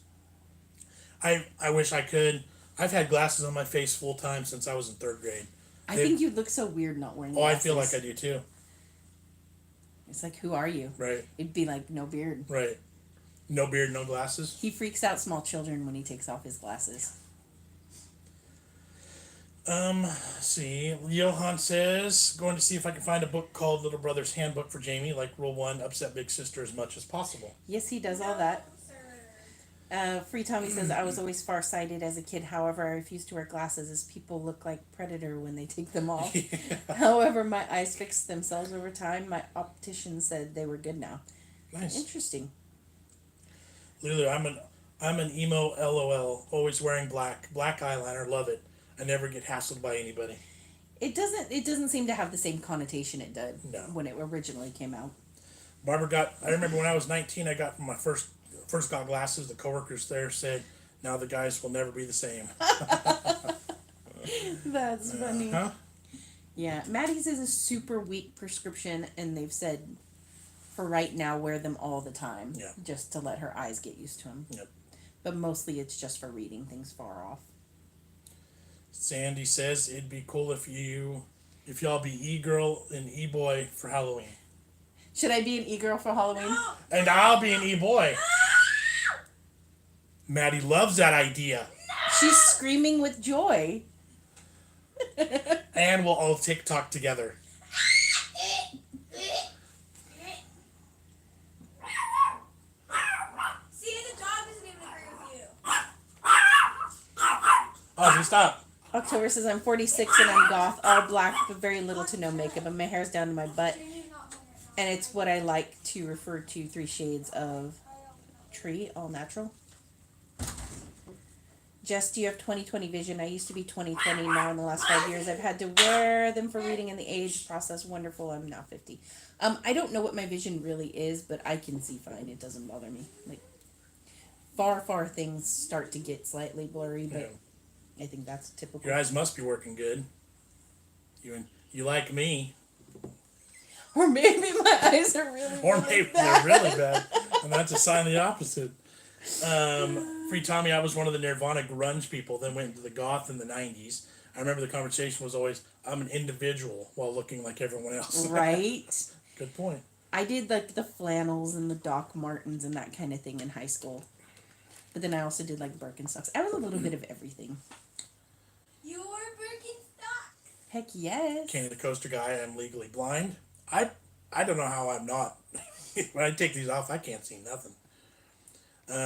A: I wish I could. I've had glasses on my face full time since I was in 3rd grade.
B: I think you'd look so weird not wearing glasses.
A: I feel like I do too.
B: It's like, who are you?
A: Right.
B: It'd be like, no beard.
A: Right. No beard, no glasses.
B: He freaks out small children when he takes off his glasses.
A: Let's see. Johan says, going to see if I can find a book called Little Brother's Handbook for Jamie, like Rule 1, upset big sister as much as possible.
B: Yes, he does all that. Free Tommy says, I was always farsighted as a kid. However, I refuse to wear glasses as people look like Predator when they take them off.
A: Yeah.
B: However, my eyes fixed themselves over time. My optician said they were good now.
A: Nice.
B: Interesting.
A: Lulu, I'm an emo LOL, always wearing black eyeliner, love it. I never get hassled by anybody.
B: It doesn't seem to have the same connotation it did when it originally came out.
A: Barbara I remember when I was 19, I got from my first got glasses, the coworkers there said, now the guys will never be the same.
B: That's funny.
A: Huh?
B: Yeah, Maddie's is a super weak prescription, and they've said for right now wear them all the time, just to let her eyes get used to them.
A: Yep.
B: But mostly it's just for reading things far off.
A: Sandy says it'd be cool if y'all be e-girl and e-boy for Halloween.
B: Should I be an e-girl for Halloween?
C: No.
A: And I'll be an e-boy. Maddie loves that idea.
B: She's screaming with joy.
A: And we'll all TikTok together.
C: See, the dog doesn't even agree with you.
A: Oh, stop.
B: October says, I'm 46 and I'm goth, all black but very little to no makeup, and my hair's down to my butt. And it's what I like to refer to 3 shades of tree, all natural. Jess, do you have 20/20 vision? I used to be 20/20. Now in the last 5 years, I've had to wear them for reading and the age process. Wonderful. I'm now 50. I don't know what my vision really is, but I can see fine. It doesn't bother me. Like far things start to get slightly blurry, but I think that's typical.
A: Your eyes must be working good. You like me.
B: Or maybe my eyes are really
A: Or
B: really
A: maybe
B: bad.
A: they're really bad. And that's a sign of the opposite. Free Tommy, I was one of the Nirvana grunge people, then went into the goth in the 90s. I remember the conversation was always, I'm an individual while looking like everyone else.
B: Right?
A: Good point.
B: I did like the flannels and the Doc Martens and that kind of thing in high school. But then I also did like Birkenstocks. I was a little bit of everything.
C: You were Birkenstock.
B: Heck yes.
A: Kenny the Coaster guy, I'm legally blind. I don't know how I'm not. When I take these off, I can't see nothing.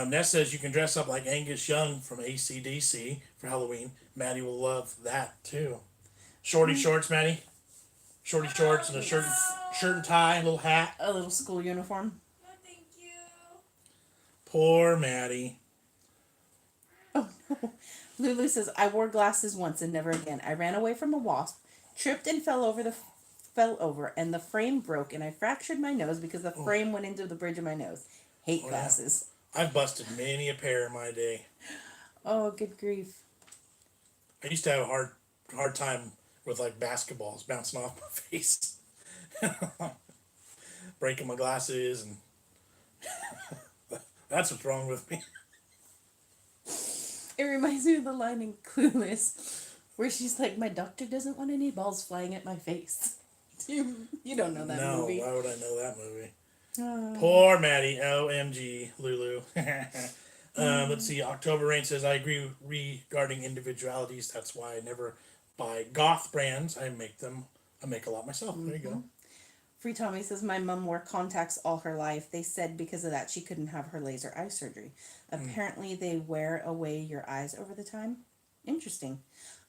A: Ness says you can dress up like Angus Young from AC/DC for Halloween. Maddie will love that too. Shorty shorts, Maddie. Shorty shorts and a shirt and tie, a little hat.
B: A little school uniform.
C: No, thank you.
A: Poor Maddie.
B: Oh no. Lulu says, I wore glasses once and never again. I ran away from a wasp, tripped and fell over, and the frame broke, and I fractured my nose because the frame went into the bridge of my nose. Hate glasses.
A: Yeah. I've busted many a pair in my day.
B: Oh, good grief.
A: I used to have a hard time with like basketballs bouncing off my face. Breaking my glasses, and that's what's wrong with me.
B: It reminds me of the line in Clueless where she's like, my doctor doesn't want any balls flying at my face. You don't know that movie.
A: No, why would I know that movie?
B: Oh.
A: Poor Maddie. OMG, Lulu. Let's see. October Rain says, I agree regarding individualities. That's why I never buy goth brands. I make a lot myself. There you go.
B: Free Tommy says, my mom wore contacts all her life. They said because of that she couldn't have her laser eye surgery. Apparently they wear away your eyes over the time. Interesting.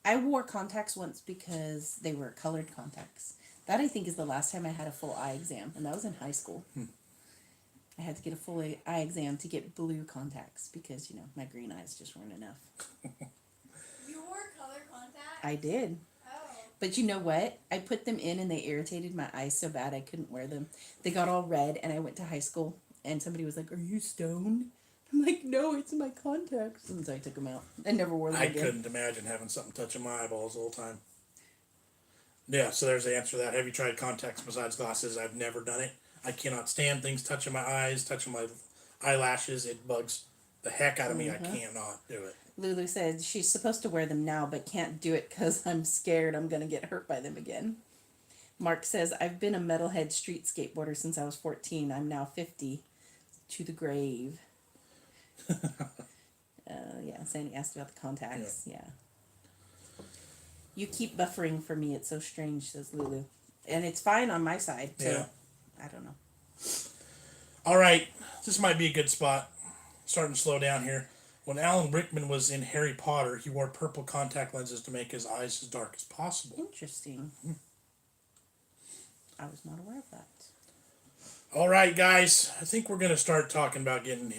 B: I wore contacts once because they were colored contacts. That I think is the last time I had a full eye exam, and that was in high school. I had to get a full eye exam to get blue contacts because, you know, my green eyes just weren't enough.
C: You wore color contacts?
B: I did.
C: Oh.
B: But you know what? I put them in and they irritated my eyes so bad I couldn't wear them. They got all red, and I went to high school and somebody was like, are you stoned? I'm like, no, it's my contacts. And so I took them out. I never wore them
A: I
B: again.
A: couldn't imagine having something touching my eyeballs the whole time. Yeah, so there's the answer to that. Have you tried contacts besides glasses? I've never done it. I cannot stand things touching my eyes, touching my eyelashes. It bugs the heck out of me. I cannot do it.
B: Lulu said she's supposed to wear them now, but can't do it because I'm scared I'm going to get hurt by them again. Mark says, I've been a metalhead street skateboarder since I was 14. I'm now 50. To the grave. Yeah, Sandy asked about the contacts. Yeah. You keep buffering for me. It's so strange, says Lulu. And it's fine on my side, so
A: Yeah.
B: I don't know.
A: All right, this might be a good spot. Starting to slow down here. When Alan Rickman was in Harry Potter, he wore purple contact lenses to make his eyes as dark as possible.
B: Interesting. I was not aware of that.
A: All right, guys. I think we're gonna start talking about getting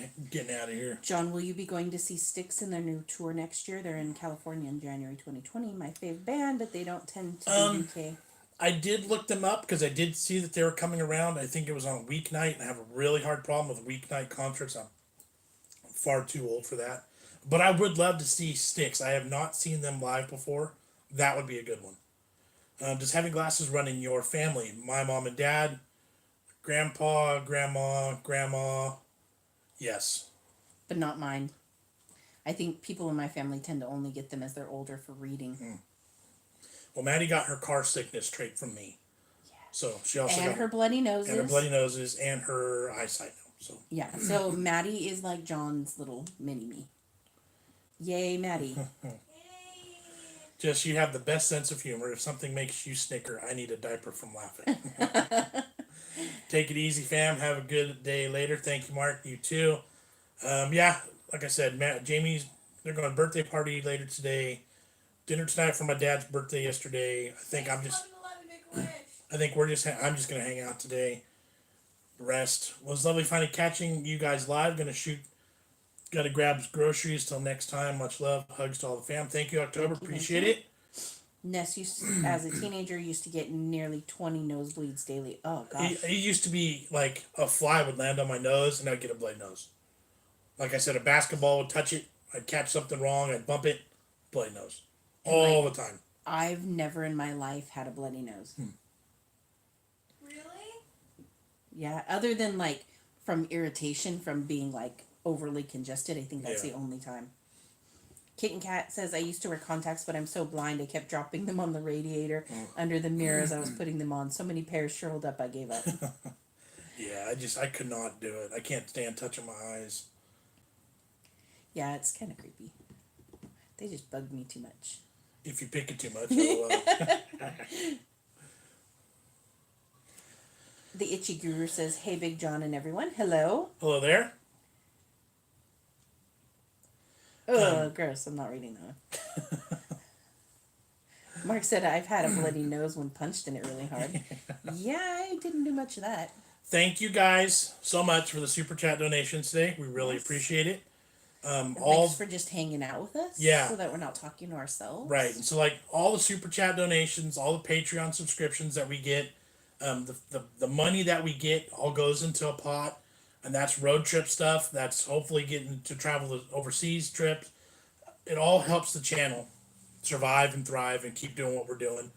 A: out of here.
B: John, will you be going to see Styx in their new tour next year? They're in California in January 2020. My fave band, but they don't tend to be UK.
A: I did look them up because I did see that they were coming around. I think it was on a weeknight, and I have a really hard problem with weeknight concerts. I'm far too old for that. But I would love to see Styx. I have not seen them live before. That would be a good one. Does having glasses run in your family? My mom and dad, grandpa, grandma, yes.
B: But not mine. I think people in my family tend to only get them as they're older for reading.
A: Well, Maddie got her car sickness trait from me.
B: Yeah.
A: So she also
B: And
A: got
B: her bloody noses.
A: and her bloody noses and her eyesight now. So
B: Yeah, so Maddie is like John's little mini-me. Yay, Maddie.
C: Yay.
A: Just you have the best sense of humor. If something makes you snicker, I need a diaper from laughing. Take it easy, fam. Have a good day later. Thank you, Mark. You too. Yeah, like I said, Jamie's, they're going to birthday party later today. Dinner tonight for my dad's birthday yesterday. I think I'm just
C: 11, Make a wish.
A: I think I'm just gonna hang out today. Rest. Well, it was lovely finally catching you guys live. Gotta grab groceries till next time. Much love. Hugs to all the fam. Thank you, October. Appreciate it.
B: Ness used to, as a teenager, used to get nearly 20 nosebleeds daily. Oh, gosh.
A: It used to be like a fly would land on my nose and I'd get a bloody nose. Like I said, a basketball would touch it. I'd catch something wrong. I'd bump it. Bloody nose. All the time.
B: I've never in my life had a bloody nose.
C: Really?
B: Yeah, other than like from irritation from being like overly congested. I think that's
A: Yeah.
B: the only time. Kitten Cat says, I used to wear contacts, but I'm so blind I kept dropping them on the radiator under the mirror as I was putting them on. So many pairs shriveled up I gave up.
A: I could not do it. I can't stand touching my eyes.
B: Yeah, it's kind of creepy. They just bug me too much.
A: If you pick it too much, LOL.
B: The Itchy Guru says, "Hey, Big John and everyone. Hello."
A: Hello there.
B: Oh, gross. I'm not reading that one. Mark said, "I've had a bloody nose when punched in it really hard." Yeah, I didn't do much of that.
A: Thank you guys so much for the super chat donations today. We really appreciate it.
B: Thanks for just hanging out with us.
A: Yeah.
B: So that we're not talking to ourselves.
A: Right. And so like all the super chat donations, all the Patreon subscriptions that we get, the money that we get all goes into a pot, and that's road trip stuff. That's hopefully getting to travel to overseas trips. It all helps the channel survive and thrive and keep doing what we're doing.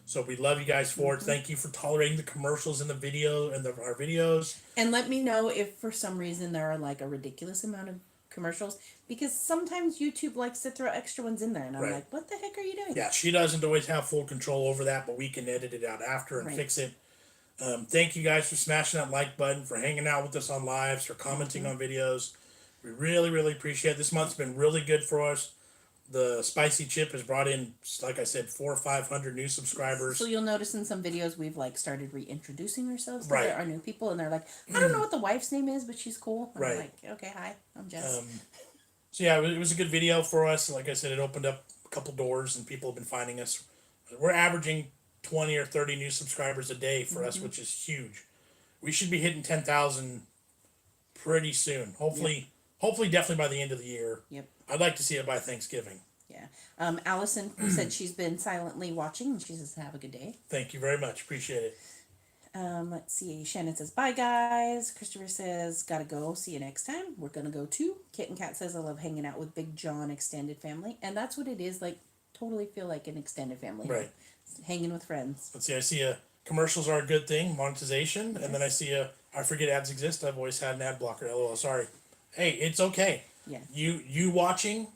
A: So we love you guys for it. Thank you for tolerating the commercials in the video and our videos.
B: And let me know if for some reason there are like a ridiculous amount of commercials, because sometimes YouTube likes to throw extra ones in there, and I'm
A: Right.
B: like, what the heck are you doing?
A: Yeah, she doesn't always have full control over that, but we can edit it out after and
B: Right.
A: fix it. Thank you guys for smashing that like button, for hanging out with us on lives, for commenting on videos. We really, really appreciate it. This month's been really good for us. The spicy chip has brought in, like I said, 400 or 500 new subscribers.
B: So you'll notice in some videos we've like started reintroducing ourselves to
A: Right.
B: our new people, and they're like, I don't know what the wife's name is, but she's cool. And
A: Right.
B: I'm like, okay, hi, I'm Jess.
A: So yeah, it was a good video for us. Like I said, it opened up a couple doors, and people have been finding us. We're averaging 20 or 30 new subscribers a day for us, which is huge. We should be hitting 10,000 pretty soon. Hopefully, definitely by the end of the year.
B: Yep.
A: I'd like to see it by Thanksgiving.
B: Yeah. Allison said she's been silently watching, and she says, have a good day.
A: Thank you very much. Appreciate it.
B: Let's see. Shannon says, bye, guys. Christopher says, gotta go. See you next time. We're gonna go too. Kitten Cat says, I love hanging out with Big John extended family. And that's what it is. Like, totally feel like an extended family.
A: Right.
B: Hanging with friends.
A: Let's see. I see commercials are a good thing, monetization, and then I see I forget ads exist. I've always had an ad blocker. LOL. Sorry. Hey, it's okay.
B: Yeah.
A: You watching,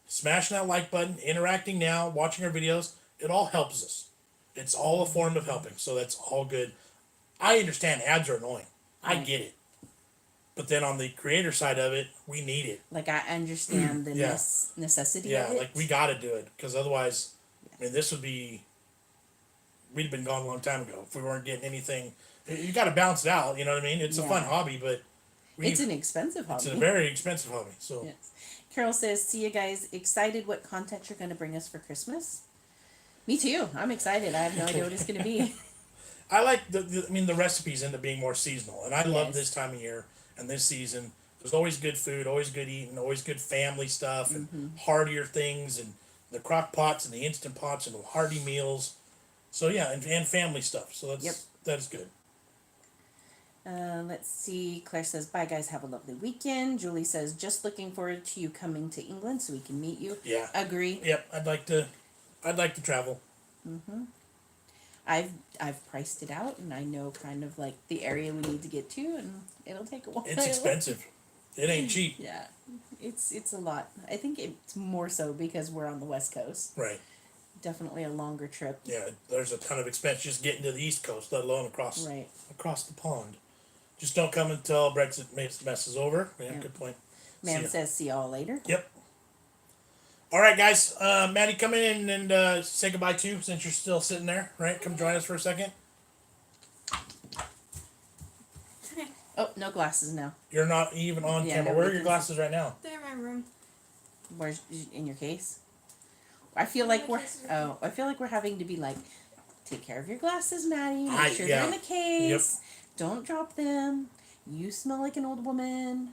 A: smashing that like button, interacting now, watching our videos, it all helps us. It's all a form of helping, so that's all good. I understand ads are annoying. I get it. But then on the creator side of it, we need it.
B: Like, I understand the
A: Yeah.
B: necessity
A: Yeah,
B: of it.
A: like we got to do it, because otherwise, I mean, we'd have been gone a long time ago if we weren't getting anything. You got to balance it out, you know what I mean? It's a fun hobby, but
B: it's an expensive hobby.
A: It's a very expensive hobby. So
B: Yes. Carol says, see you guys. Excited what content you're going to bring us for Christmas? Me too. I'm excited. I have no idea what it's going to be.
A: I like the recipes end up being more seasonal, and I love
B: Yes.
A: this time of year and this season. There's always good food, always good eating, always good family stuff, and heartier things, and the crock pots and the instant pots and the hearty meals. So yeah, and family stuff. So that is good.
B: Let's see. Claire says, bye guys, have a lovely weekend. Julie says, just looking forward to you coming to England so we can meet you.
A: Yeah.
B: Agree.
A: Yep. I'd like to travel.
B: I've priced it out, and I know kind of like the area we need to get to, and it'll take a while.
A: It's expensive. It ain't cheap.
B: Yeah. It's a lot. I think it's more so because we're on the West Coast.
A: Right.
B: Definitely a longer trip.
A: Yeah. There's a ton of expense just getting to the East Coast, let alone across the pond. Just don't come until Brexit messes over. Yeah, good point.
B: Man says, see y'all later.
A: Yep. All right, guys. Maddie, come in and say goodbye too, since you're still sitting there. Right? Come join us for a second.
B: Oh, no glasses now.
A: You're not even on camera. Where are your glasses right now?
C: They're in my room.
B: Where's in your case? I feel like we're having to be like, take care of your glasses, Maddie. Make sure they're in the case. Don't drop them. You smell like an old woman.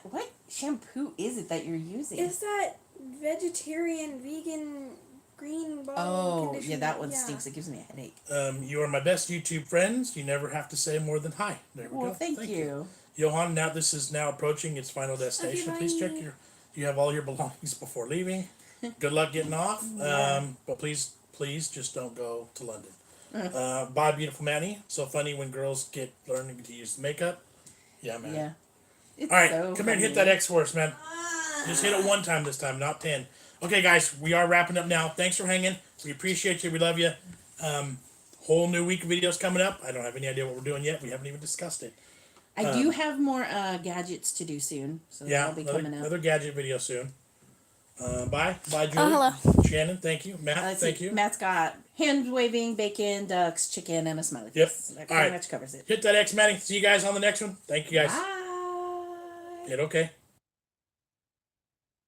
B: What shampoo is it that you're using?
C: Is that vegetarian, vegan, green bottle conditioner?
B: Yeah, that one stinks. It gives me a headache.
A: You are my best YouTube friends. You never have to say more than hi. There we go.
B: Thank you.
A: Johan, now this is now approaching its final destination.
C: Okay,
A: Please check
C: bye.
A: you have all your belongings before leaving. Good luck getting off. But please just don't go to London. Bye, beautiful Manny. So funny when girls get learning to use makeup. Yeah, man.
B: Yeah. It's
A: All right,
B: so
A: come here and hit
B: funny.
A: that X for us, man. Just hit it one time this time, not 10. Okay, guys, we are wrapping up now. Thanks for hanging. We appreciate you. We love you. Whole new week of videos coming up. I don't have any idea what we're doing yet. We haven't even discussed it.
B: I do have more gadgets to do soon, so that'll be coming up.
A: Another gadget video soon. Bye, Julie.
C: hello.
A: Shannon, thank you. Matt, thank you.
B: Matt's got hand waving, bacon, ducks, chicken, and a smiley
A: Yep.
B: face. That
A: All
B: pretty
A: right.
B: much covers it.
A: Hit that X, Matty. See you guys on the next one. Thank you guys.
B: Bye.
A: Hit okay.